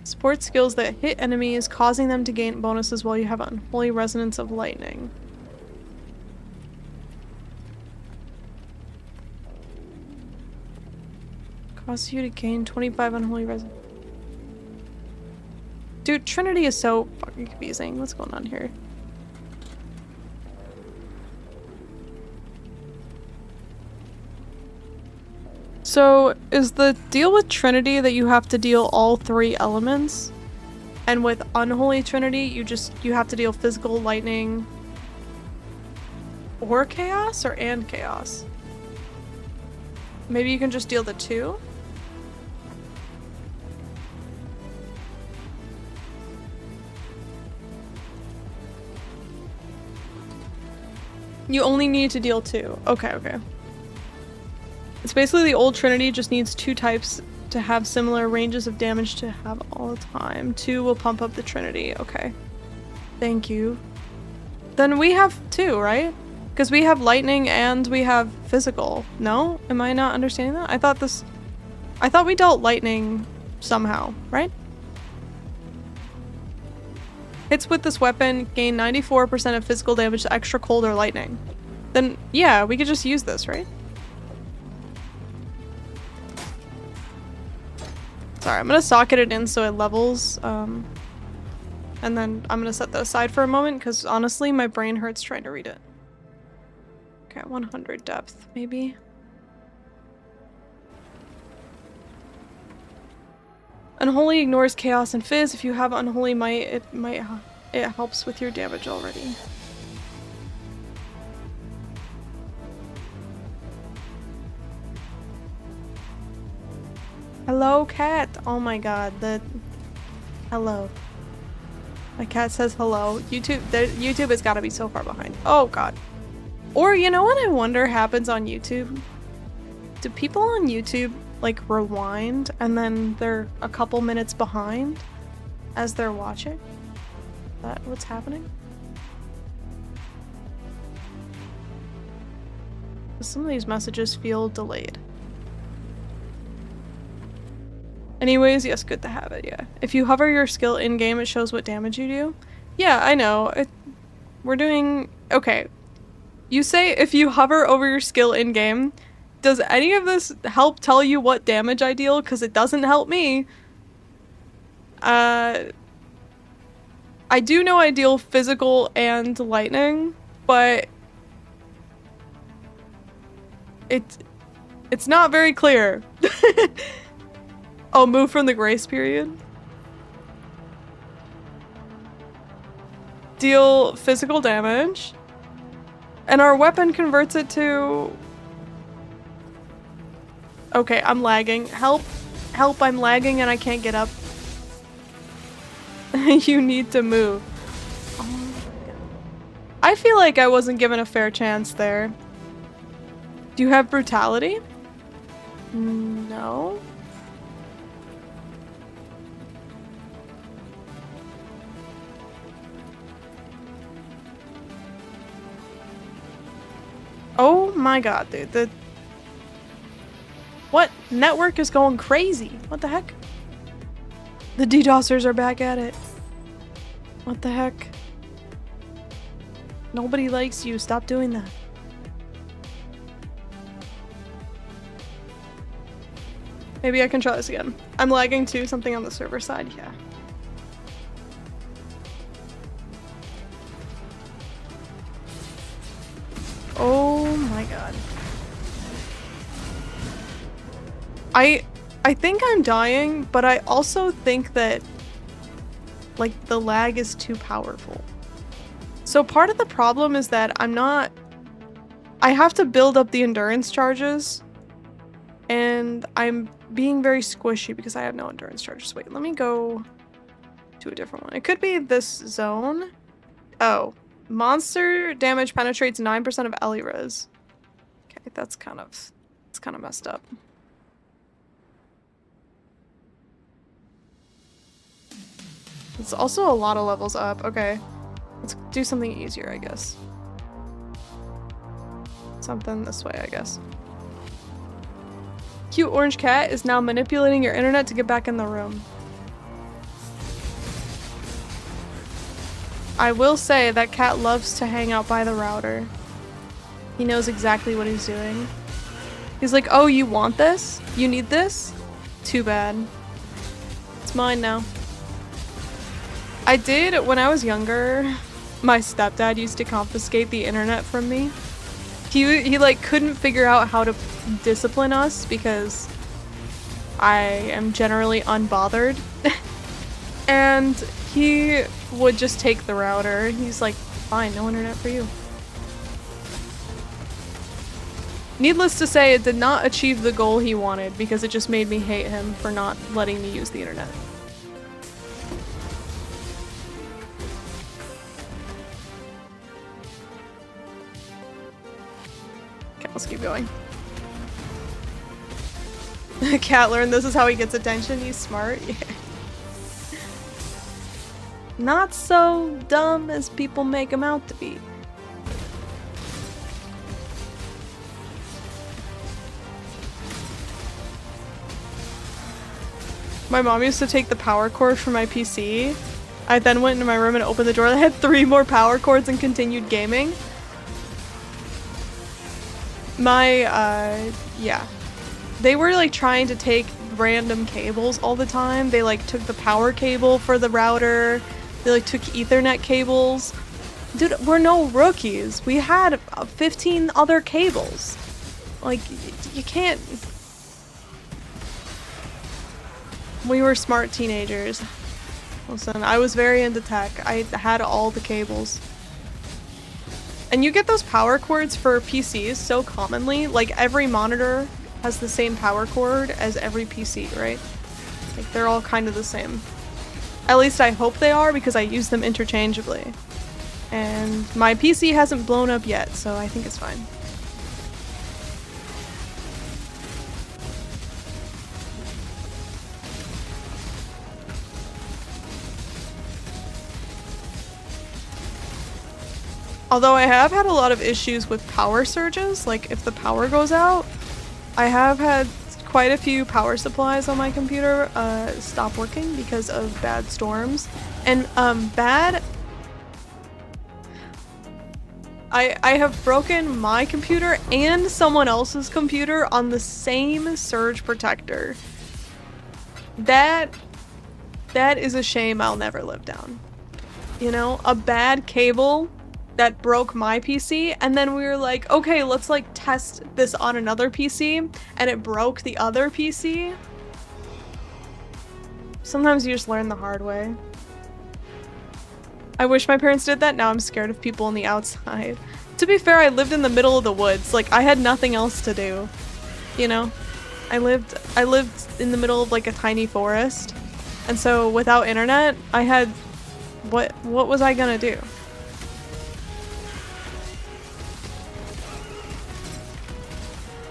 Support skills that hit enemies, causing them to gain bonuses while you have unholy resonance of lightning. Cause you to gain 25 unholy resonance. Dude, Trinity is so fucking confusing. What's going on here? So, is the deal with Trinity that you have to deal all 3 elements? And with Unholy Trinity, you have to deal physical, lightning, or chaos? Or and chaos? Maybe you can just deal the 2? You only need to deal 2. Okay, okay. It's basically the old Trinity just needs 2 types to have similar ranges of damage to have all the time. 2 will pump up the Trinity. Okay. Thank you. Then we have 2, right? Because we have lightning and we have physical. No? Am I not understanding that? I thought we dealt lightning somehow, right? Hits with this weapon gain 94% of physical damage to extra cold or lightning. Then, yeah, we could just use this, right? Sorry, I'm gonna socket it in so it levels, and then I'm gonna set that aside for a moment, because honestly, my brain hurts trying to read it. Okay, 100 depth, maybe? Unholy ignores chaos and fizz. If you have unholy might, it helps with your damage already. Hello, cat. Oh my god, hello. My cat says hello. YouTube has got to be so far behind. Oh god. Or you know what I wonder happens on YouTube? Do people on YouTube like rewind and then they're a couple minutes behind as they're watching? Is that what's happening? Some of these messages feel delayed. Anyways, yes, good to have it, yeah. If you hover your skill in-game, it shows what damage you do. Yeah, I know. We're doing... Okay. You say if you hover over your skill in-game, does any of this help tell you what damage I deal? Because it doesn't help me. I do know I deal physical and lightning, but... It's not very clear. Oh, move from the grace period. Deal physical damage. And our weapon converts it to... Okay, I'm lagging. Help. Help, I'm lagging and I can't get up. You need to move. Oh my god. I feel like I wasn't given a fair chance there. Do you have brutality? No. Oh my god, dude. What? Network is going crazy. What the heck? The DDoSers are back at it. What the heck? Nobody likes you. Stop doing that. Maybe I can try this again. I'm lagging too. Something on the server side. Yeah. Oh my god. I think I'm dying, but I also think that like the lag is too powerful. So part of the problem is that I have to build up the endurance charges and I'm being very squishy because I have no endurance charges. Wait, let me go to a different one. It could be this zone. Oh. Monster damage penetrates 9% of Ellie res. Okay, it's kind of messed up. It's also a lot of levels up. Okay, let's do something easier, I guess. Something this way, I guess. Cute orange cat is now manipulating your internet to get back in the room. I will say that cat loves to hang out by the router. He knows exactly what he's doing. He's like, oh, you want this? You need this? Too bad. It's mine now. I did, when I was younger, my stepdad used to confiscate the internet from me. He like couldn't figure out how to discipline us because I am generally unbothered. And he would just take the router. He's like, fine, no internet for you. Needless to say, it did not achieve the goal he wanted because it just made me hate him for not letting me use the internet. Okay, let's keep going. Cat learned this is how he gets attention. He's smart. Yeah. Not so dumb as people make him out to be. My mom used to take the power cord from my PC. I then went into my room and opened the door. I had 3 more power cords and continued gaming. Yeah. They were like trying to take random cables all the time. They like took the power cable for the router. They like took Ethernet cables. Dude, we're no rookies. We had 15 other cables. Like, you can't... We were smart teenagers. Listen, I was very into tech. I had all the cables. And you get those power cords for PCs so commonly. Like, every monitor has the same power cord as every PC, right? Like, they're all kind of the same. At least I hope they are, because I use them interchangeably. And my PC hasn't blown up yet, so I think it's fine. Although I have had a lot of issues with power surges, like if the power goes out, I have had quite a few power supplies on my computer stop working because of bad storms. And I have broken my computer and someone else's computer on the same surge protector. That is a shame I'll never live down. You know, a bad cable that broke my PC, and then we were like, okay, let's like test this on another PC, and it broke the other PC. Sometimes you just learn the hard way. I wish my parents did that. Now I'm scared of people on the outside. To be fair, I lived in the middle of the woods. Like, I had nothing else to do. You know? I lived in the middle of like a tiny forest. And so without internet, I had what was I gonna do?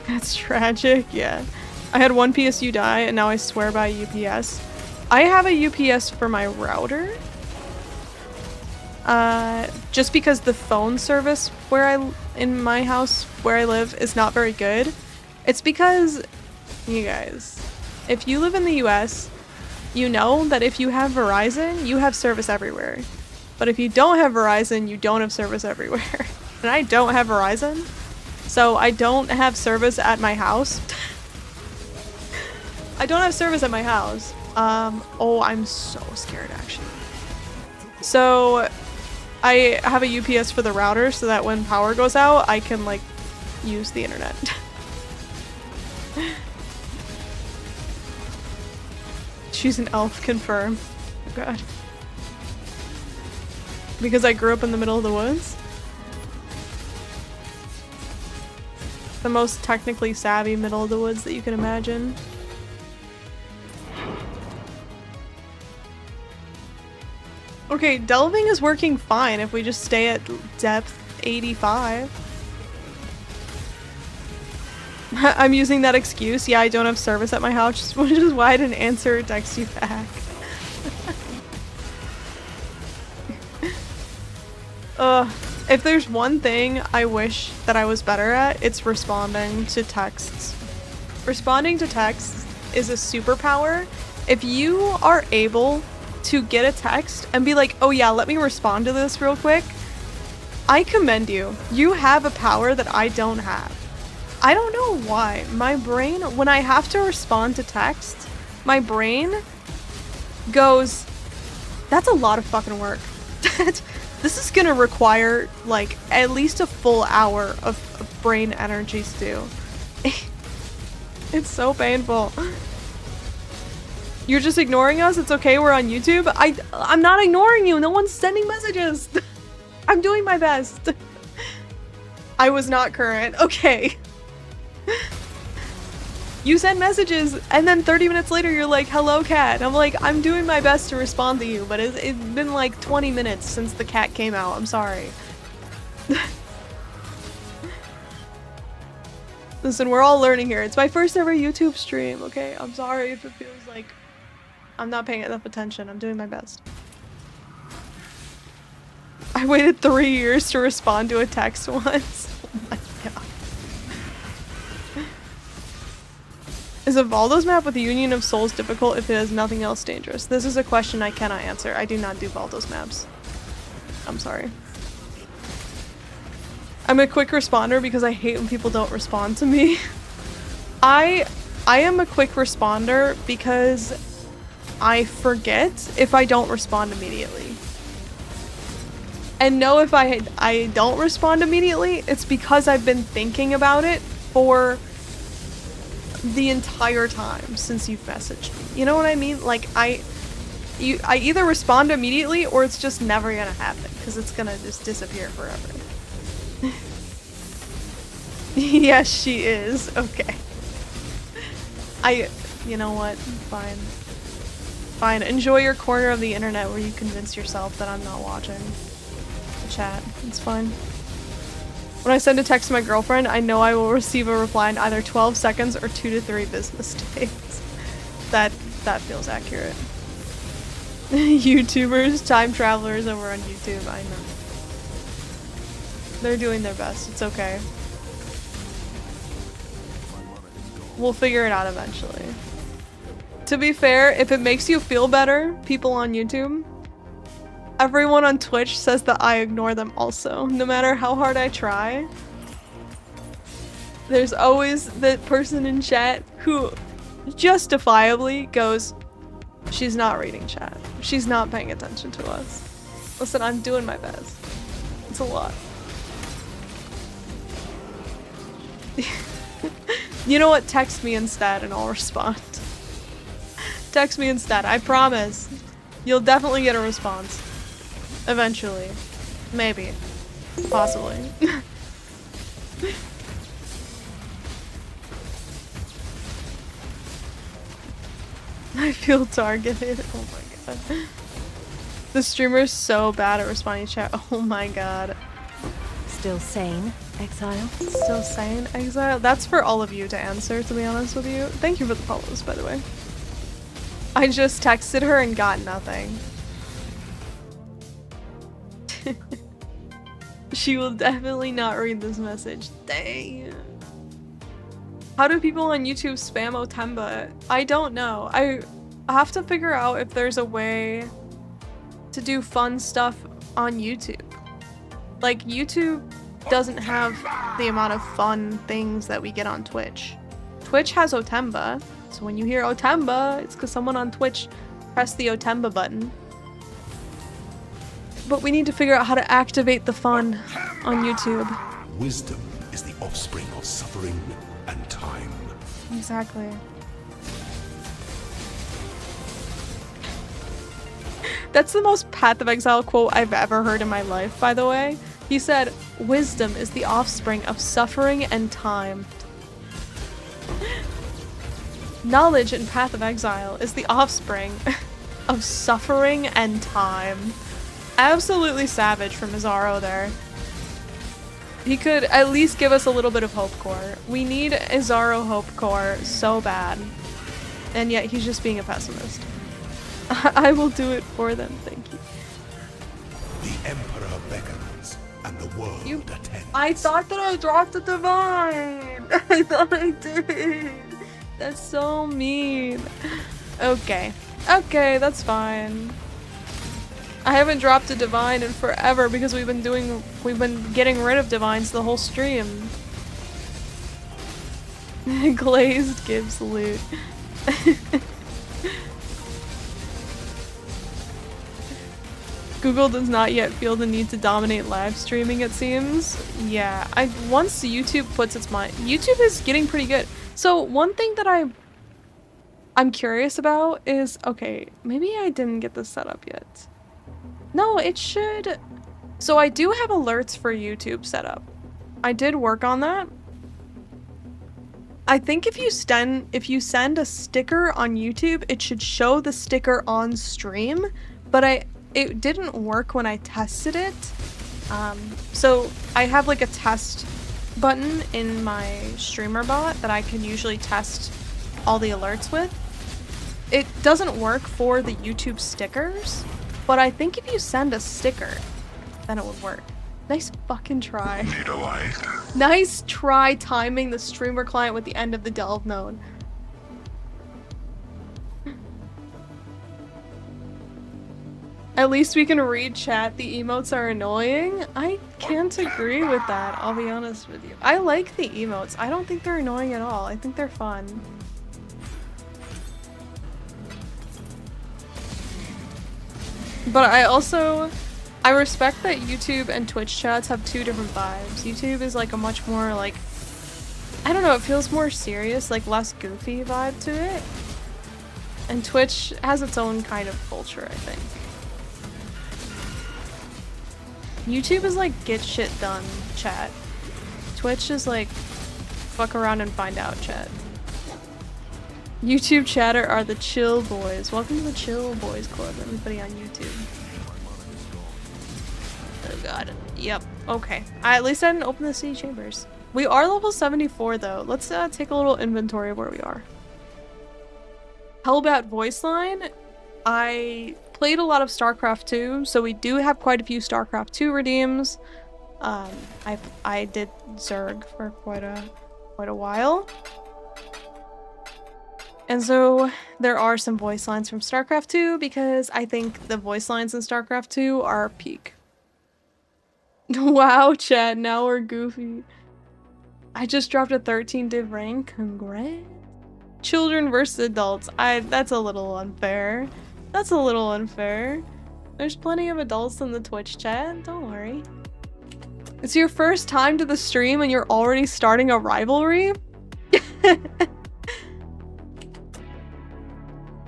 That's tragic, yeah. I had one PSU die and now I swear by UPS. I have a UPS for my router. Just because the phone service in my house where I live is not very good. It's because, you guys, if you live in the US, you know that if you have Verizon, you have service everywhere. But if you don't have Verizon, you don't have service everywhere. And I don't have Verizon, so I don't have service at my house. I don't have service at my house. Oh, I'm so scared actually. So I have a UPS for the router so that when power goes out, I can like use the internet. She's an elf, confirm. Oh god. Because I grew up in the middle of the woods? The most technically savvy middle of the woods that you can imagine. Okay, delving is working fine if we just stay at depth 85. I'm using that excuse. Yeah, I don't have service at my house, which is why I didn't answer or text you back. If there's one thing I wish that I was better at, it's responding to texts. Responding to texts is a superpower. If you are able to get a text and be like, oh yeah, let me respond to this real quick, I commend you. You have a power that I don't have. I don't know why. My brain, when I have to respond to text, my brain goes, that's a lot of fucking work. This is gonna require like at least a full hour of brain energy to do. It's so painful. You're just ignoring us? It's okay, we're on YouTube? I'm not ignoring you, no one's sending messages. I'm doing my best. I was not current, okay. You send messages and then 30 minutes later you're like, hello cat. And I'm like, I'm doing my best to respond to you, but it's been like 20 minutes since the cat came out. I'm sorry. Listen, we're all learning here. It's my first ever YouTube stream, okay? I'm sorry if it feels like I'm not paying enough attention. I'm doing my best. I waited 3 years to respond to a text once. Oh my god. Is a Valdo's map with the Union of Souls difficult if it has nothing else dangerous? This is a question I cannot answer. I do not do Valdo's maps. I'm sorry. I'm a quick responder because I hate when people don't respond to me. I I am a quick responder because I forget if I don't respond immediately. And no, if I don't respond immediately, it's because I've been thinking about it for the entire time since you've messaged me. You know what I mean? Like, I either respond immediately or it's just never gonna happen because it's gonna just disappear forever. Yes, she is. Okay. You know what? Fine. Fine. Enjoy your corner of the internet where you convince yourself that I'm not watching the chat. It's fine. When I send a text to my girlfriend, I know I will receive a reply in either 12 seconds or 2 to 3 business days. That feels accurate. YouTubers, time travelers over on YouTube, I know. They're doing their best. It's okay. We'll figure it out eventually. To be fair, if it makes you feel better, people on YouTube, everyone on Twitch says that I ignore them also. No matter how hard I try, there's always that person in chat who justifiably goes, she's not reading chat. She's not paying attention to us. Listen, I'm doing my best. It's a lot. You know what? Text me instead and I'll respond. Text me instead. I promise. You'll definitely get a response. Eventually. Maybe. Possibly. I feel targeted. Oh my god. The streamer's so bad at responding to chat. Oh my god. Still sane, Exile? Still sane, Exile? That's for all of you to answer, to be honest with you. Thank you for the follows, by the way. I just texted her and got nothing. She will definitely not read this message. Dang. How do people on YouTube spam Otemba? I don't know. I have to figure out if there's a way to do fun stuff on YouTube. Like, YouTube doesn't have the amount of fun things that we get on Twitch. Twitch has Otemba, so when you hear Otemba, it's because someone on Twitch pressed the Otemba button. But we need to figure out how to activate the fun on YouTube. Wisdom is the offspring of suffering and time. Exactly. That's the most Path of Exile quote I've ever heard in my life, by the way. He said, wisdom is the offspring of suffering and time. Knowledge in Path of Exile is the offspring of suffering and time. Absolutely savage from Izaro there. He could at least give us a little bit of hope core. We need Izaro hope core so bad. And yet he's just being a pessimist. I will do it for them, thank you. The Emperor beckons, and the world attends. I thought that I dropped the divine! I thought I did! That's so mean. Okay. Okay, that's fine. I haven't dropped a divine in forever because we've been getting rid of divines the whole stream. Glazed gives loot. Google does not yet feel the need to dominate live streaming, it seems. Yeah, once YouTube puts its mind... YouTube is getting pretty good. So one thing that I'm curious about is... Okay, maybe I didn't get this set up yet. No, it should... So I do have alerts for YouTube set up. I did work on that. I think if you send a sticker on YouTube, it should show the sticker on stream, but it didn't work when I tested it. So I have like a test button in my streamer bot that I can usually test all the alerts with. It doesn't work for the YouTube stickers, but I think if you send a sticker, then it would work. Nice fucking try. Need a light? Nice try timing the streamer client with the end of the delve node. At least we can read chat. The emotes are annoying. I can't agree with that, I'll be honest with you. I like the emotes. I don't think they're annoying at all. I think they're fun. But I respect that YouTube and Twitch chats have two different vibes. YouTube is like a much more like, I don't know, it feels more serious, like less goofy vibe to it. And Twitch has its own kind of culture, I think. YouTube is like get shit done chat. Twitch is like fuck around and find out chat. YouTube chatter are the chill boys. Welcome to the chill boys club, everybody on YouTube. Oh god. Yep. Okay. At least I didn't open the sea chambers. We are level 74 though. Let's take a little inventory of where we are. Hellbat voice line. I played a lot of StarCraft 2, so we do have quite a few StarCraft 2 redeems. I did Zerg for quite a while. And so there are some voice lines from StarCraft 2 because I think the voice lines in StarCraft 2 are peak. Wow, chat, now we're goofy. I just dropped a 13 div rank. Congrats. Children versus adults. That's a little unfair. That's a little unfair. There's plenty of adults in the Twitch chat, don't worry. It's your first time to the stream and you're already starting a rivalry?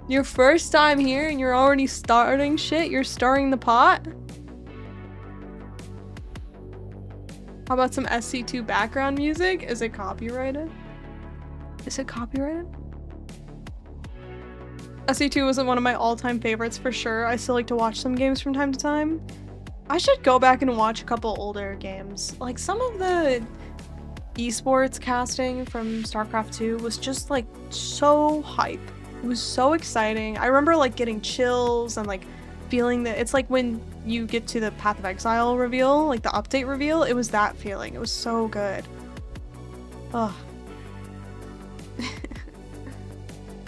Your first time here and you're already starting shit? You're stirring the pot? How about some SC2 background music? Is it copyrighted? Is it copyrighted? SC2 wasn't one of my all-time favorites for sure. I still like to watch some games from time to time. I should go back and watch a couple older games. Like some of the esports casting from StarCraft 2 was just like so hype. It was so exciting. I remember like getting chills and like feeling that it's like when you get to the Path of Exile reveal, like the update reveal, it was that feeling. It was so good. Ugh.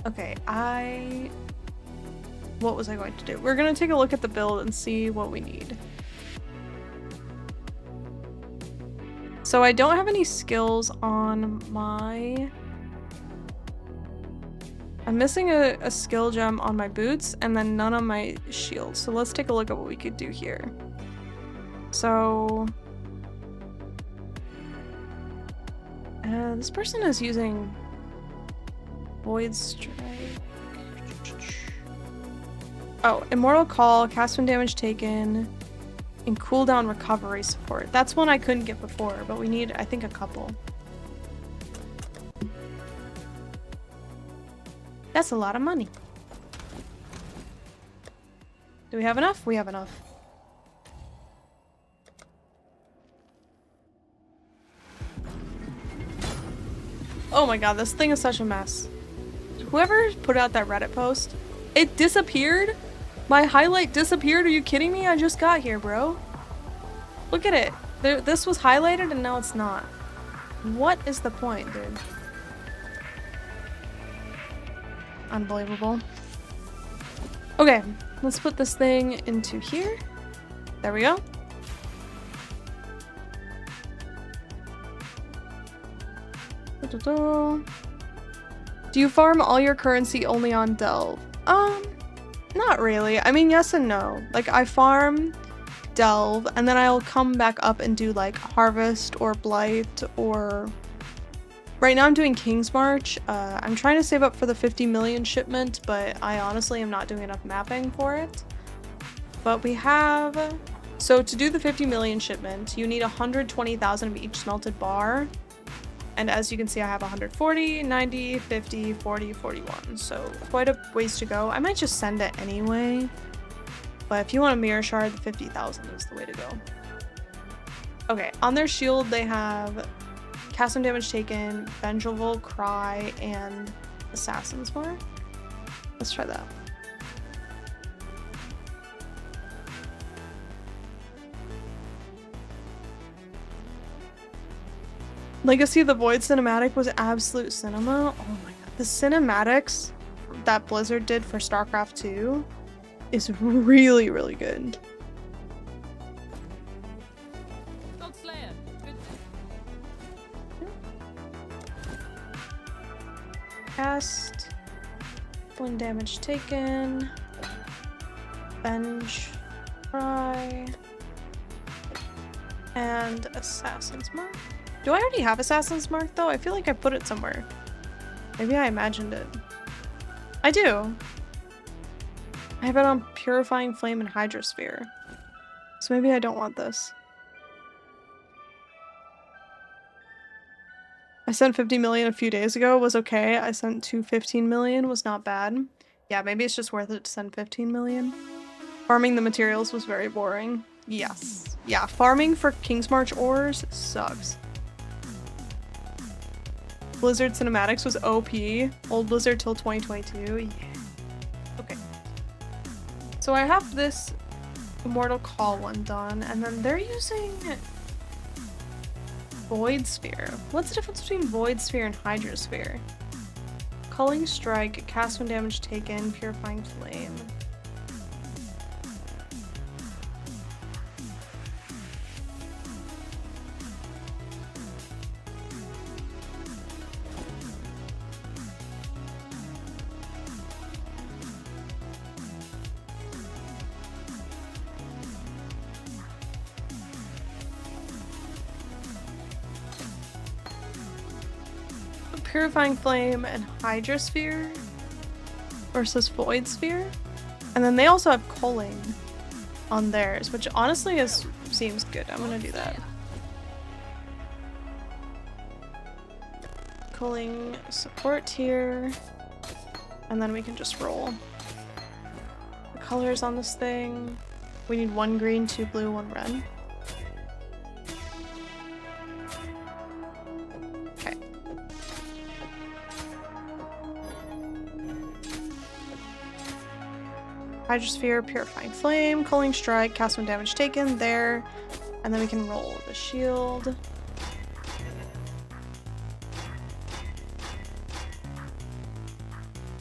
Okay, what was I going to do? We're gonna take a look at the build and see what we need. So I don't have any skills on my... I'm missing a skill gem on my boots and then none on my shield. So let's take a look at what we could do here. So... this person is using Void Strike. Oh, Immortal Call, cast when damage taken, and cooldown recovery support. That's one I couldn't get before, but we need, I think, a couple. That's a lot of money. Do we have enough? We have enough. Oh my god, this thing is such a mess. Whoever put out that Reddit post, it disappeared? My highlight disappeared? Are you kidding me? I just got here, bro. Look at it. This was highlighted and now it's not. What is the point, dude? Unbelievable. Okay, let's put this thing into here. There we go. Do you farm all your currency only on Delve? Not really. I mean, yes and no. Like, I farm Delve, and then I'll come back up and do, like, Harvest or Blight or... Right now I'm doing King's March. I'm trying to save up for the 50 million shipment, but I honestly am not doing enough mapping for it. But we have... So to do the 50 million shipment, you need 120,000 of each smelted bar. And as you can see, I have 140, 90, 50, 40, 41. So quite a ways to go. I might just send it anyway. But if you want a mirror shard, the 50,000 is the way to go. Okay, on their shield, they have cast when damage taken, Vengeful Cry, and Assassin's Mark. Let's try that. Legacy of the Void cinematic was absolute cinema. Oh my god. The cinematics that Blizzard did for StarCraft 2 is really, really good. Cast. When damage taken. Bench. Cry. And Assassin's Mark. Do I already have Assassin's Mark though? I feel like I put it somewhere. Maybe I imagined it. I do. I have it on Purifying Flame and Hydrosphere. So maybe I don't want this. I sent 50 million a few days ago, was okay. I sent 215 million, was not bad. Yeah, maybe it's just worth it to send 15 million. Farming the materials was very boring. Yes. Yeah, farming for King's March ores sucks. Blizzard Cinematics was OP. Old Blizzard till 2022. Yeah. Okay. So I have this Immortal Call one done, and then they're using Void Sphere. What's the difference between Void Sphere and Hydrosphere? Culling Strike, cast when damage taken, Purifying Flame. Purifying Flame and Hydrosphere versus Void Sphere. And then they also have Culling on theirs, which honestly seems good. I'm gonna do that. Culling support here. And then we can just roll. The colors on this thing. We need 1 green, 2 blue, 1 red. Hydrosphere, Purifying Flame, Culling Strike, cast when damage taken, there. And then we can roll the shield.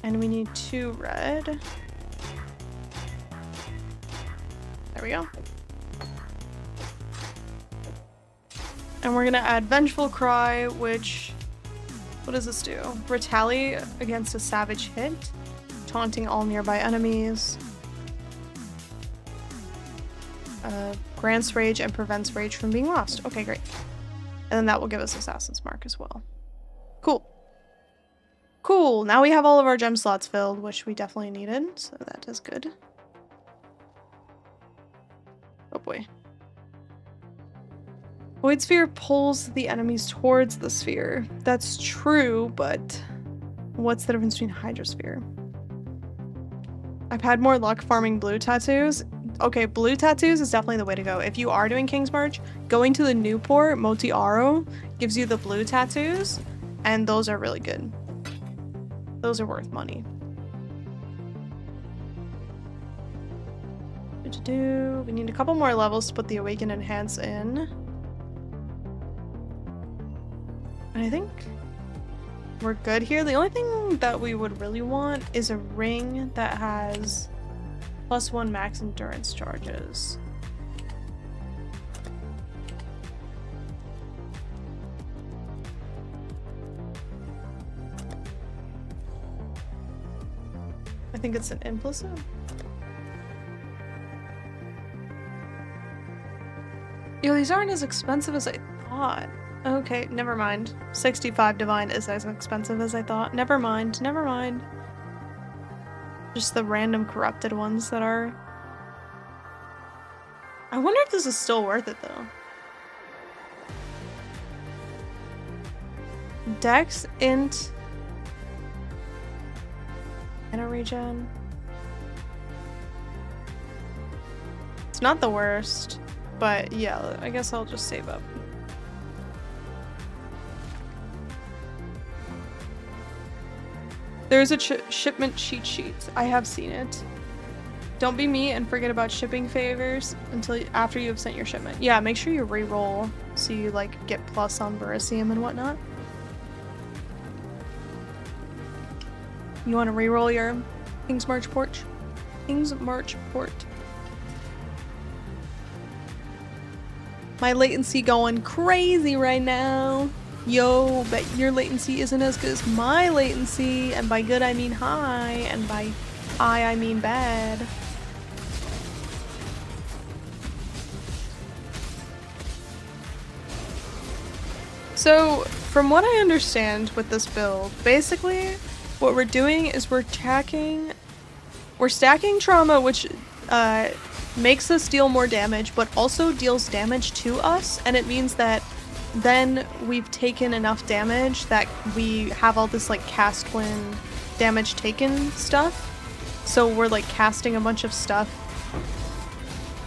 And we need 2 red. There we go. And we're gonna add Vengeful Cry, which... what does this do? Retaliate against a savage hit, taunting all nearby enemies. Grants rage and prevents rage from being lost. Okay, great. And then that will give us Assassin's Mark as well. Cool. Cool. Now we have all of our gem slots filled, which we definitely needed, so that is good. Oh boy. Void Sphere pulls the enemies towards the sphere. That's true, but what's the difference between Hydrosphere? I've had more luck farming blue tattoos. Okay, blue tattoos is definitely the way to go. If you are doing King's March, going to the Newport Moti Aro gives you the blue tattoos, and those are really good. Those are worth money. We need a couple more levels to put the Awaken Enhance in. And I think we're good here. The only thing that we would really want is a ring that has +1 max endurance charges. I think it's an implicit. Yo, these aren't as expensive as I thought. Okay, never mind. 65 divine is as expensive as I thought. Never mind, never mind. Just the random corrupted ones that are... I wonder if this is still worth it though. Dex, Int, mana regen. It's not the worst, but yeah, I guess I'll just save up. There's a shipment cheat sheet. I have seen it. Don't be me and forget about shipping favors until after you have sent your shipment. Yeah, make sure you re-roll so you like get plus on Verisium and whatnot. You want to re-roll your King's March port? King's March port. My latency going crazy right now. Yo, bet your latency isn't as good as my latency, and by good I mean high, and by high I mean bad. So, from what I understand with this build, basically, what we're doing is we're stacking trauma, which makes us deal more damage, but also deals damage to us, and it means that then we've taken enough damage that we have all this like cast when damage taken stuff. So we're like casting a bunch of stuff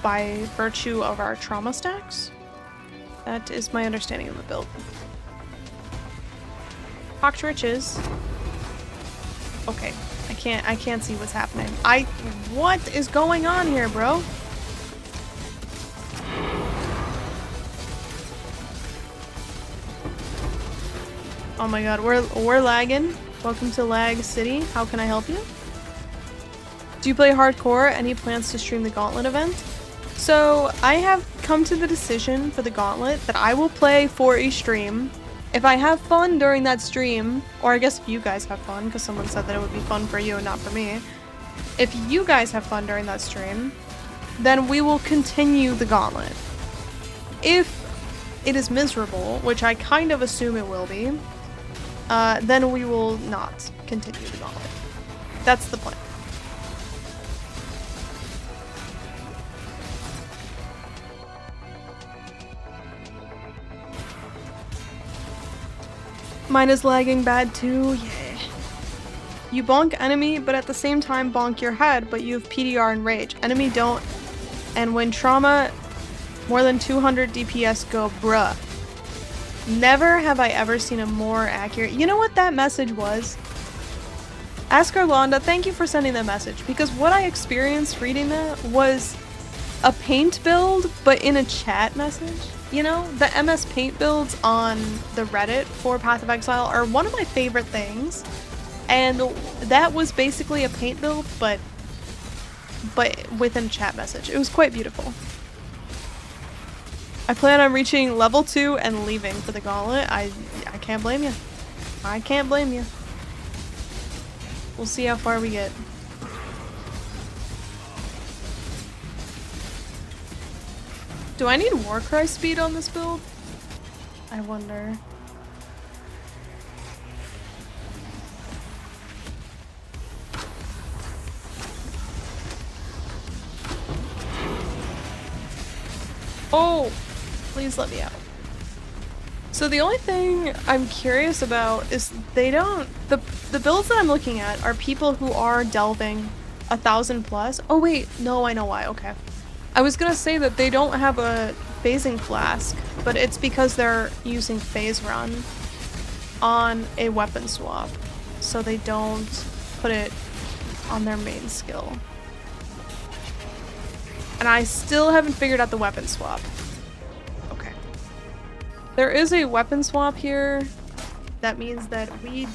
by virtue of our trauma stacks. That is my understanding of the build. Pocked riches. Okay, I can't see what's happening. What is going on here, bro? Oh my god, we're lagging. Welcome to Lag City. How can I help you? Do you play hardcore? Any plans to stream the Gauntlet event? So, I have come to the decision for the Gauntlet that I will play for a stream. If I have fun during that stream, or I guess if you guys have fun, because someone said that it would be fun for you and not for me. If you guys have fun during that stream, then we will continue the Gauntlet. If it is miserable, which I kind of assume it will be, then we will not continue the Gauntlet. That's the plan. Mine is lagging bad too, yeah. You bonk enemy, but at the same time bonk your head, but you have PDR and rage. Enemy don't, and when trauma more than 200 DPS go bruh. Never have I ever seen a more accurate— You know what that message was? Ask Arlonda, thank you for sending that message, because what I experienced reading that was a paint build, but in a chat message. You know, the MS Paint builds on the Reddit for Path of Exile are one of my favorite things. And that was basically a paint build, but within a chat message. It was quite beautiful. I plan on reaching level 2 and leaving for the Gauntlet. I can't blame you. I can't blame you. We'll see how far we get. Do I need Warcry speed on this build? I wonder. Oh, please let me out. So the only thing I'm curious about is they don't— the builds that I'm looking at are people who are delving 1,000 plus. Oh wait, no, I know why, okay. I was gonna say that they don't have a phasing flask, but it's because they're using phase run on a weapon swap, so they don't put it on their main skill. And I still haven't figured out the weapon swap. Okay. There is a weapon swap here. That means that we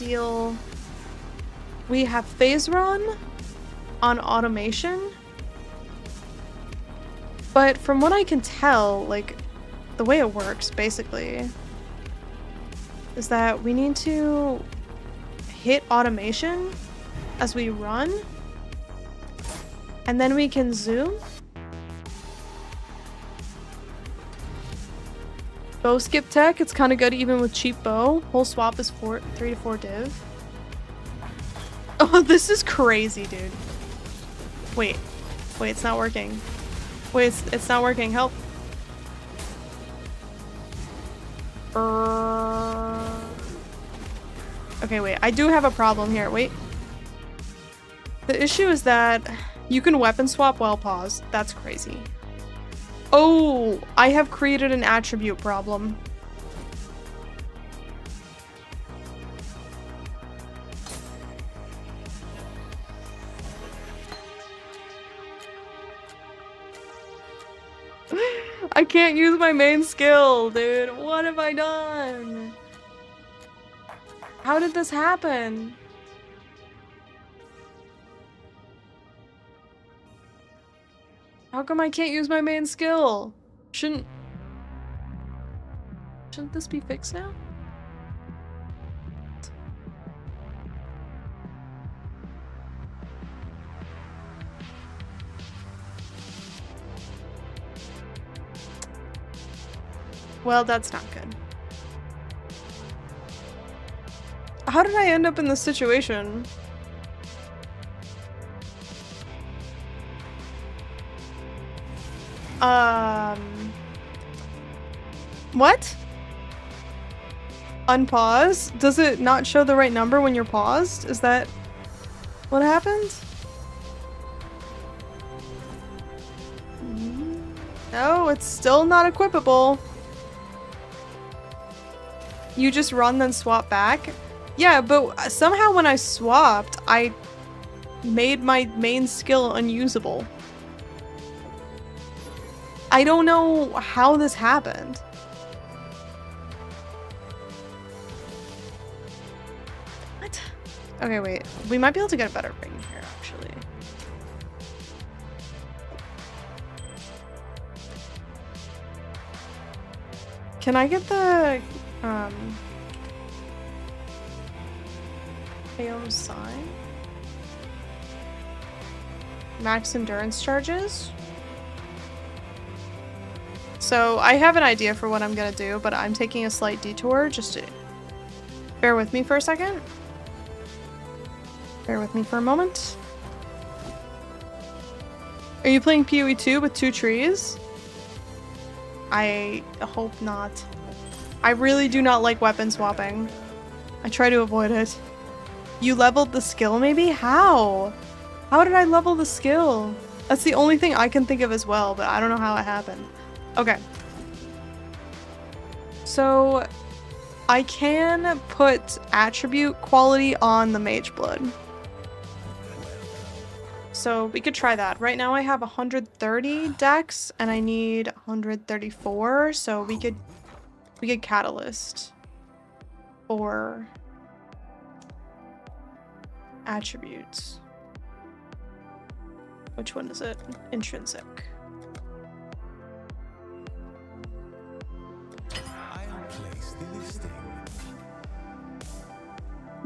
have phase run on automation. But from what I can tell, like, the way it works, basically, is that we need to hit automation as we run, and then we can zoom. Bow skip tech, it's kind of good even with cheap bow. Whole swap is 3 to 4 div. Oh, this is crazy, dude. Wait, it's not working. Wait, it's not working. Help. Okay, wait. I do have a problem here. Wait. The issue is that you can weapon swap while paused. That's crazy. Oh, I have created an attribute problem. I can't use my main skill, dude. What have I done? How did this happen? How come I can't use my main skill? Shouldn't this be fixed now? Well, that's not good. How did I end up in this situation? What? Unpause? Does it not show the right number when you're paused? Is that what happened? No, it's still not equipable. You just run then swap back? Yeah, but somehow when I swapped, I made my main skill unusable. I don't know how this happened. What? Okay, wait. We might be able to get a better ring here, actually. Can I get the, Aeon's sign? Max endurance charges? So I have an idea for what I'm gonna do, but I'm taking a slight detour just to bear with me for a second. Bear with me for a moment. Are you playing PoE 2 with 2 trees? I hope not. I really do not like weapon swapping. I try to avoid it. You leveled the skill maybe? How? How did I level the skill? That's the only thing I can think of as well, but I don't know how it happened. Okay. So I can put attribute quality on the mage blood. So we could try that. Right now I have 130 dex and I need 134, so we could catalyst for attributes. Which one is it? Intrinsic. I'll place the listing.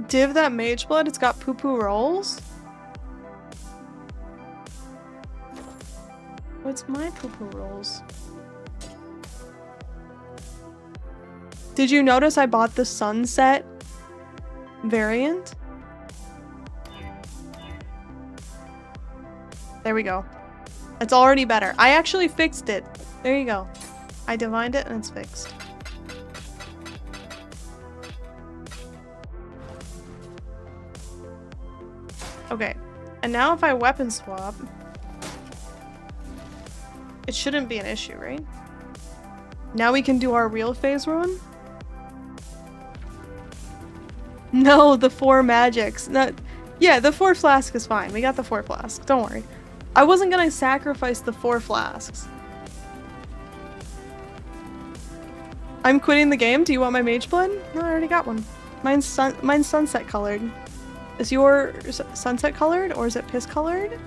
Div that mage blood, it's got poo-poo rolls. What's my poo-poo rolls? Did you notice I bought the sunset variant? There we go. It's already better. I actually fixed it. There you go. I divined it and it's fixed. Okay. And now if I weapon swap, it shouldn't be an issue, right? Now we can do our real phase run? No, the 4 magics. Yeah, the 4 flask is fine. We got the 4 flask. Don't worry. I wasn't gonna sacrifice the 4 flasks. I'm quitting the game. Do you want my mage blood? No, I already got one. Mine's sunset colored. Is your sunset colored or is it piss colored?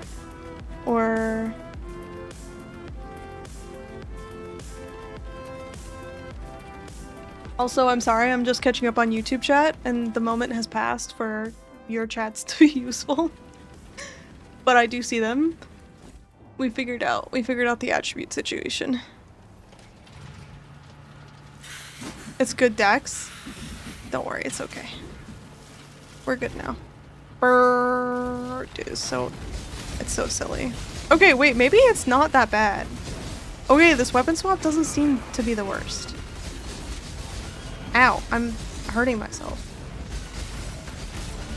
Or... Also, I'm sorry, I'm just catching up on YouTube chat, and the moment has passed for your chats to be useful. But I do see them. We figured out the attribute situation. It's good dex. Don't worry, it's okay. We're good now. Dude, it's so silly. Okay, wait, maybe it's not that bad. Okay, this weapon swap doesn't seem to be the worst. Ow, I'm hurting myself.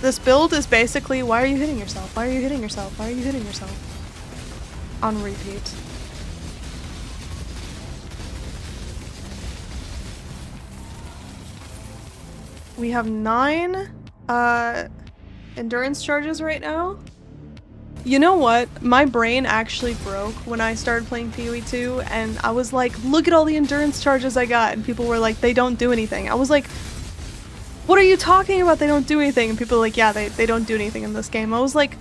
This build is basically, why are you hitting yourself? Why are you hitting yourself? Why are you hitting yourself? On repeat. We have 9 endurance charges right now. You know what? My brain actually broke when I started playing PoE 2, and I was like, look at all the endurance charges I got, and people were like, they don't do anything. I was like, what are you talking about? They don't do anything. And people were like, yeah, they don't do anything in this game. I was like,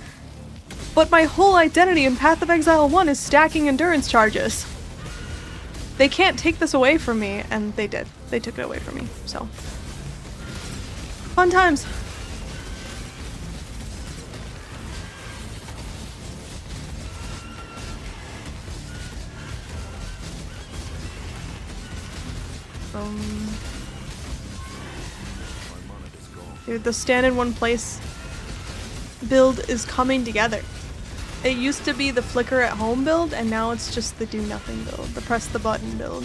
but my whole identity in Path of Exile 1 is stacking endurance charges. They can't take this away from me, and they did. They took it away from me, so. Fun times. Dude, the stand in one place build is coming together. It used to be the flicker at home build, and now it's just the do nothing build, the press the button build.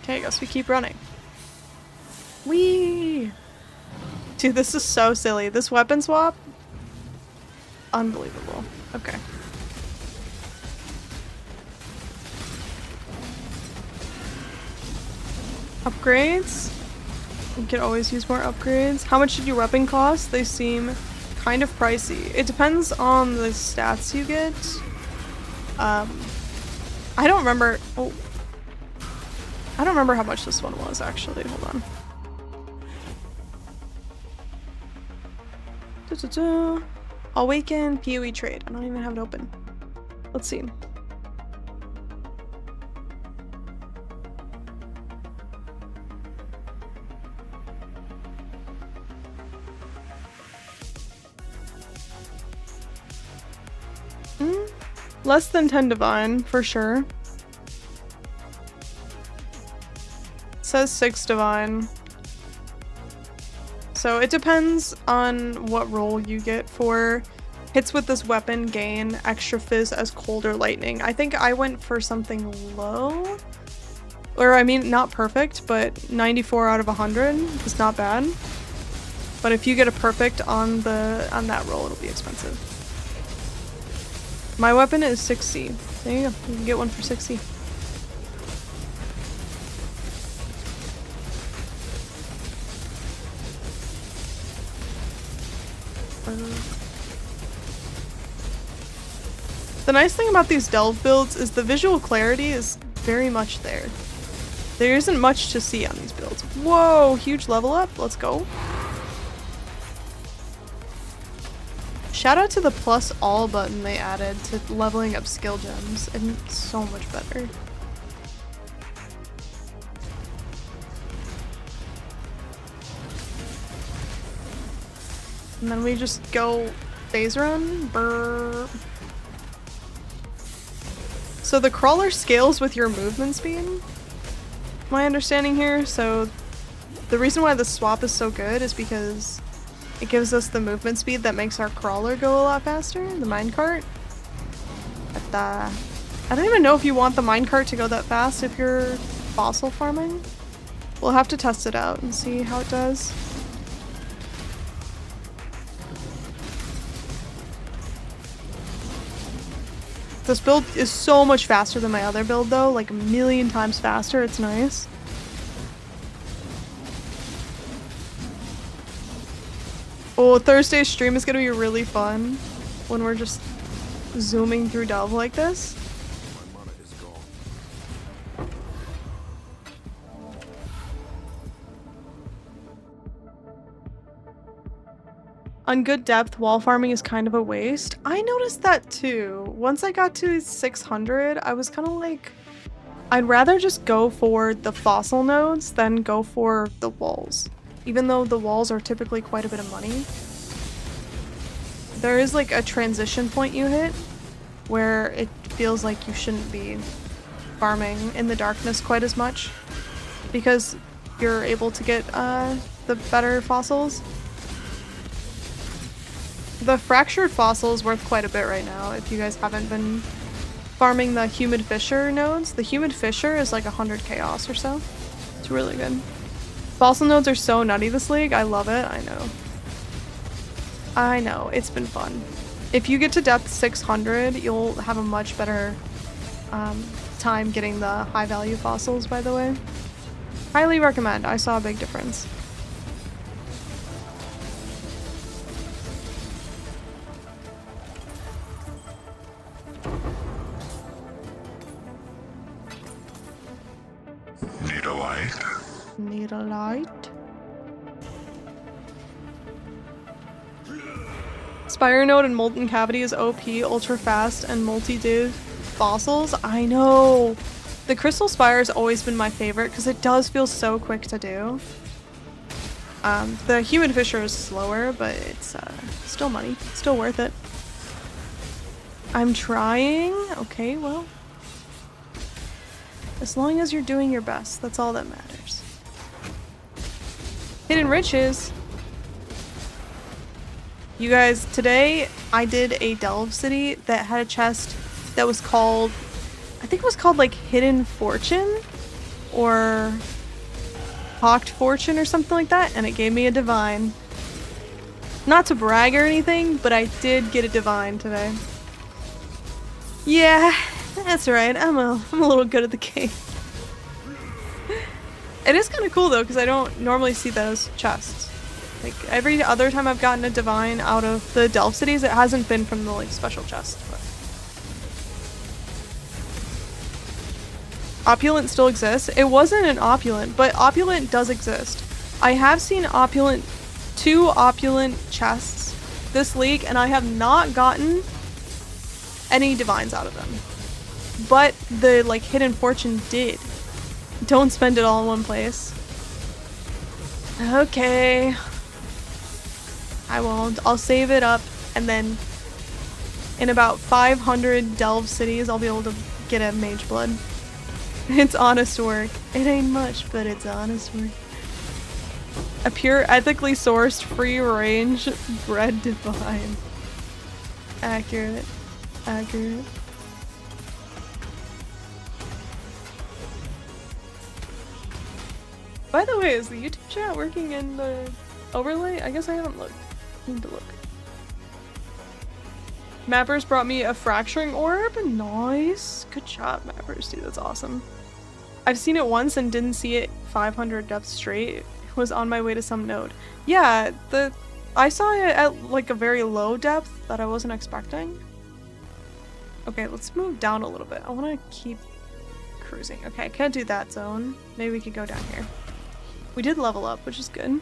Okay, I guess we keep running. Whee! Dude, this is so silly. This weapon swap? Unbelievable. Okay. Upgrades? You could always use more upgrades. How much did your weapon cost? They seem kind of pricey. It depends on the stats you get. I don't remember. Oh. I don't remember how much this one was, actually. Hold on. Awaken PoE trade. I don't even have it open. Let's see. Less than 10 divine, for sure. It says 6 divine. So it depends on what role you get for hits with this weapon gain extra fizz as cold or lightning. I think I went for something low. Or I mean, not perfect, but 94 out of 100 is not bad. But if you get a perfect on that roll, it'll be expensive. My weapon is 6C. There you go. You can get one for 6C. The nice thing about these delve builds is the visual clarity is very much there. There isn't much to see on these builds. Whoa, huge level up. Let's go. Shout out to the plus all button they added to leveling up skill gems, and it's so much better. And then we just go phase run. Brr. So the crawler scales with your movement speed, my understanding here. So the reason why the swap is so good is because it gives us the movement speed that makes our crawler go a lot faster, the minecart. But I don't even know if you want the minecart to go that fast if you're fossil farming. We'll have to test it out and see how it does. This build is so much faster than my other build though, like a million times faster. It's nice. Oh, Thursday's stream is gonna be really fun when we're just zooming through Delve like this. My mana is gone. On good depth, wall farming is kind of a waste. I noticed that too. Once I got to 600, I was kind of like, I'd rather just go for the fossil nodes than go for the walls. Even though the walls are typically quite a bit of money. There is like a transition point you hit where it feels like you shouldn't be farming in the darkness quite as much because you're able to get the better fossils. The fractured fossil is worth quite a bit right now if you guys haven't been farming the humid fissure nodes. The humid fissure is like 100 chaos or so. It's really good. Fossil nodes are so nutty this league. I love it. I know. I know. It's been fun. If you get to depth 600, you'll have a much better time getting the high value fossils, by the way. Highly recommend. I saw a big difference. Need a light? Need a light? Spire node and molten cavity is OP, ultra fast, and multi-div fossils. I know! The crystal spire has always been my favorite because it does feel so quick to do. The human fisher is slower, but it's still money. Still worth it. I'm trying. Okay, well. As long as you're doing your best, that's all that matters. Hidden riches. You guys, today I did a delve city that had a chest that was called, I think it was called like Hidden Fortune or Hawked Fortune or something like that, and it gave me a divine. Not to brag or anything, but I did get a divine today. Yeah, that's right. I'm a little good at the game. It is kind of cool though, because I don't normally see those chests. Like every other time I've gotten a divine out of the delve cities, it hasn't been from the like special chest. But opulent still exists. It wasn't an opulent, but opulent does exist. I have seen opulent, 2 opulent chests this league, and I have not gotten any divines out of them. But the like hidden fortune did. Don't spend it all in one place. Okay. I won't. I'll save it up, and then in about 500 delve cities, I'll be able to get a mage blood. It's honest work. It ain't much, but it's honest work. A pure, ethically sourced, free-range bred divine. Accurate. Accurate. By the way, is the YouTube chat working in the overlay? I guess I haven't looked. Need to look. Mappers brought me a fracturing orb. Nice. Good job, Mappers, dude. That's awesome. I've seen it once and didn't see it 500 depths straight. It was on my way to some node. Yeah, I saw it at like a very low depth that I wasn't expecting. Okay, let's move down a little bit. I want to keep cruising. Okay, I can't do that zone. Maybe we could go down here. We did level up, which is good.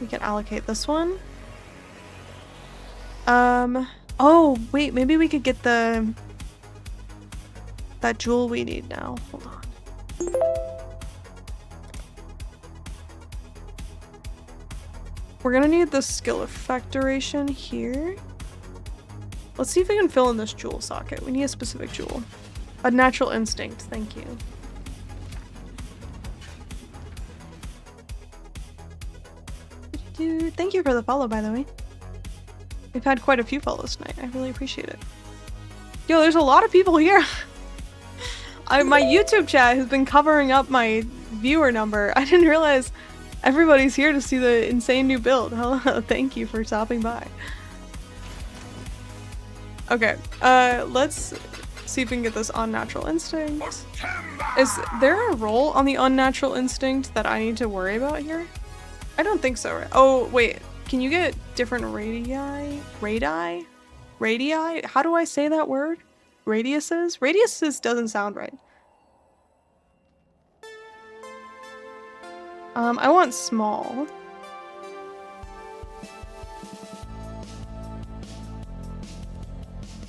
We can allocate this one. Oh, wait, maybe we could get that jewel we need now. Hold on. We're gonna need the skill effect duration here. Let's see if we can fill in this jewel socket. We need a specific jewel. A natural instinct, thank you. Thank you for the follow, by the way. We've had quite a few follows tonight. I really appreciate it. Yo, there's a lot of people here. My YouTube chat has been covering up my viewer number. I didn't realize everybody's here to see the insane new build. Hello, thank you for stopping by. Okay, let's see if we can get this unnatural instinct. Is there a roll on the unnatural instinct that I need to worry about here? I don't think so, right? Oh, wait. Can you get different radii? Radii? How do I say that word? Radiuses? Radiuses doesn't sound right. I want small.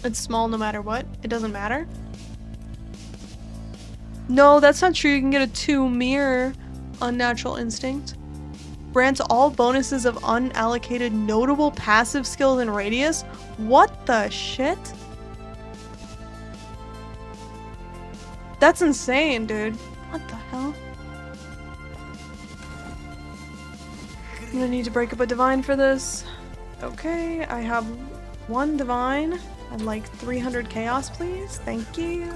It's small no matter what. It doesn't matter. No, that's not true. You can get a 2 mirror unnatural instinct. Grants all bonuses of unallocated notable passive skills in radius. What the shit? That's insane, dude. What the hell? I'm gonna need to break up a divine for this. Okay, I have 1 divine. I'd like 300 chaos, please. Thank you.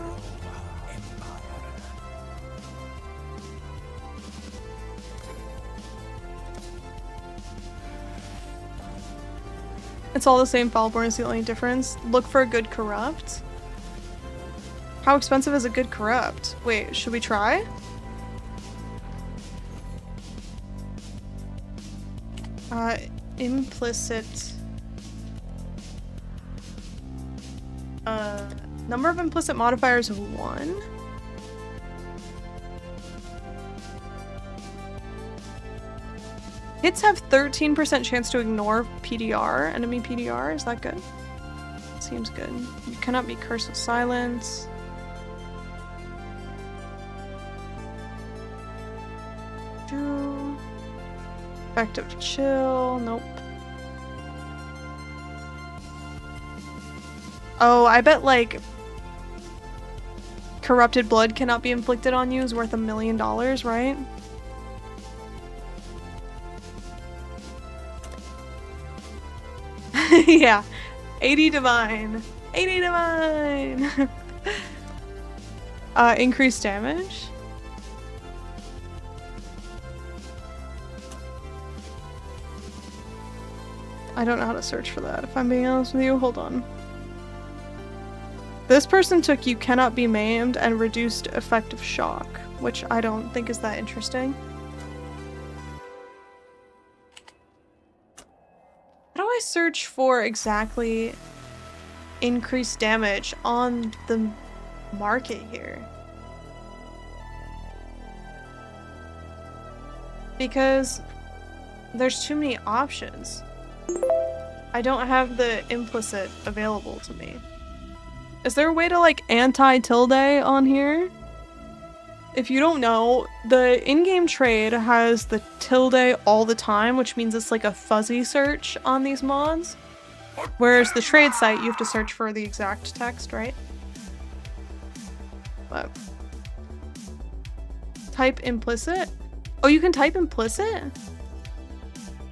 It's all the same. Foulborn is the only difference. Look for a good corrupt. How expensive is a good corrupt? Wait, should we try? Implicit. Number of implicit modifiers of 1. Hits have 13% chance to ignore PDR, enemy PDR. Is that good? Seems good. You cannot be cursed with silence. Effective chill, nope. Oh, I bet like corrupted blood cannot be inflicted on you is worth $1 million, right? Yeah, 80 divine. 80 divine! Increased damage? I don't know how to search for that, if I'm being honest with you. Hold on. This person took you cannot be maimed and reduced effective shock, which I don't think is that interesting. How do I search for exactly increased damage on the market here? Because there's too many options. I don't have the implicit available to me. Is there a way to like anti-tilde on here? If you don't know, the in-game trade has the tilde all the time, which means it's like a fuzzy search on these mods. Whereas the trade site, you have to search for the exact text, right? But type implicit? Oh, you can type implicit?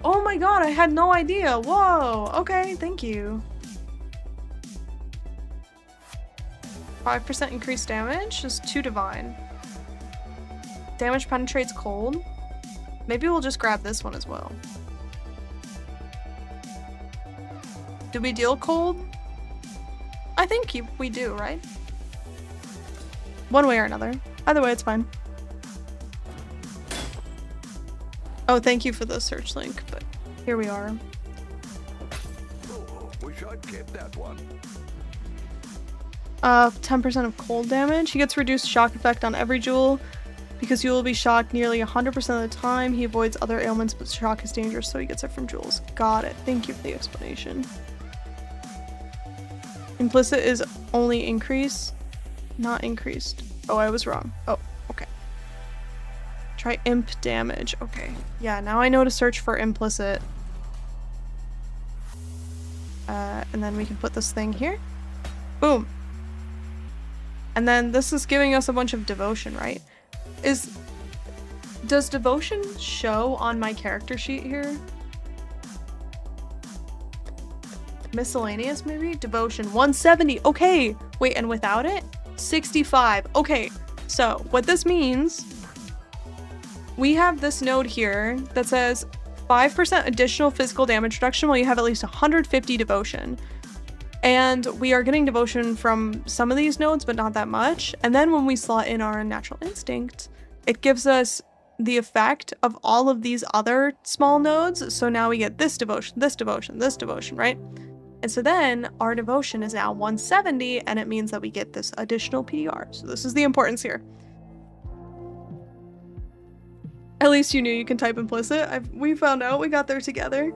Oh my god, I had no idea. Whoa, okay, thank you. 5% increased damage, just 2 divine. Damage penetrates cold. Maybe we'll just grab this one as well. Do we deal cold? I think we do, right? One way or another. Either way, it's fine. Oh, thank you for the search link, but here we are. Oh, wish I'd kept that one. 10% of cold damage. He gets reduced shock effect on every jewel. Because you will be shocked nearly 100% of the time. He avoids other ailments, but shock is dangerous, so he gets it from jewels. Got it. Thank you for the explanation. Implicit is only increase, not increased. Oh, I was wrong. Oh, okay. Try imp damage. Okay. Yeah, now I know to search for implicit. And then we can put this thing here. Boom. And then this is giving us a bunch of devotion, right? Does devotion show on my character sheet here? Miscellaneous maybe? Devotion 170. Okay. Wait, and without it? 65. Okay. So what this means, we have this node here that says 5% additional physical damage reduction while you have at least 150 devotion. And we are getting devotion from some of these nodes, but not that much. And then when we slot in our natural instinct, it gives us the effect of all of these other small nodes. So now we get this devotion, this devotion, this devotion, right? And so then our devotion is now 170, and it means that we get this additional PDR. So this is the importance here. At least you knew you can type implicit. We found out, we got there together.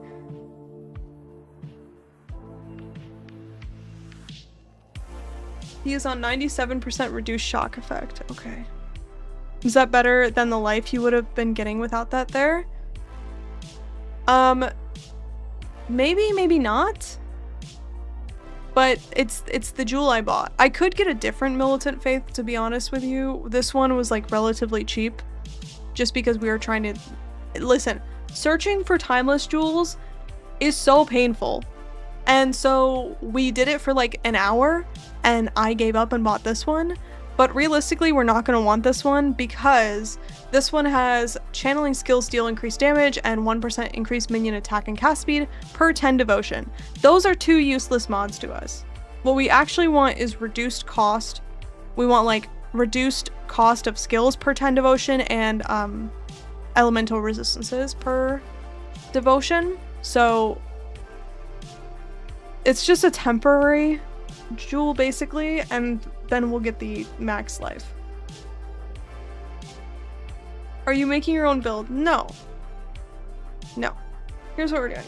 He is on 97% reduced shock effect. Okay. Is that better than the life you would have been getting without that there? Maybe, maybe not. But it's the jewel I bought. I could get a different militant faith, to be honest with you. This one was like relatively cheap. Just because we were trying to... Listen, searching for timeless jewels is so painful. And so we did it for like an hour, and I gave up and bought this one. But realistically, we're not going to want this one because this one has channeling skills deal increased damage and 1% increased minion attack and cast speed per 10 devotion. Those are 2 useless mods to us. What we actually want is reduced cost. We want like reduced cost of skills per 10 devotion and elemental resistances per devotion. So it's just a temporary jewel basically, and then we'll get the max life. Are you making your own build? No. No. Here's what we're doing.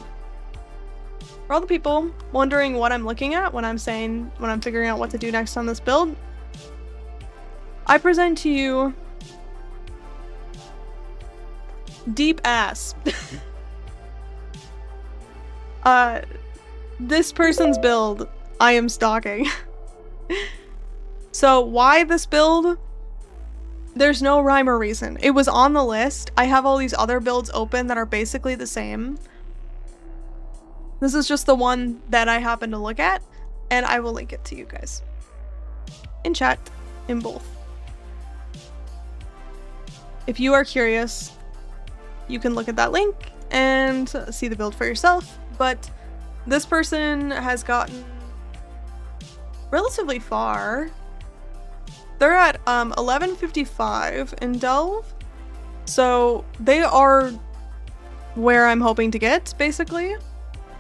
For all the people wondering what I'm looking at when I'm figuring out what to do next on this build, I present to you deep ass. This person's build, I am stalking. So why this build? There's no rhyme or reason. It was on the list. I have all these other builds open that are basically the same. This is just the one that I happen to look at, and I will link it to you guys. In chat, in both. If you are curious, you can look at that link and see the build for yourself, but this person has gotten relatively far. They're at 1155 in Delve, so they are where I'm hoping to get, basically,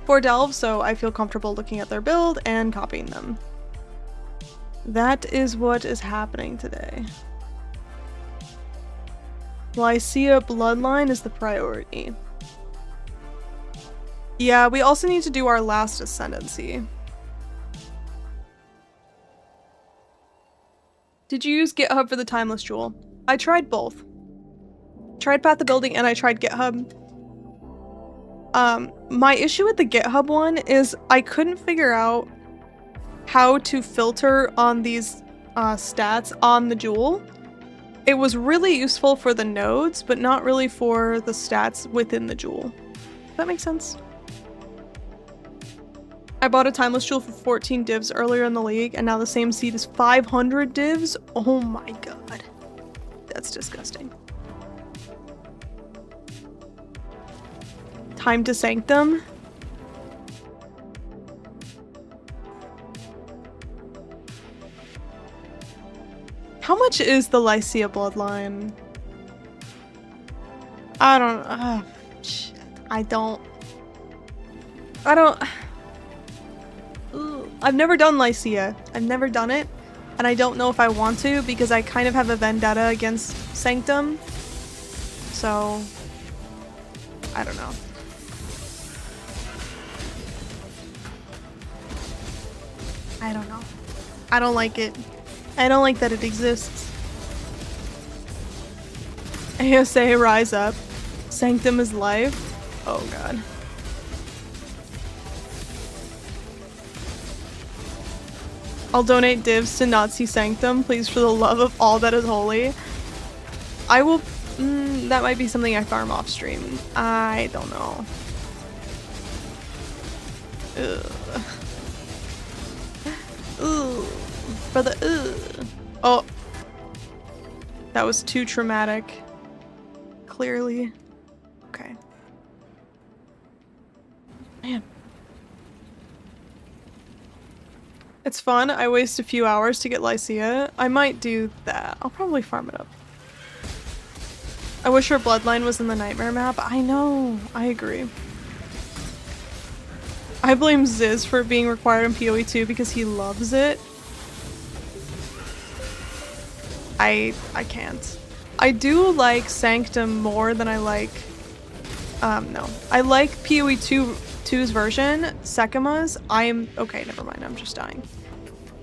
for Delve, so I feel comfortable looking at their build and copying them. That is what is happening today. Lycia Bloodline is the priority. Yeah, we also need to do our last ascendancy. Did you use GitHub for the Timeless Jewel? I tried both. Tried Path of Building and I tried GitHub. My issue with the GitHub one is I couldn't figure out how to filter on these stats on the jewel. It was really useful for the nodes, but not really for the stats within the jewel. Does that make sense? I bought a Timeless Jewel for 14 divs earlier in the league, and now the same seed is 500 divs? Oh my god. That's disgusting. Time to Sanctum? How much is the Lycia Bloodline? I don't... shit. I don't... Ugh. I've never done Lycia. I've never done it. And I don't know if I want to because I kind of have a vendetta against Sanctum. So... I don't know. I don't know. I don't like it. I don't like that it exists. ASA, rise up. Sanctum is life. Oh god. I'll donate divs to Nazi Sanctum, please, for the love of all that is holy. I will... that might be something I farm off stream. I don't know. Ugh. Ooh. Brother, ugh. Oh. That was too traumatic. Clearly. Okay. Man. It's fun. I waste a few hours to get Lycia. I might do that. I'll probably farm it up. I wish her bloodline was in the nightmare map. I know. I agree. I blame Ziz for being required in PoE 2 because he loves it. I can't. I do like Sanctum more than I like... no. I like PoE 2's version, Sekima's. Okay, never mind. I'm just dying.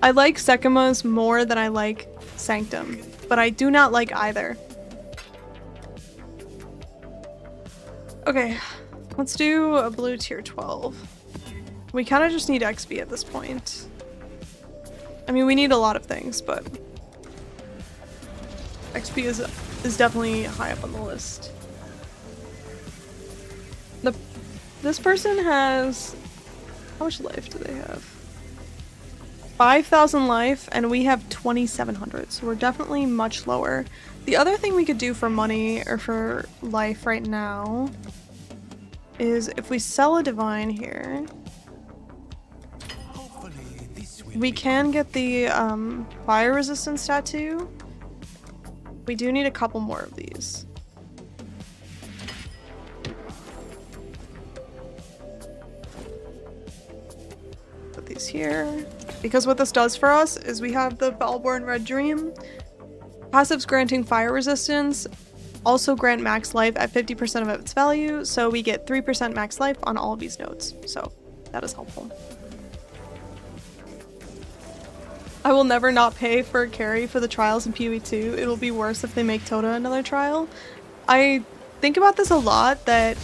I like Sekima's more than I like Sanctum, but I do not like either. Okay, let's do a blue tier 12. We kind of just need XP at this point. I mean, we need a lot of things, but XP is definitely high up on the list. This person has... How much life do they have? 5,000 life, and we have 2,700, so we're definitely much lower. The other thing we could do for money, or for life right now, is if we sell a divine here, we can get the fire resistance tattoo. We do need a couple more of these. Put these here. Because what this does for us is we have the Valborn Red Dream. Passives granting fire resistance also grant max life at 50% of its value, so we get 3% max life on all of these nodes. So that is helpful. I will never not pay for a carry for the trials in PoE 2. It'll be worse if they make Tota another trial. I think about this a lot, that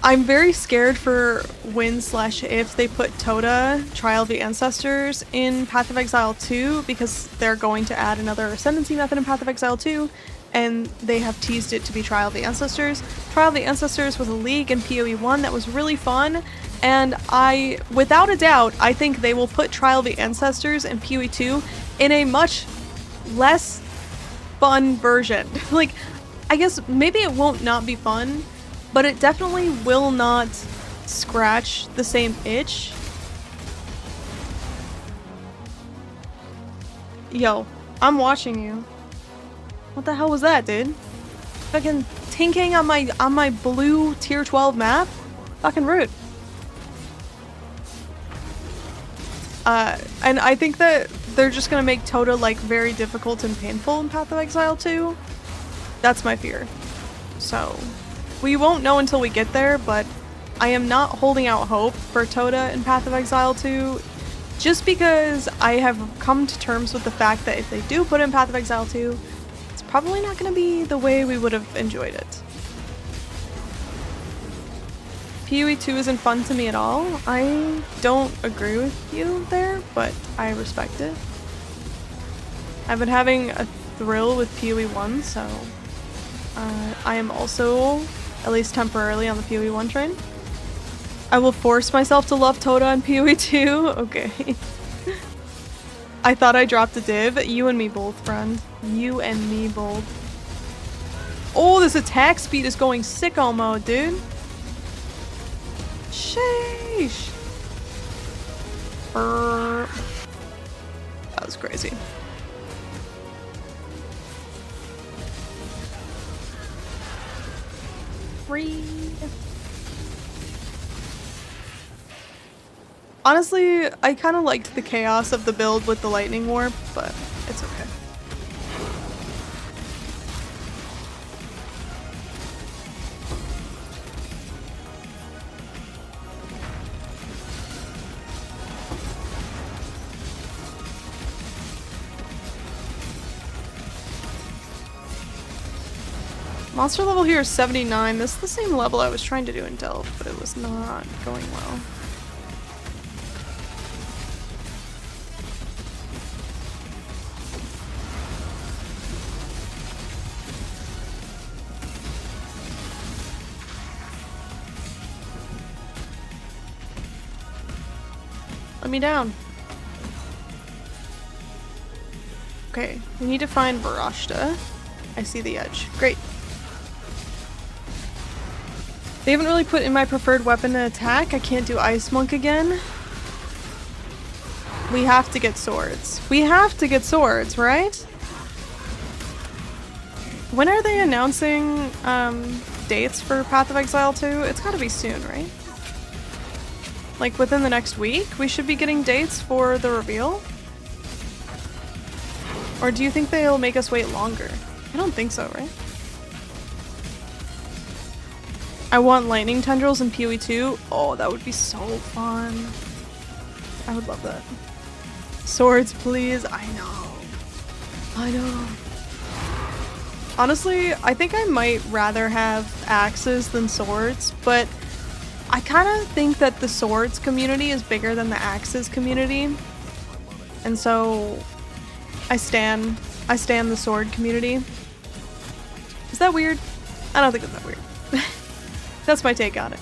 I'm very scared for when/if they put Toda, Trial of the Ancestors, in Path of Exile 2, because they're going to add another Ascendancy method in Path of Exile 2, and they have teased it to be Trial of the Ancestors. Trial of the Ancestors was a league in PoE 1 that was really fun, and without a doubt, I think they will put Trial of the Ancestors in PoE 2 in a much less fun version. Like, I guess maybe it won't not be fun, but it definitely will not scratch the same itch. Yo, I'm watching you. What the hell was that, dude? Fucking tinking on my blue tier 12 map? Fucking rude. And I think that they're just gonna make Toda like very difficult and painful in Path of Exile 2. That's my fear. So we won't know until we get there, but I am not holding out hope for Toda in Path of Exile 2, just because I have come to terms with the fact that if they do put in Path of Exile 2, it's probably not going to be the way we would have enjoyed it. PoE 2 isn't fun to me at all. I don't agree with you there, but I respect it. I've been having a thrill with PoE 1, so I am also, at least temporarily, on the PoE 1 train. I will force myself to love Toda in PoE 2. Okay. I thought I dropped a div. You and me both, friend. You and me both. Oh, this attack speed is going sicko mode, dude. Sheesh. That was crazy. Honestly, I kind of liked the chaos of the build with the lightning warp, but it's okay. Monster level here is 79. This is the same level I was trying to do in Delve, but it was not going well. Let me down. Okay, we need to find Varashta. I see the edge. Great. They haven't really put in my preferred weapon to attack. I can't do Ice Monk again. We have to get swords. We have to get swords, right? When are they announcing dates for Path of Exile 2? It's gotta be soon, right? Like within the next week? We should be getting dates for the reveal? Or do you think they'll make us wait longer? I don't think so, right? I want lightning tendrils in PoE 2. Oh, that would be so fun. I would love that. Swords, please. I know. I know. Honestly, I think I might rather have axes than swords, but I kind of think that the swords community is bigger than the axes community. And so I stan the sword community. Is that weird? I don't think it's that weird. That's my take on it.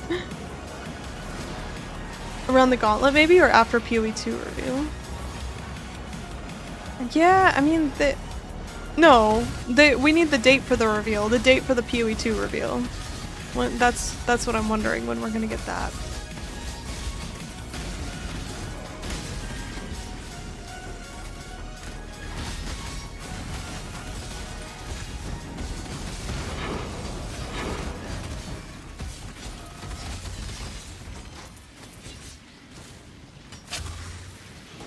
Around the Gauntlet maybe, or after PoE 2 review? Yeah, I mean, we need the date for the reveal, the date for the PoE 2 reveal. That's what I'm wondering, when we're gonna get that.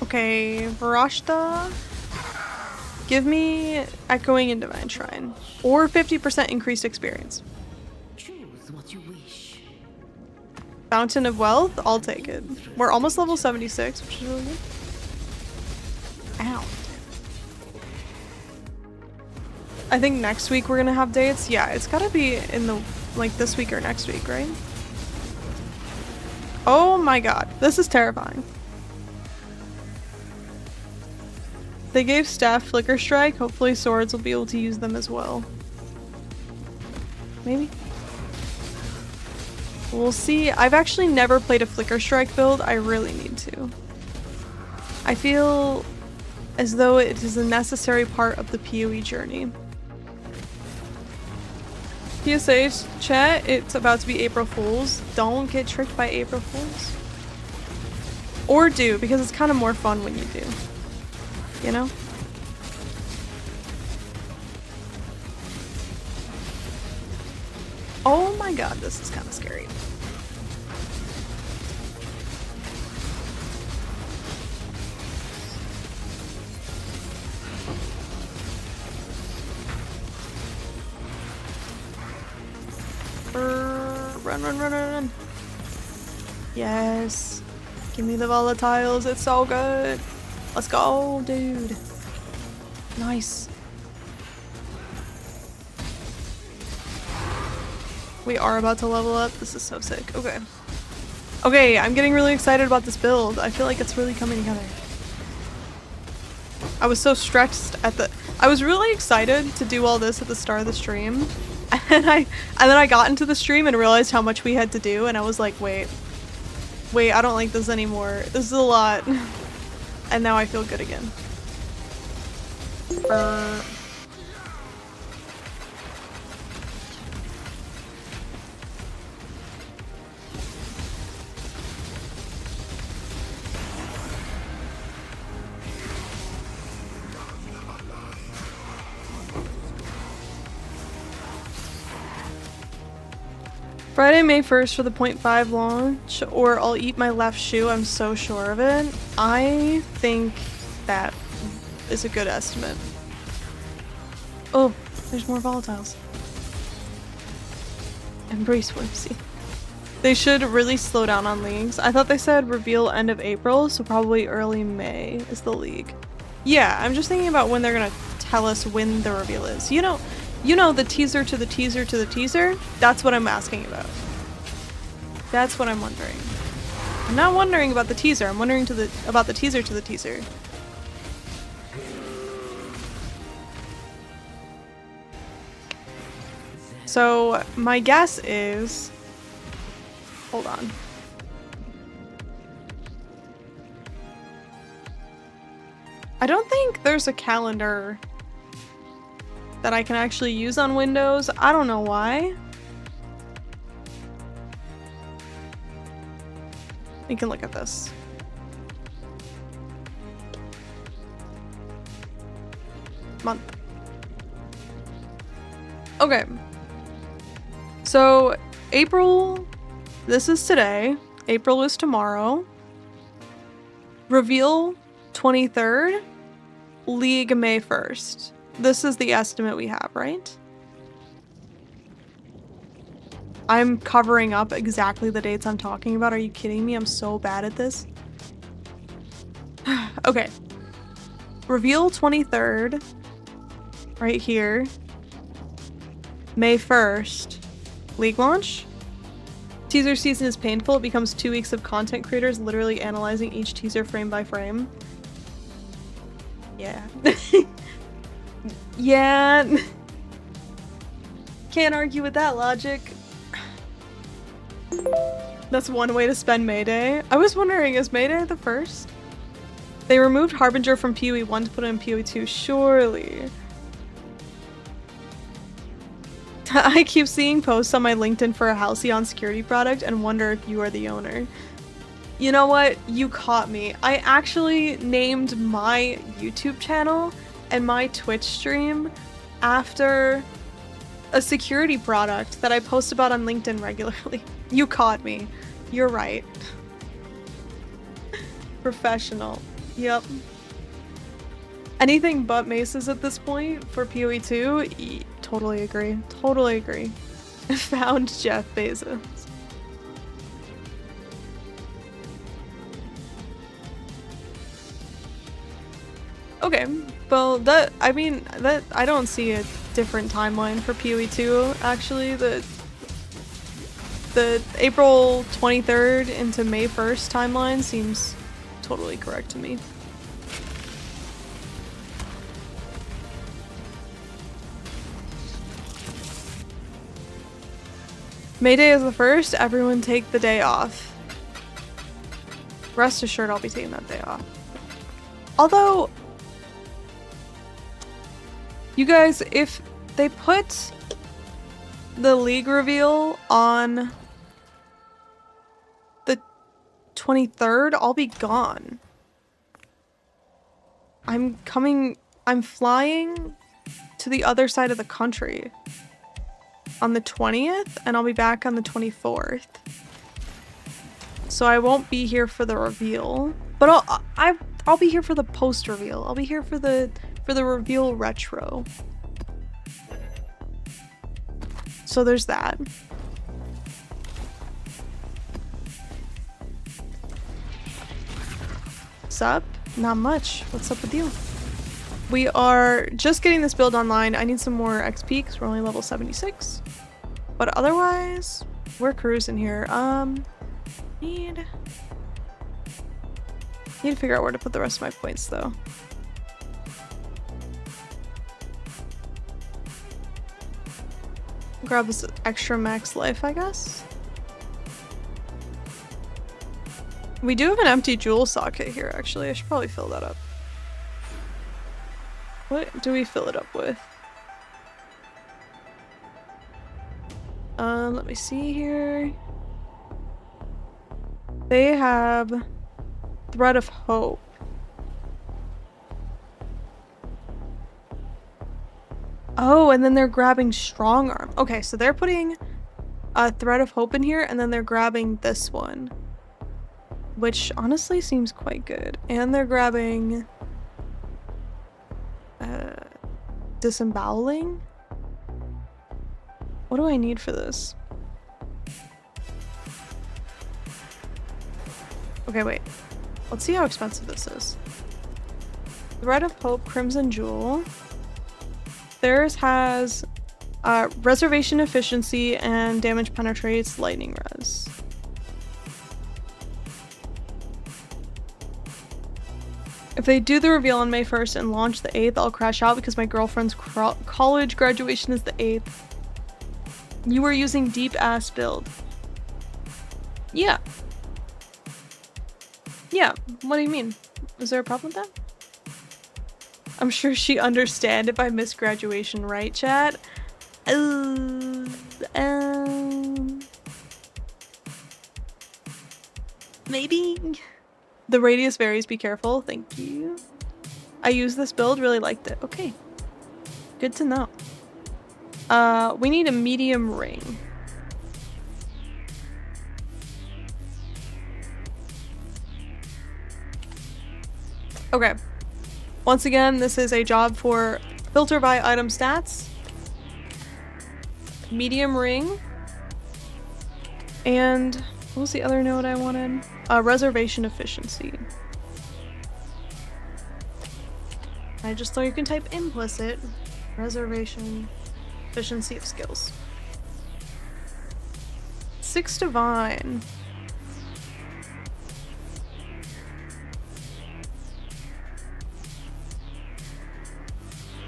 Okay, Varashta. Give me Echoing and Divine Shrine. Or 50% increased experience. Choose what you wish. Fountain of Wealth? I'll take it. We're almost level 76, which is really good. Ow. I think next week we're gonna have dates. Yeah, it's gotta be in the, like, this week or next week, right? Oh my god, this is terrifying. They gave staff Flicker Strike. Hopefully swords will be able to use them as well. Maybe? We'll see. I've actually never played a Flicker Strike build. I really need to. I feel as though it is a necessary part of the PoE journey. PSH, chat, it's about to be April Fools. Don't get tricked by April Fools. Or do, because it's kind of more fun when you do. You know? Oh my god, this is kind of scary. Run, run, run, run, run. Yes. Give me the volatiles, it's so good. Let's go, dude. Nice. We are about to level up. This is so sick. Okay. Okay, I'm getting really excited about this build. I feel like it's really coming together. I was so stressed at the... I was really excited to do all this at the start of the stream. And then I got into the stream and realized how much we had to do, and I was like, wait, I don't like this anymore. This is a lot. And now I feel good again. Friday, May 1st for the 0.5 launch, or I'll eat my left shoe, I'm so sure of it. I think that is a good estimate. Oh, there's more volatiles. Embrace Whimsy. They should really slow down on leagues. I thought they said reveal end of April, so probably early May is the league. Yeah, I'm just thinking about when they're gonna tell us when the reveal is. You know the teaser to the teaser to the teaser? That's what I'm asking about. That's what I'm wondering. I'm not wondering about the teaser, I'm wondering about the teaser to the teaser. So, my guess is... Hold on. I don't think there's a calendar that I can actually use on Windows. I don't know why. We can look at this. Month. Okay. So, April, this is today. April is tomorrow. Reveal 23rd. League May 1st. This is the estimate we have, right? I'm covering up exactly the dates I'm talking about. Are you kidding me? I'm so bad at this. Okay. Reveal 23rd. Right here. May 1st. League launch. Teaser season is painful. It becomes 2 weeks of content creators literally analyzing each teaser frame by frame. Yeah. Yeah. Can't argue with that logic. That's one way to spend May Day. I was wondering, is May Day the first? They removed Harbinger from PoE 1 to put it in PoE 2, surely. I keep seeing posts on my LinkedIn for a Halcyon security product and wonder if you are the owner. You know what? You caught me. I actually named my YouTube channel and my Twitch stream after a security product that I post about on LinkedIn regularly. You caught me. You're right. Professional. Yep. Anything but maces at this point for PoE 2? Totally agree. Totally agree. Found Jeff Bezos. Okay, well I don't see a different timeline for PoE 2 actually. the April 23rd into May 1st timeline seems totally correct to me. May Day is the 1st, everyone take the day off. Rest assured I'll be taking that day off. Although, you guys, if they put the league reveal on the 23rd, I'll be gone. I'm flying to the other side of the country on the 20th, and I'll be back on the 24th. So I won't be here for the reveal, but I'll be here for the post reveal. I'll be here for the reveal retro. So there's that. Sup? Not much. What's up with you? We are just getting this build online. I need some more XP because we're only level 76. But otherwise, we're cruising here. Need to figure out where to put the rest of my points though. Grab this extra max life, I guess. We do have an empty jewel socket here, actually. I should probably fill that up. What do we fill it up with? Let me see here. They have Thread of Hope. Oh, and then they're grabbing Strong Arm. Okay, so they're putting a Thread of Hope in here, and then they're grabbing this one, which honestly seems quite good. And they're grabbing Disemboweling. What do I need for this? Okay, wait. Let's see how expensive this is. Thread of Hope, Crimson Jewel. Theirs has reservation efficiency and damage penetrates, lightning res. If they do the reveal on May 1st and launch the 8th, I'll crash out because my girlfriend's college graduation is the 8th. You were using deep ass build. Yeah. Yeah, what do you mean? Is there a problem with that? I'm sure she understand if I miss graduation, right, chat? Maybe? The radius varies, be careful. Thank you. I used this build, really liked it. Okay. Good to know. We need a medium ring. Okay. Once again, this is a job for filter by item stats. Medium ring. And what was the other note I wanted? Reservation efficiency. I just thought you can type implicit. Reservation efficiency of skills. 6 divine.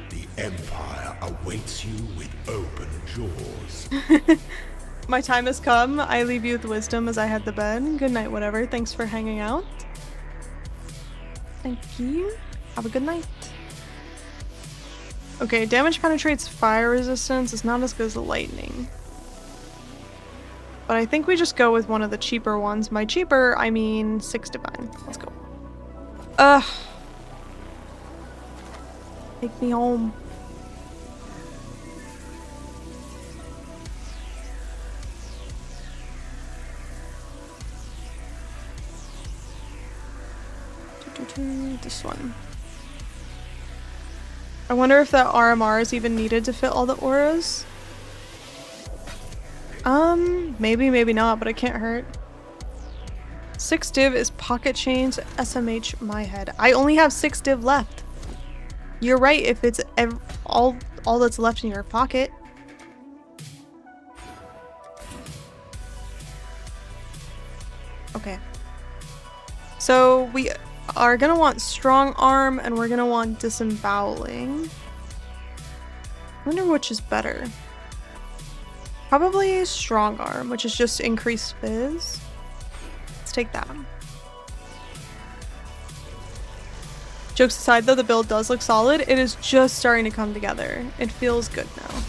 The Empire awaits you with open jaws. My time has come. I leave you with wisdom as I head to bed. Good night, whatever. Thanks for hanging out. Thank you. Have a good night. Okay, damage penetrates fire resistance. It's not as good as the lightning. But I think we just go with one of the cheaper ones. By cheaper, I mean 6 divine. Let's go. Take me home. This one. I wonder if that RMR is even needed to fit all the auras. Maybe, maybe not, but it can't hurt. 6 div is pocket chains, SMH my head. I only have 6 div left. You're right, if it's all that's left in your pocket. Okay. So we are gonna want strong arm and we're gonna want disemboweling. I wonder which is better. Probably strong arm, which is just increased fizz. Let's take that. Jokes aside though, the build does look solid. It is just starting to come together. It feels good now.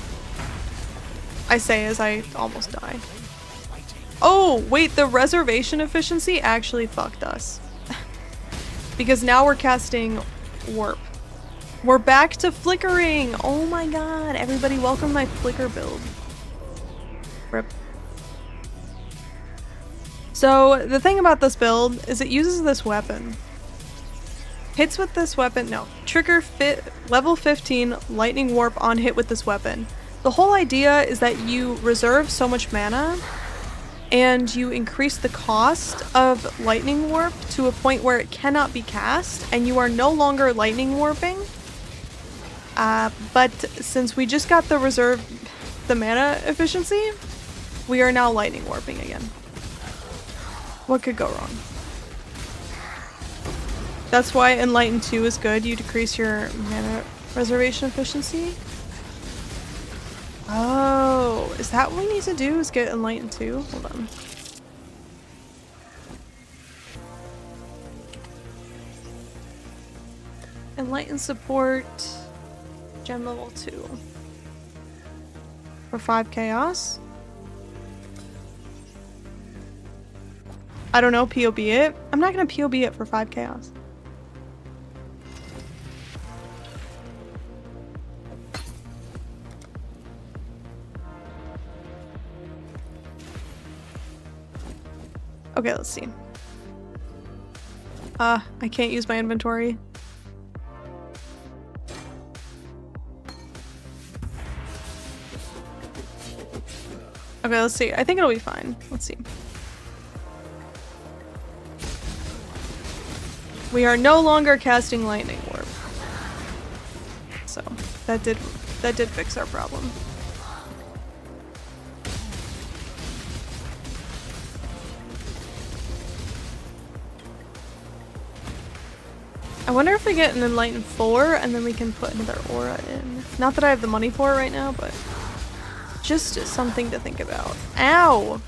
I say as I almost die. Oh, wait, the reservation efficiency actually fucked us. Because now we're casting warp. We're back to flickering! Oh my god, everybody welcome to my flicker build. Rip. So, the thing about this build is it uses this weapon. Hits with this weapon, no. Trigger level 15 lightning warp on hit with this weapon. The whole idea is that you reserve so much mana and you increase the cost of lightning warp to a point where it cannot be cast and you are no longer lightning warping. But since we just got the mana efficiency, we are now lightning warping again. What could go wrong? That's why Enlighten 2 is good. You decrease your mana reservation efficiency. Oh, is that what we need to do? Is get Enlighten 2? Hold on. Enlighten support, gem level 2. For 5 chaos. I don't know, POB it. I'm not gonna POB it for 5 chaos. Okay, let's see. I can't use my inventory. Okay, let's see. I think it'll be fine. Let's see. We are no longer casting lightning warp. So, that did fix our problem. I wonder if we get an Enlighten 4 and then we can put another aura in. Not that I have the money for it right now, but just something to think about. Ow!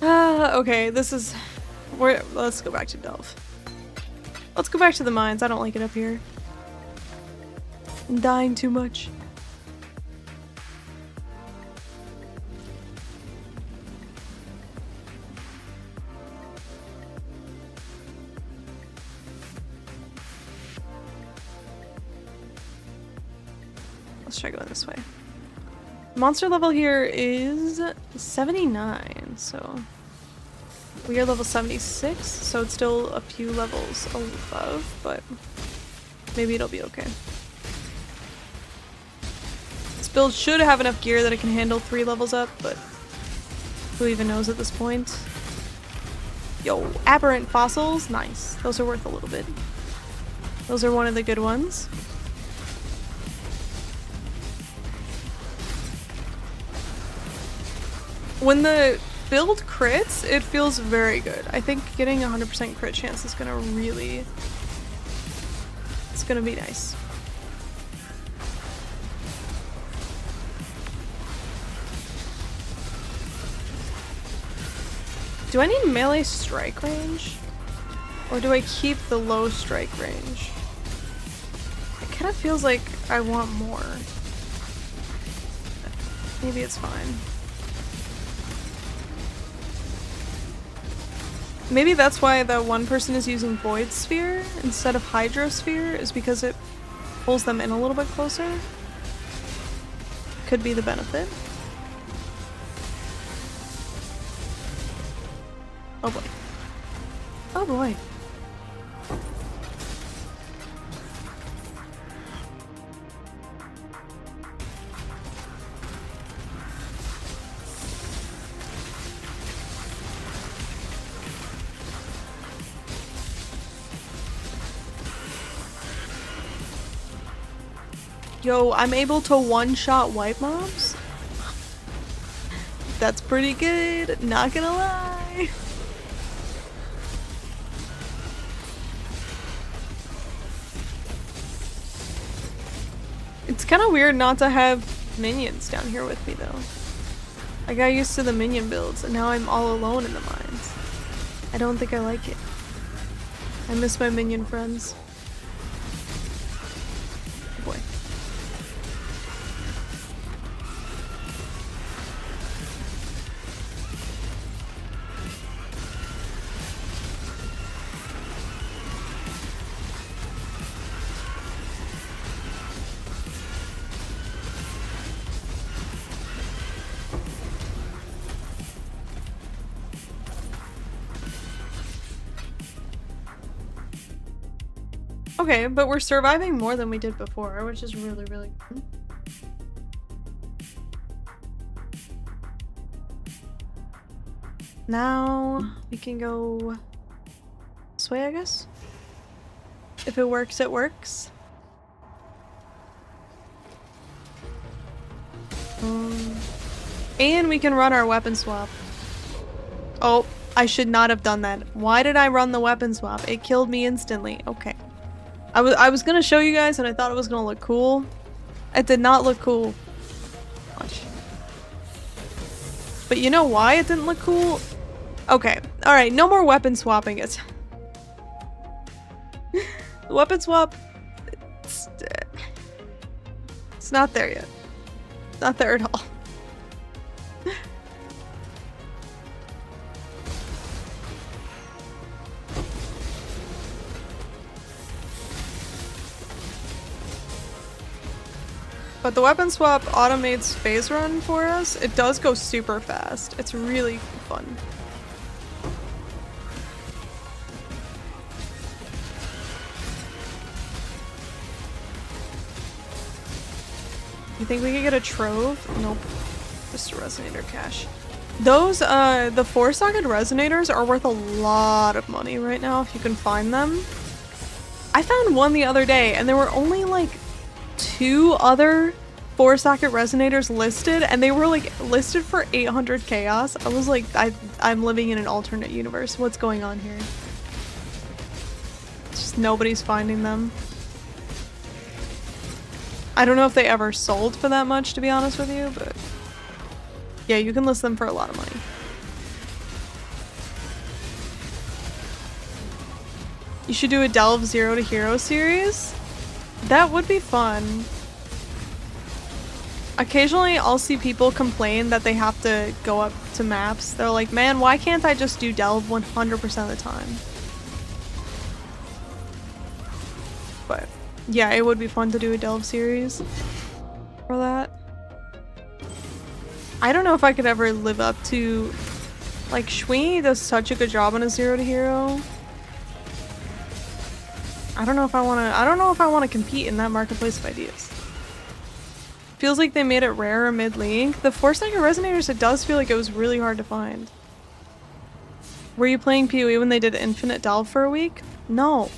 Okay, this is... let's go back to Delve. Let's go back to the mines. I don't like it up here. I'm dying too much. Let's try going this way. Monster level here is 79, so we are level 76, so it's still a few levels above, but maybe it'll be okay. This build should have enough gear that it can handle 3 levels up, but who even knows at this point? Yo, aberrant fossils, nice. Those are worth a little bit. Those are one of the good ones. When the build crits, it feels very good. I think getting 100% crit chance is gonna really... it's gonna be nice. Do I need melee strike range? Or do I keep the low strike range? It kind of feels like I want more. Maybe it's fine. Maybe that's why the one person is using Void Sphere instead of Hydrosphere, is because it pulls them in a little bit closer. Could be the benefit. Oh boy. Oh boy. Yo, I'm able to one-shot white mobs? That's pretty good, not gonna lie. It's kind of weird not to have minions down here with me though. I got used to the minion builds and now I'm all alone in the mines. I don't think I like it. I miss my minion friends. Oh boy. Okay, but we're surviving more than we did before, which is really, really good. Now we can go this way, I guess. If it works, it works. And we can run our weapon swap. Oh, I should not have done that. Why did I run the weapon swap? It killed me instantly. Okay. I was gonna show you guys and I thought it was gonna look cool. It did not look cool. Watch. But you know why it didn't look cool? Okay. Alright, no more weapon swapping it. The weapon swap... It's not there yet. It's not there at all. But the weapon swap automates phase run for us. It does go super fast. It's really fun. You think we could get a trove? Nope. Just a resonator cache. Those, the 4-socket resonators are worth a lot of money right now if you can find them. I found one the other day and there were only like 2 other 4-socket resonators listed and they were like listed for 800 chaos. I was like, I'm living in an alternate universe. What's going on here? Just nobody's finding them. I don't know if they ever sold for that much, to be honest with you, but yeah, you can list them for a lot of money. You should do a Delve Zero to Hero series. That would be fun. Occasionally, I'll see people complain that they have to go up to maps. They're like, man, why can't I just do Delve 100% of the time? But yeah, it would be fun to do a Delve series for that. I don't know if I could ever live up to... Like, Shwee does such a good job on a Zero to Hero. I don't know if I want to compete in that marketplace of ideas. Feels like they made it rarer mid-league. The 4-second resonators, it does feel like it was really hard to find. Were you playing PoE when they did Infinite Delve for a week? No.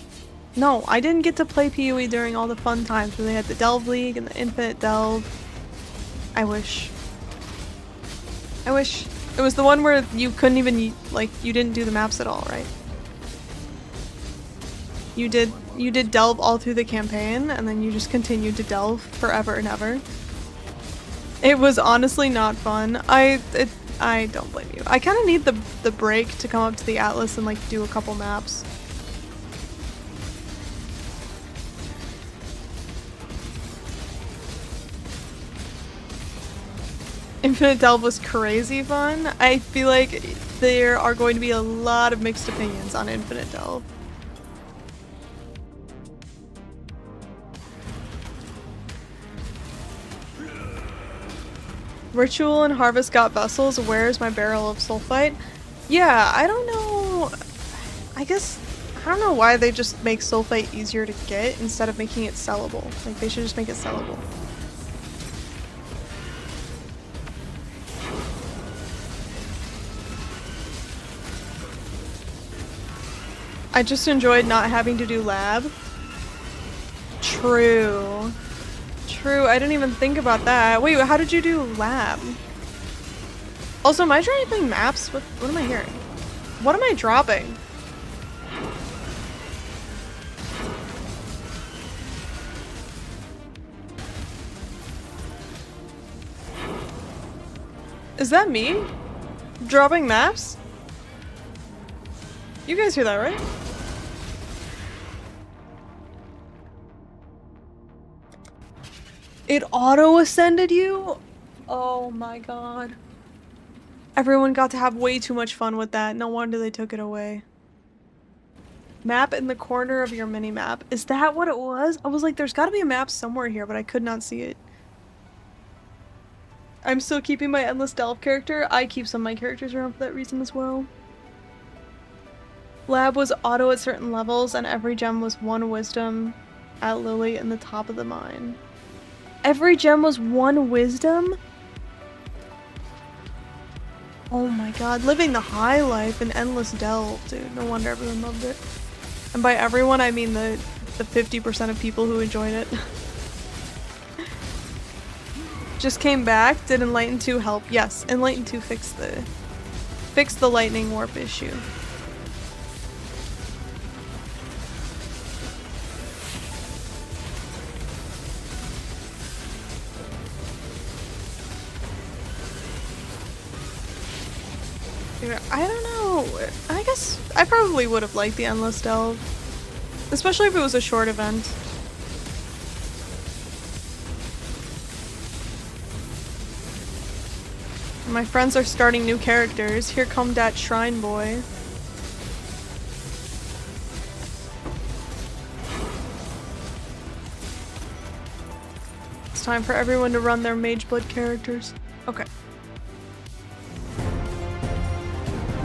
No, I didn't get to play PoE during all the fun times where they had the Delve League and the Infinite Delve. I wish. I wish. It was the one where you couldn't even, like, you didn't do the maps at all, right? You did Delve all through the campaign, and then you just continued to Delve forever and ever. It was honestly not fun. I don't blame you. I kind of need the break to come up to the Atlas and like do a couple maps. Infinite Delve was crazy fun. I feel like there are going to be a lot of mixed opinions on Infinite Delve. Ritual and Harvest got vessels. Where's my barrel of sulfite? Yeah, I don't know. I don't know why they just make sulfite easier to get instead of making it sellable. Like, they should just make it sellable. I just enjoyed not having to do lab. True. True, I didn't even think about that. Wait, how did you do lab? Also, am I dropping maps? What am I hearing? What am I dropping? Is that me? Dropping maps? You guys hear that, right? It auto-ascended you? Oh my god. Everyone got to have way too much fun with that. No wonder they took it away. Map in the corner of your mini-map. Is that what it was? I was like, there's gotta be a map somewhere here, but I could not see it. I'm still keeping my Endless Delve character. I keep some of my characters around for that reason as well. Lab was auto at certain levels, and every gem was 1 wisdom at Lily in the top of the mine. Every gem was 1 wisdom? Oh my god, living the high life in Endless Delve, dude. No wonder everyone loved it. And by everyone, I mean the 50% of people who enjoyed it. Just came back. Did Enlighten 2 help? Yes, Enlighten 2 fixed the lightning warp issue. I don't know. I guess I probably would have liked the Endless Delve. Especially if it was a short event. My friends are starting new characters. Here come that Shrine Boy. It's time for everyone to run their Mage Blood characters. Okay.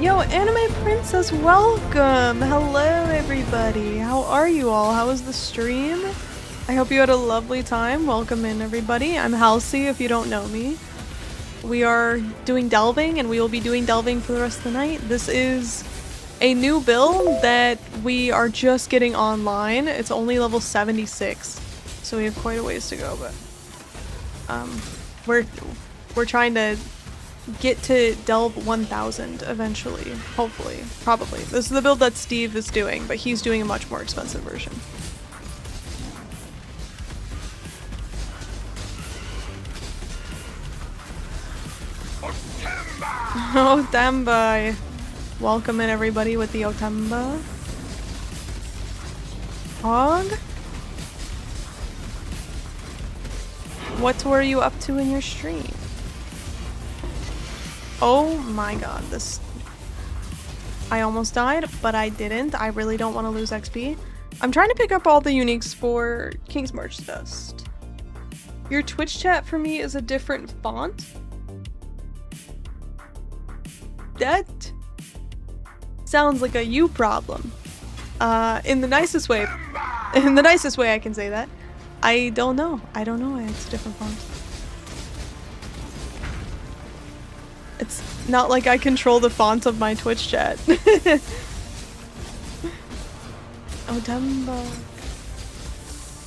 Yo, Anime Princess, welcome! Hello, everybody. How are you all? How was the stream? I hope you had a lovely time. Welcome in, everybody. I'm Halsey, if you don't know me. We are doing delving, and we will be doing delving for the rest of the night. This is a new build that we are just getting online. It's only level 76, so we have quite a ways to go, but we're trying to get to delve 1000 eventually, hopefully, probably. This is the build that Steve is doing, but he's doing a much more expensive version. Otemba! Welcome in, everybody, with the Otemba. Hog? What were you up to in your stream? Oh my god, this... I almost died, but I didn't. I really don't want to lose XP. I'm trying to pick up all the uniques for King's March Dust. Your Twitch chat for me is a different font? That sounds like a you problem. In the nicest way I can say that. I don't know why it's a different font. It's not like I control the font of my Twitch chat. Otemba.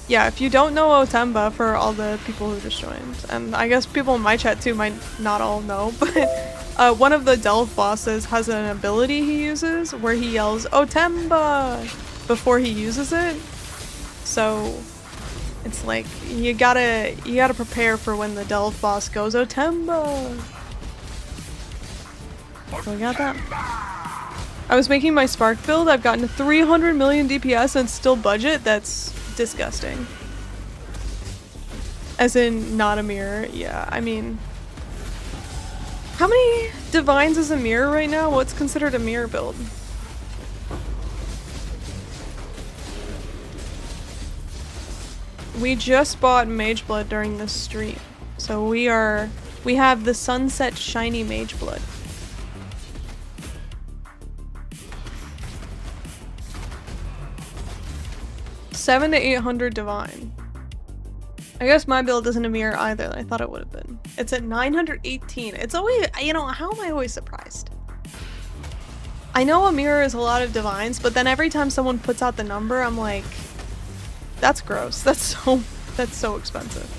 Yeah, if you don't know Otemba, for all the people who just joined, and I guess people in my chat too might not all know, but one of the Delve bosses has an ability he uses where he yells Otemba before he uses it. So it's like you gotta prepare for when the Delve boss goes Otemba. So I got that. I was making my Spark build. I've gotten to 300 million DPS and still budget. That's disgusting. As in, not a mirror. Yeah, I mean... How many divines is a mirror right now? What's considered a mirror build? We just bought Mage Blood during this stream. So we have the Sunset Shiny Mage Blood. 700 to 800 divine. I guess my build isn't a mirror either. I thought it would have been. It's at 918. It's always, you know, how am I always surprised? I know a mirror is a lot of divines, but then every time someone puts out the number, I'm like, that's gross. That's so expensive.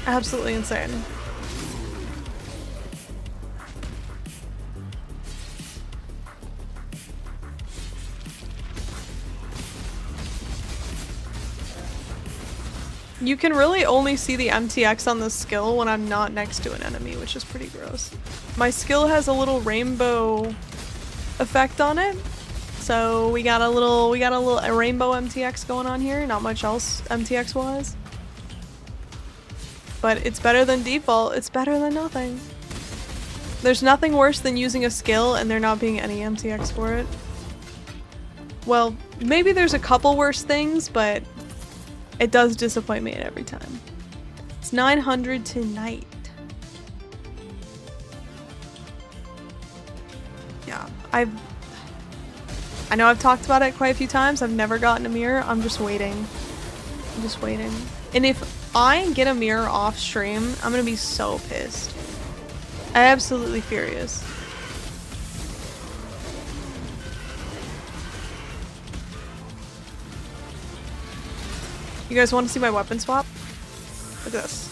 Absolutely insane. You can really only see the MTX on the skill when I'm not next to an enemy, which is pretty gross. My skill has a little rainbow effect on it. So we got a rainbow MTX going on here, not much else MTX wise. But it's better than default, it's better than nothing. There's nothing worse than using a skill and there not being any MTX for it. Well, maybe there's a couple worse things, but it does disappoint me every time. It's 900 tonight. Yeah, I know I've talked about it quite a few times. I've never gotten a mirror. I'm just waiting. I'm just waiting. And if I get a mirror off stream, I'm gonna be so pissed. Absolutely furious. You guys want to see my weapon swap? Look at this.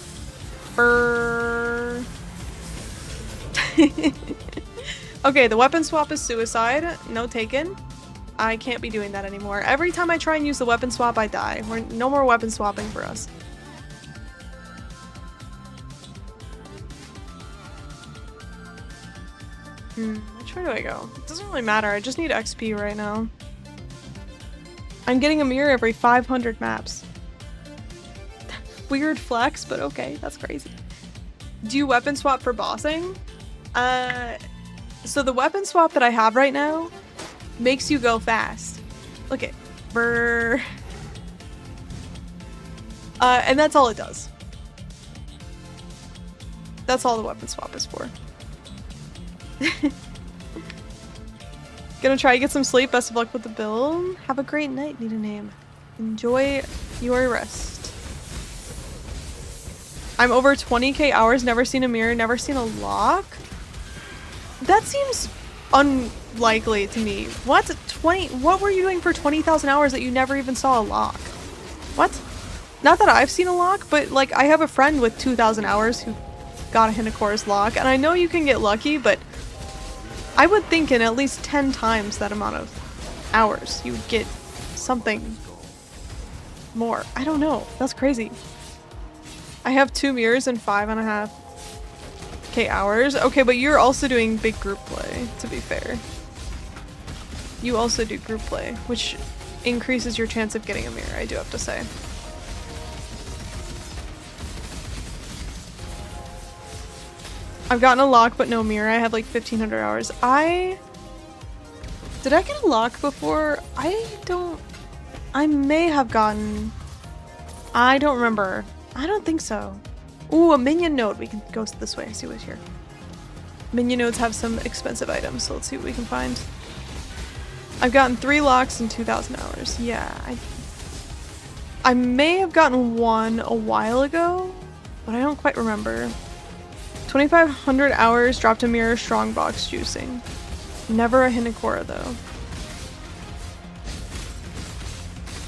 Brrr. Okay, the weapon swap is suicide. No taken. I can't be doing that anymore. Every time I try and use the weapon swap, I die. No more weapon swapping for us. Which way do I go? It doesn't really matter. I just need XP right now. I'm getting a mirror every 500 maps. Weird flex, but okay, that's crazy. Do you weapon swap for bossing? So the weapon swap that I have right now makes you go fast. Look at brr. And that's all it does. That's all the weapon swap is for. Gonna try to get some sleep. Best of luck with the build. Have a great night. Need a name. Enjoy your rest. I'm over 20k hours, never seen a mirror, never seen a lock? That seems unlikely to me. What? What were you doing for 20,000 hours that you never even saw a lock? What? Not that I've seen a lock, but like I have a friend with 2,000 hours who got a Hinakora's lock, and I know you can get lucky, but I would think in at least 10 times that amount of hours you would get something more. I don't know. That's crazy. I have 2 mirrors and 5.5k hours. Okay, but you're also doing big group play, to be fair. You also do group play, which increases your chance of getting a mirror, I do have to say. I've gotten a lock, but no mirror. I have like 1,500 hours. Did I get a lock before? I may have gotten... I don't remember. I don't think so. Ooh, a minion node. We can go this way and see what's here. Minion nodes have some expensive items, so let's see what we can find. I've gotten 3 locks in 2,000 hours. Yeah, I may have gotten one a while ago, but I don't quite remember. 2,500 hours, dropped a mirror, strongbox juicing. Never a Hinakora though.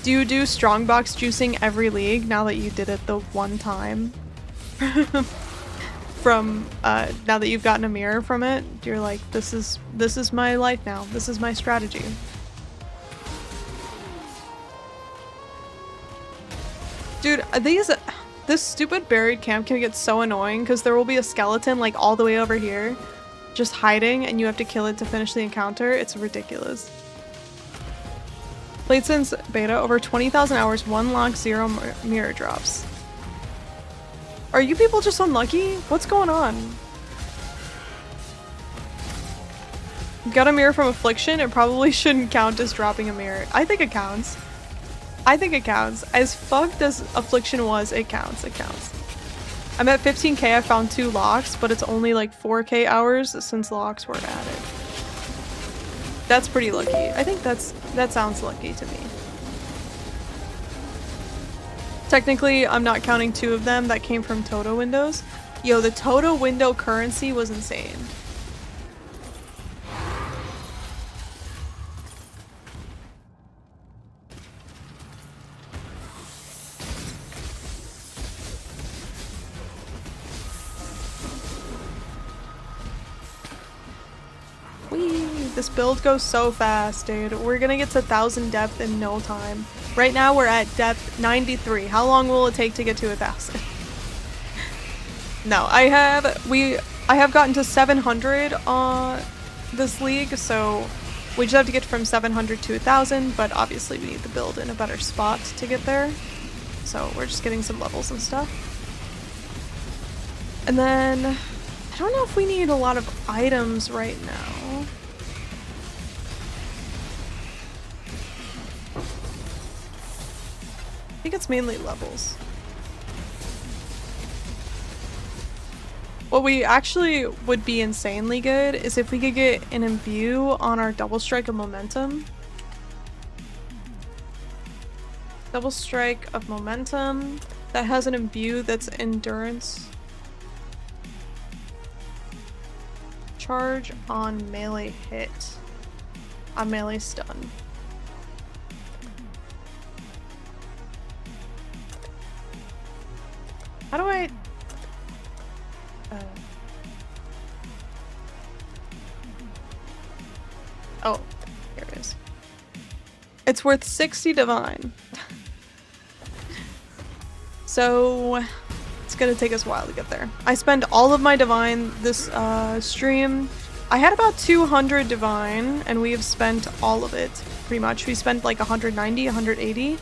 Do you do strongbox juicing every league now that you did it the one time? From now that you've gotten a mirror from it, you're like, this is my life now. This is my strategy. Dude, this stupid buried camp can get so annoying because there will be a skeleton like all the way over here just hiding and you have to kill it to finish the encounter. It's ridiculous. Played since beta, over 20,000 hours, 1 lock, 0 mirror drops. Are you people just unlucky? What's going on? Got a mirror from Affliction? It probably shouldn't count as dropping a mirror. I think it counts. I think it counts. As fucked as Affliction was, it counts. It counts. I'm at 15k, I found 2 locks, but it's only like 4k hours since locks were added. That's pretty lucky. I think that sounds lucky to me. Technically, I'm not counting 2 of them that came from Toto windows. Yo, the Toto window currency was insane. Whee! This build goes so fast, dude. We're gonna get to 1,000 depth in no time. Right now we're at depth 93. How long will it take to get to 1,000? No, I have gotten to 700 on this league, so we just have to get from 700 to 1,000, but obviously we need to build in a better spot to get there. So we're just getting some levels and stuff. And then, I don't know if we need a lot of items right now. I think it's mainly levels. What we actually would be insanely good is if we could get an imbue on our double strike of momentum. Double strike of momentum that has an imbue that's endurance. Charge on melee hit. On melee stun. How do I... Oh, here it is. It's worth 60 divine. So it's gonna take us a while to get there. I spend all of my divine this stream. I had about 200 divine and we have spent all of it pretty much. We spent like 190, 180,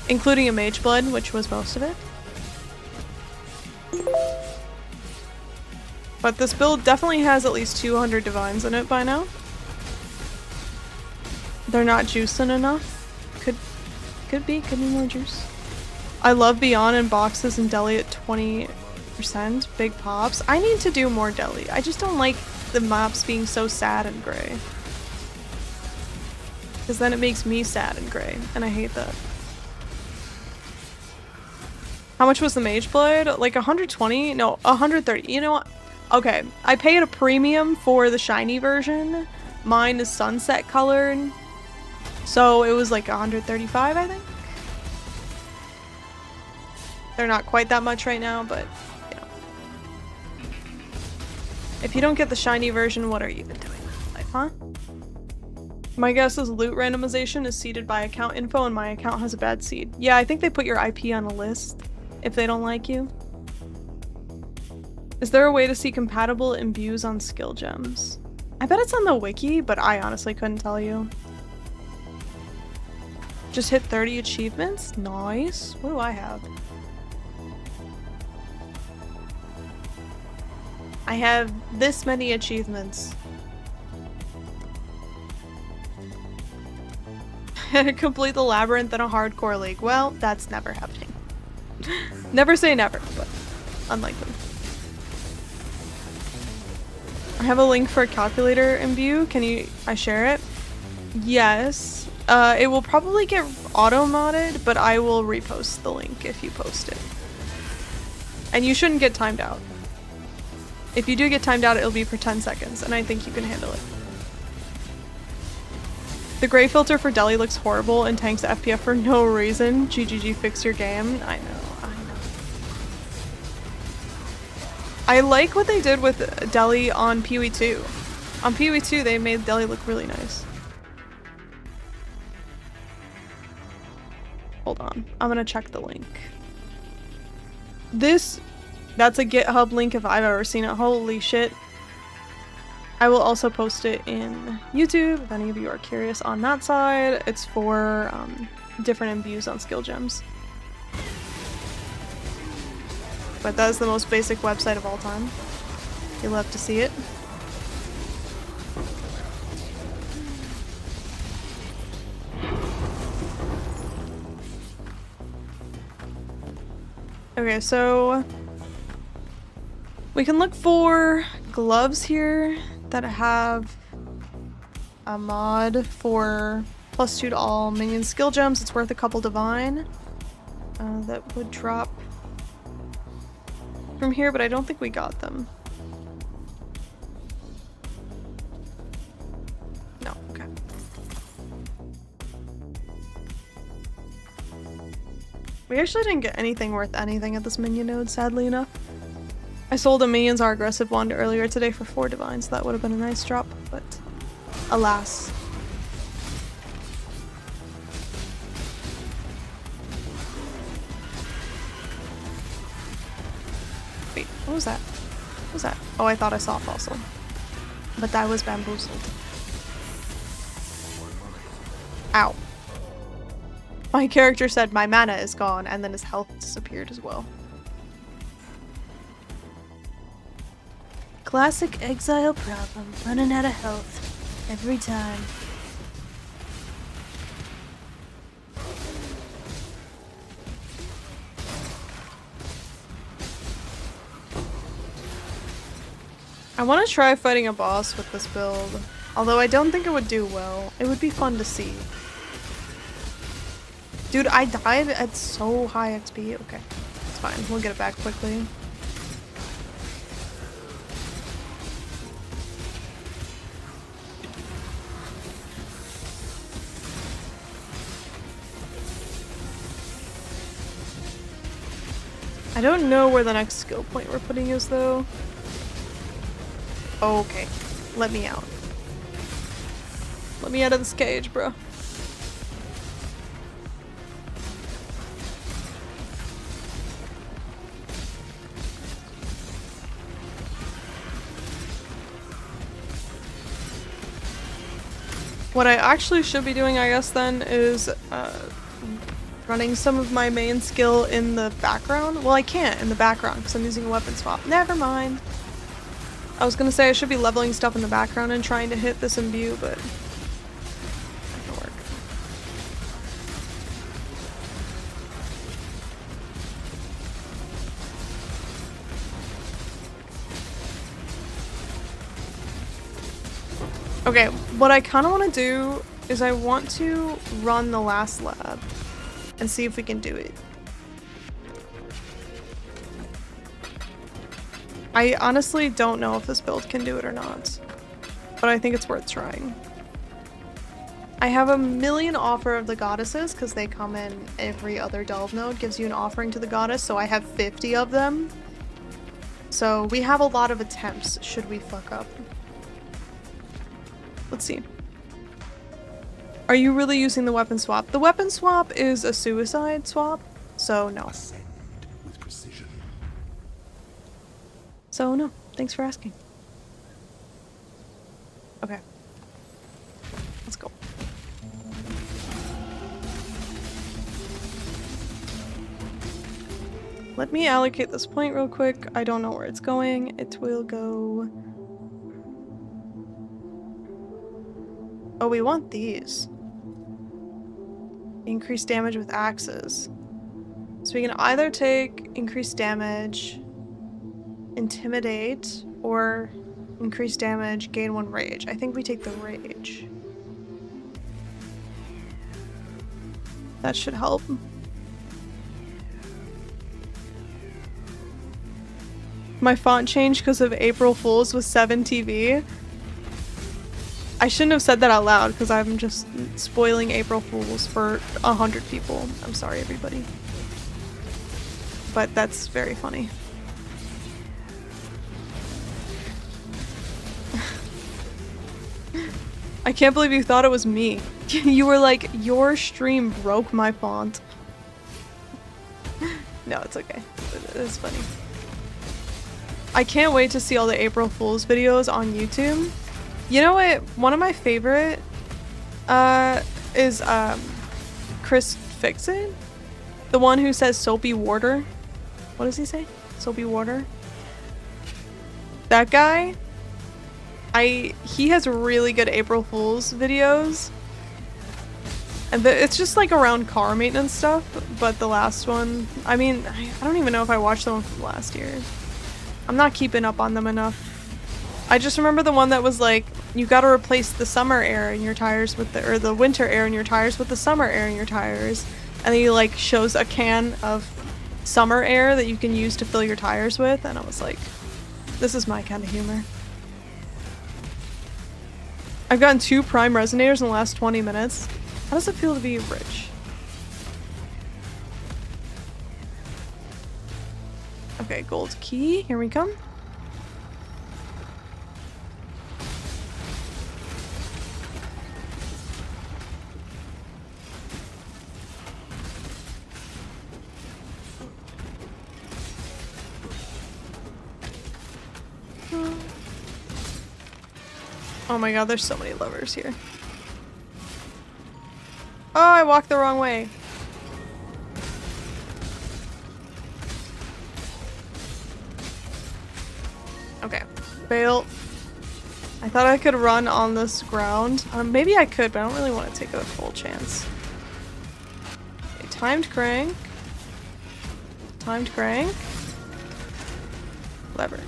including a mage blood, which was most of it. But this build definitely has at least 200 divines in it by now. They're not juicing enough. Could be more juice. I love Beyond in boxes and deli at 20%. Big pops. I need to do more deli. I just don't like the maps being so sad and gray. Because then it makes me sad and gray, and I hate that. How much was the mage blade? Like 120? No, 130. You know what? Okay, I paid a premium for the shiny version. Mine is sunset colored. So it was like 135, I think. They're not quite that much right now, but you know. If you don't get the shiny version, what are you even doing in life, huh? My guess is loot randomization is seeded by account info and my account has a bad seed. Yeah, I think they put your IP on a list if they don't like you. Is there a way to see compatible imbues on skill gems? I bet it's on the wiki, but I honestly couldn't tell you. Just hit 30 achievements? Nice. What do I have? I have this many achievements. Complete the labyrinth in a hardcore league. Well, that's never happening. Never say never, but unlikely. I have a link for a calculator imbue. Can I share it? Yes. It will probably get auto-modded, but I will repost the link if you post it. And you shouldn't get timed out. If you do get timed out, it'll be for 10 seconds, and I think you can handle it. The gray filter for deli looks horrible and tanks FPF for no reason. GGG, fix your game. I know. I like what they did with deli on PoE 2. On PoE 2, they made deli look really nice. Hold on. I'm gonna check the link. That's a GitHub link if I've ever seen it. Holy shit. I will also post it in YouTube if any of you are curious on that side. It's for different imbues on skill gems. But that is the most basic website of all time. You'll love to see it. Okay, so we can look for gloves here that have a mod for +2 to all minion skill gems. It's worth a couple divine. That would drop from here, but I don't think we got them. No, okay. We actually didn't get anything worth anything at this minion node, sadly enough. I sold a Minions Are Aggressive wand earlier today for 4 divine, so that would have been a nice drop, but alas. What was that? What was that? Oh, I thought I saw a fossil. But I was bamboozled. Ow. My character said my mana is gone, and then his health disappeared as well. Classic exile problem. Running out of health. Every time. I want to try fighting a boss with this build, although I don't think it would do well. It would be fun to see. Dude, I died at so high XP. Okay, it's fine. We'll get it back quickly. I don't know where the next skill point we're putting is, though. Okay, let me out. Let me out of this cage, bro. What I actually should be doing, I guess, then, is running some of my main skill in the background. Well, I can't in the background because I'm using a weapon swap. Never mind. I was gonna say I should be leveling stuff in the background and trying to hit this imbue, but that can work. Okay, what I kind of want to do is I want to run the last lab and see if we can do it. I honestly don't know if this build can do it or not, but I think it's worth trying. I have a million offer of the goddesses because they come in every other delve node, gives you an offering to the goddess, so I have 50 of them. So we have a lot of attempts should we fuck up. Let's see. Are you really using the weapon swap? The weapon swap is a suicide swap, so no. Ascend with precision. So no, thanks for asking. Okay. Let's go. Let me allocate this point real quick. I don't know where it's going. It will go... Oh, we want these. Increase damage with axes. So we can either take increased damage, intimidate, or increase damage, gain 1 rage. I think we take the rage. That should help. My font changed because of April Fools with 7TV. I shouldn't have said that out loud because I'm just spoiling April Fools for 100 people. I'm sorry, everybody. But that's very funny. I can't believe you thought it was me. You were like, your stream broke my font. No, it's okay. It's funny. I can't wait to see all the April Fool's videos on YouTube. You know what? One of my favorite is Chris Fixit. The one who says soapy water. What does he say? Soapy water? That guy? He has really good April Fool's videos. And it's just like around car maintenance stuff, but the last one, I mean, I don't even know if I watched the one from last year. I'm not keeping up on them enough. I just remember the one that was like, you gotta replace the summer air in your tires with or the winter air in your tires with the summer air in your tires. And then he like shows a can of summer air that you can use to fill your tires with. And I was like, this is my kind of humor. I've gotten 2 prime resonators in the last 20 minutes. How does it feel to be rich? Okay, gold key, here we come. Oh my god, there's so many levers here. Oh, I walked the wrong way. Okay, fail. I thought I could run on this ground. Maybe I could, but I don't really want to take a full chance. Okay, timed crank. Timed crank. Lever.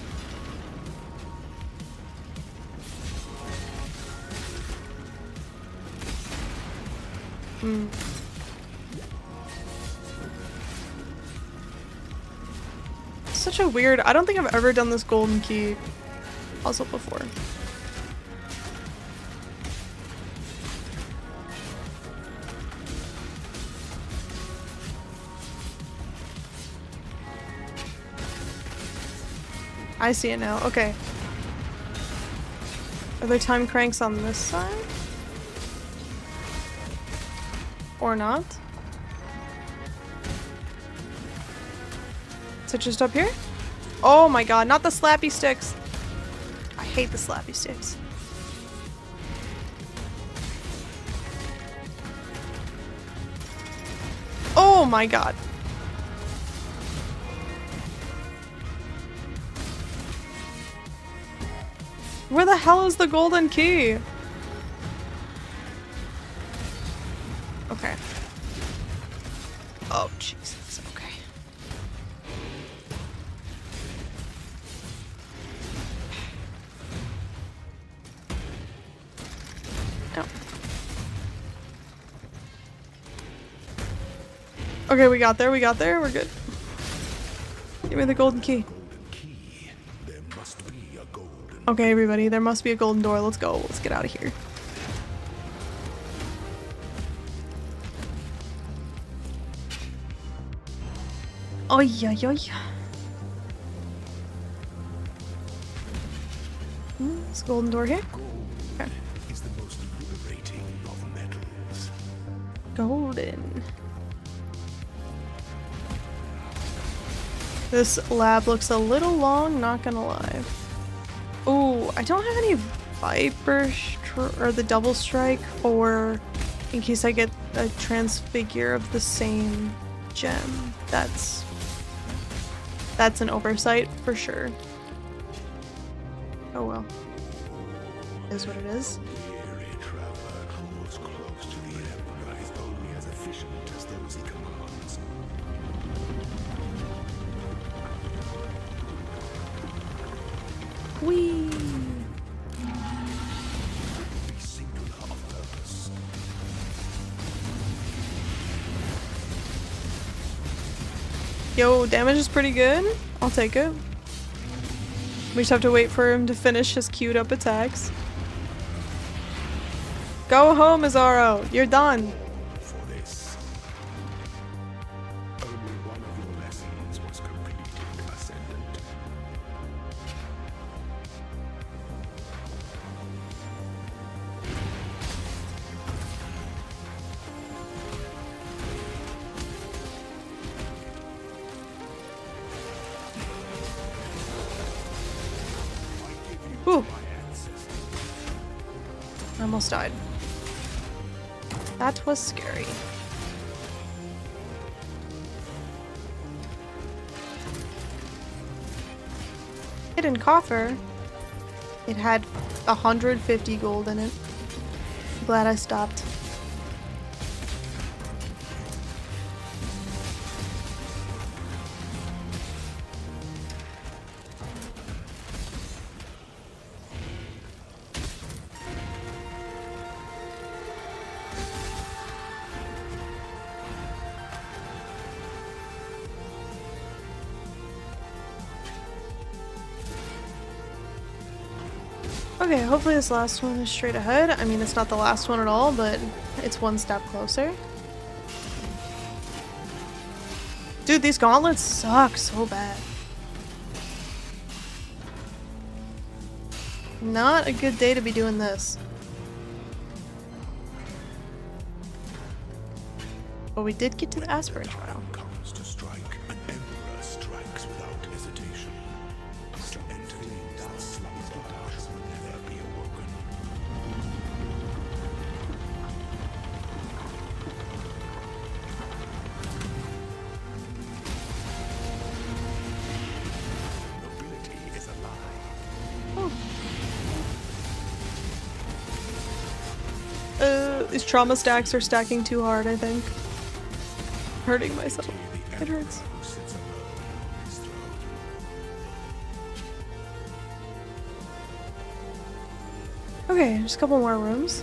Such a weird... I don't think I've ever done this golden key puzzle before. I see it now. Okay. Are there time cranks on this side? Or not? Is it just up here? Oh my god, not the slappy sticks! I hate the slappy sticks. Oh my god. Where the hell is the golden key? Okay. Oh, Jesus. Okay. No. Okay, we got there. We got there. We're good. Give me the golden key. Okay, everybody, there must be a golden door. Let's go. Let's get out of here. Oh yeah, yeah, yeah. There's a golden door here. Okay. Is the most liberating of metals. Golden. This lab looks a little long, not gonna lie. Oh, I don't have any Viper or the double strike, or in case I get a transfigure of the same gem. That's an oversight for sure. Oh well. It is what it is. Weary traveler draws close to the Emperor is only as efficient as those he commands. Whee! Be singular of purpose. Yo, damage is pretty good. I'll take it. We just have to wait for him to finish his queued up attacks. Go home, Azaro. You're done. For this, only one of your lessons was completed, Ascendant. Whew. I almost died. That was scary. Hidden coffer. It had 150 gold in it. Glad I stopped. Okay, hopefully this last one is straight ahead. I mean, it's not the last one at all, but it's one step closer. Dude, these gauntlets suck so bad. Not a good day to be doing this. But we did get to the aspirant trial. Comes to strike, an emperor strikes without hesitation. To entertain that slumber shall never be awoken. These trauma stacks are stacking too hard, I think. Hurting myself. It hurts. Okay, just a couple more rooms.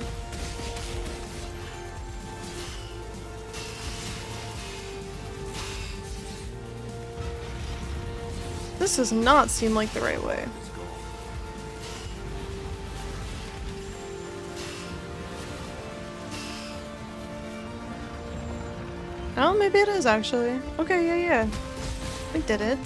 This does not seem like the right way. Oh, maybe it is actually. Okay, yeah. We did it.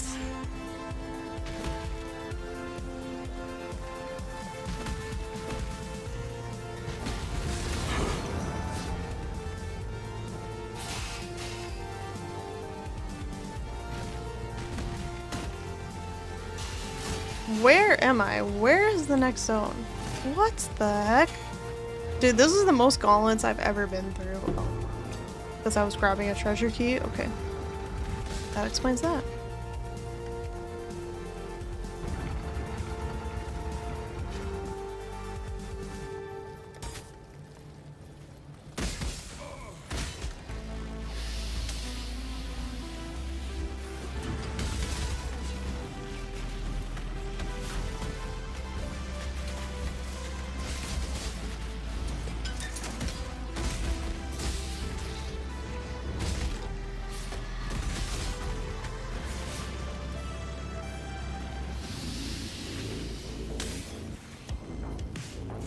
Where am I? Where is the next zone? What the heck? Dude, this is the most gauntlets I've ever been through. Because I was grabbing a treasure key? Okay. That explains that.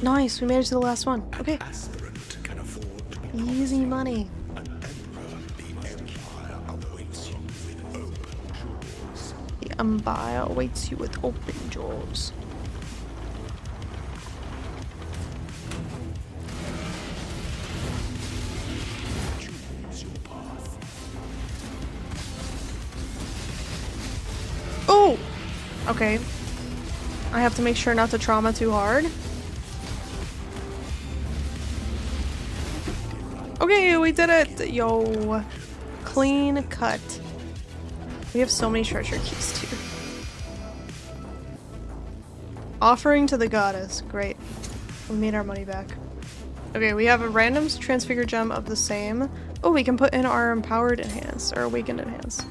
Nice, we made it to the last one. Okay. Aspirant can afford to be Easy money. an emperor. The empire awaits you with open jaws. The Empire awaits you with open jaws. Choose your path. Oh! Okay. I have to make sure not to trauma too hard. Okay, we did it! Yo. Clean cut. We have so many treasure keys too. Offering to the goddess. Great. We made our money back. Okay, we have a random transfigure gem of the same. Oh, we can put in our empowered enhance, or awakened enhance.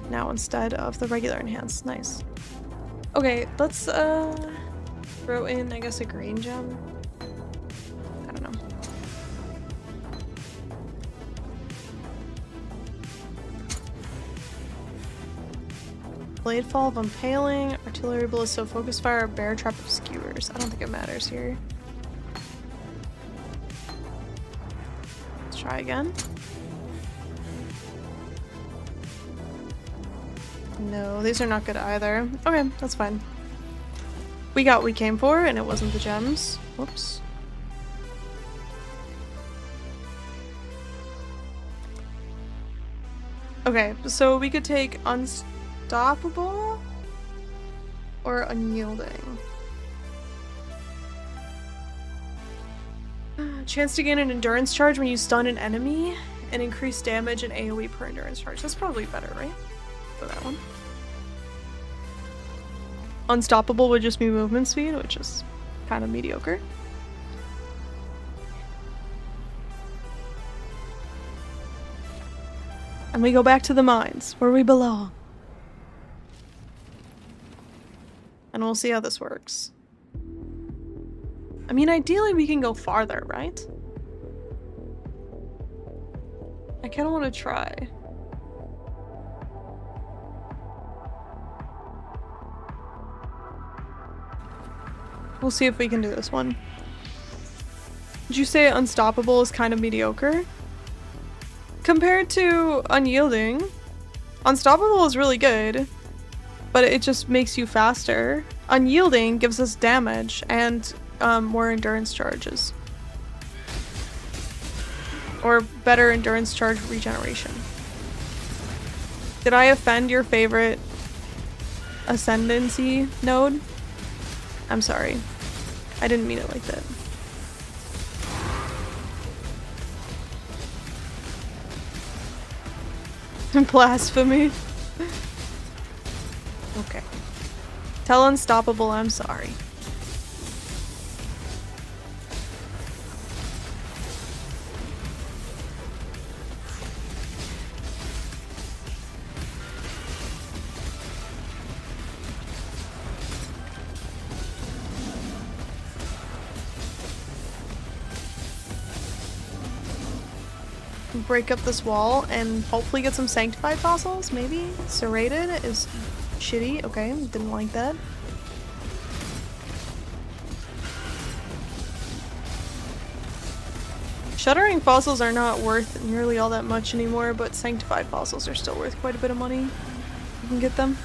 Now instead of the regular enhance. Nice. Okay, let's throw in, I guess, a green gem. I don't know. Blade fall of impaling, artillery ballista, focus fire, bear trap of skewers. I don't think it matters here. Let's try again. No, these are not good either. Okay, that's fine. We got what we came for, and it wasn't the gems. Whoops. Okay, so we could take unstoppable or unyielding. Chance to gain an endurance charge when you stun an enemy and increase damage and AoE per endurance charge. That's probably better, right? For that one. Unstoppable would just be movement speed, which is kind of mediocre. And we go back to the mines, where we belong. And we'll see how this works. I mean, ideally we can go farther, right? I kind of want to try. We'll see if we can do this one. Did you say unstoppable is kind of mediocre? Compared to unyielding, unstoppable is really good, but it just makes you faster. Unyielding gives us damage and more endurance charges. Or better endurance charge regeneration. Did I offend your favorite ascendancy node? I'm sorry. I didn't mean it like that. Blasphemy. Okay. Tell Unstoppable I'm sorry. break up this wall and hopefully get some sanctified fossils, maybe? Serrated is shitty. Okay, didn't like that. Shuddering fossils are not worth nearly all that much anymore, but sanctified fossils are still worth quite a bit of money. You can get them.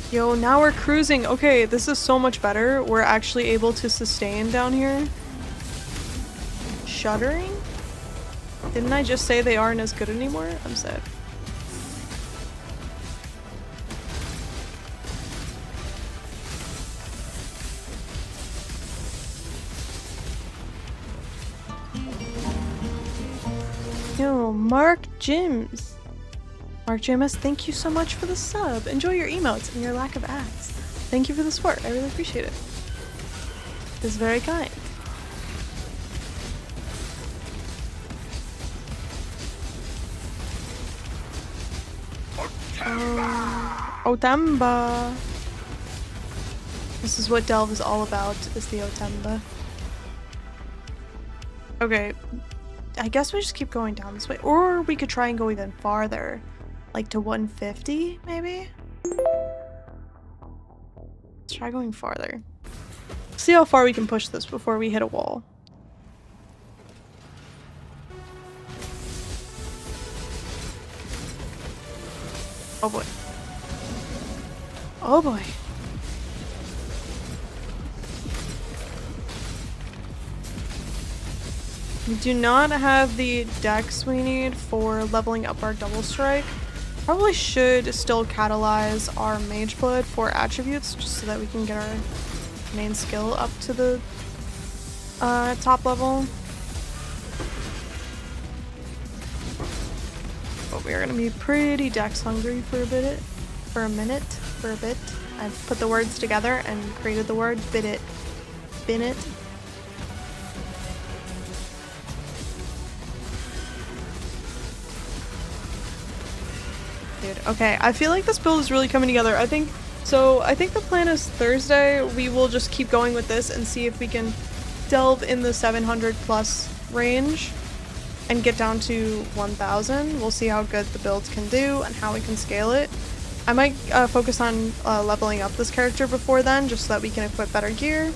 Yo, now we're cruising. Okay, this is so much better. We're actually able to sustain down here. Shuddering? Didn't I just say they aren't as good anymore? I'm sad. Yo, Mark Jims. Mark JMS, thank you so much for the sub. Enjoy your emotes and your lack of ads. Thank you for the support. I really appreciate it. It's very kind. Otamba. This is what Delve is all about, is the Otamba. Okay. I guess we just keep going down this way. Or we could try and go even farther. Like to 150, maybe? Let's try going farther. See how far we can push this before we hit a wall. Oh boy. Oh boy. We do not have the dex we need for leveling up our double strike. Probably should still catalyze our mage blood for attributes just so that we can get our main skill up to the top level. But we are gonna be pretty dex hungry for a bit. I've put the words together and created the word bit. Dude, okay, I feel like this build is really coming together. I think the plan is Thursday we will just keep going with this and see if we can delve in the 700 plus range and get down to 1000. We'll see how good the builds can do and how we can scale it. I might focus on leveling up this character before then, just so that we can equip better gear.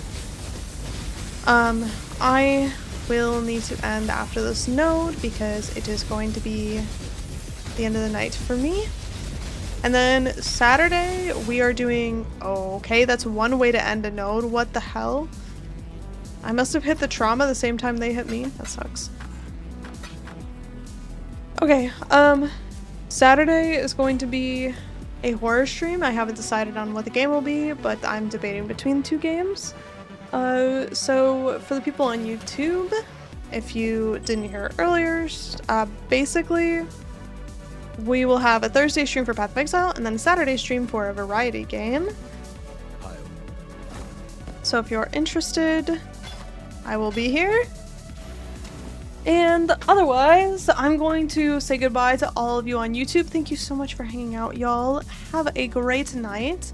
I will need to end after this node because it is going to be the end of the night for me. And then Saturday we are doing... Oh, okay, that's one way to end a node. What the hell? I must have hit the trauma the same time they hit me. That sucks. Okay, Saturday is going to be a horror stream. I haven't decided on what the game will be, but I'm debating between two games. So for the people on YouTube, if you didn't hear earlier, basically we will have a Thursday stream for Path of Exile and then a Saturday stream for a variety game. So if you're interested, I will be here. And otherwise, I'm going to say goodbye to all of you on YouTube. Thank you so much for hanging out, y'all. Have a great night,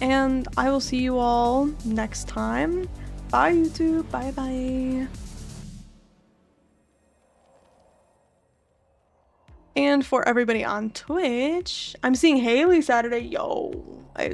and I will see you all next time. Bye, YouTube. Bye-bye. And for everybody on Twitch, I'm seeing Haley Saturday. Yo, I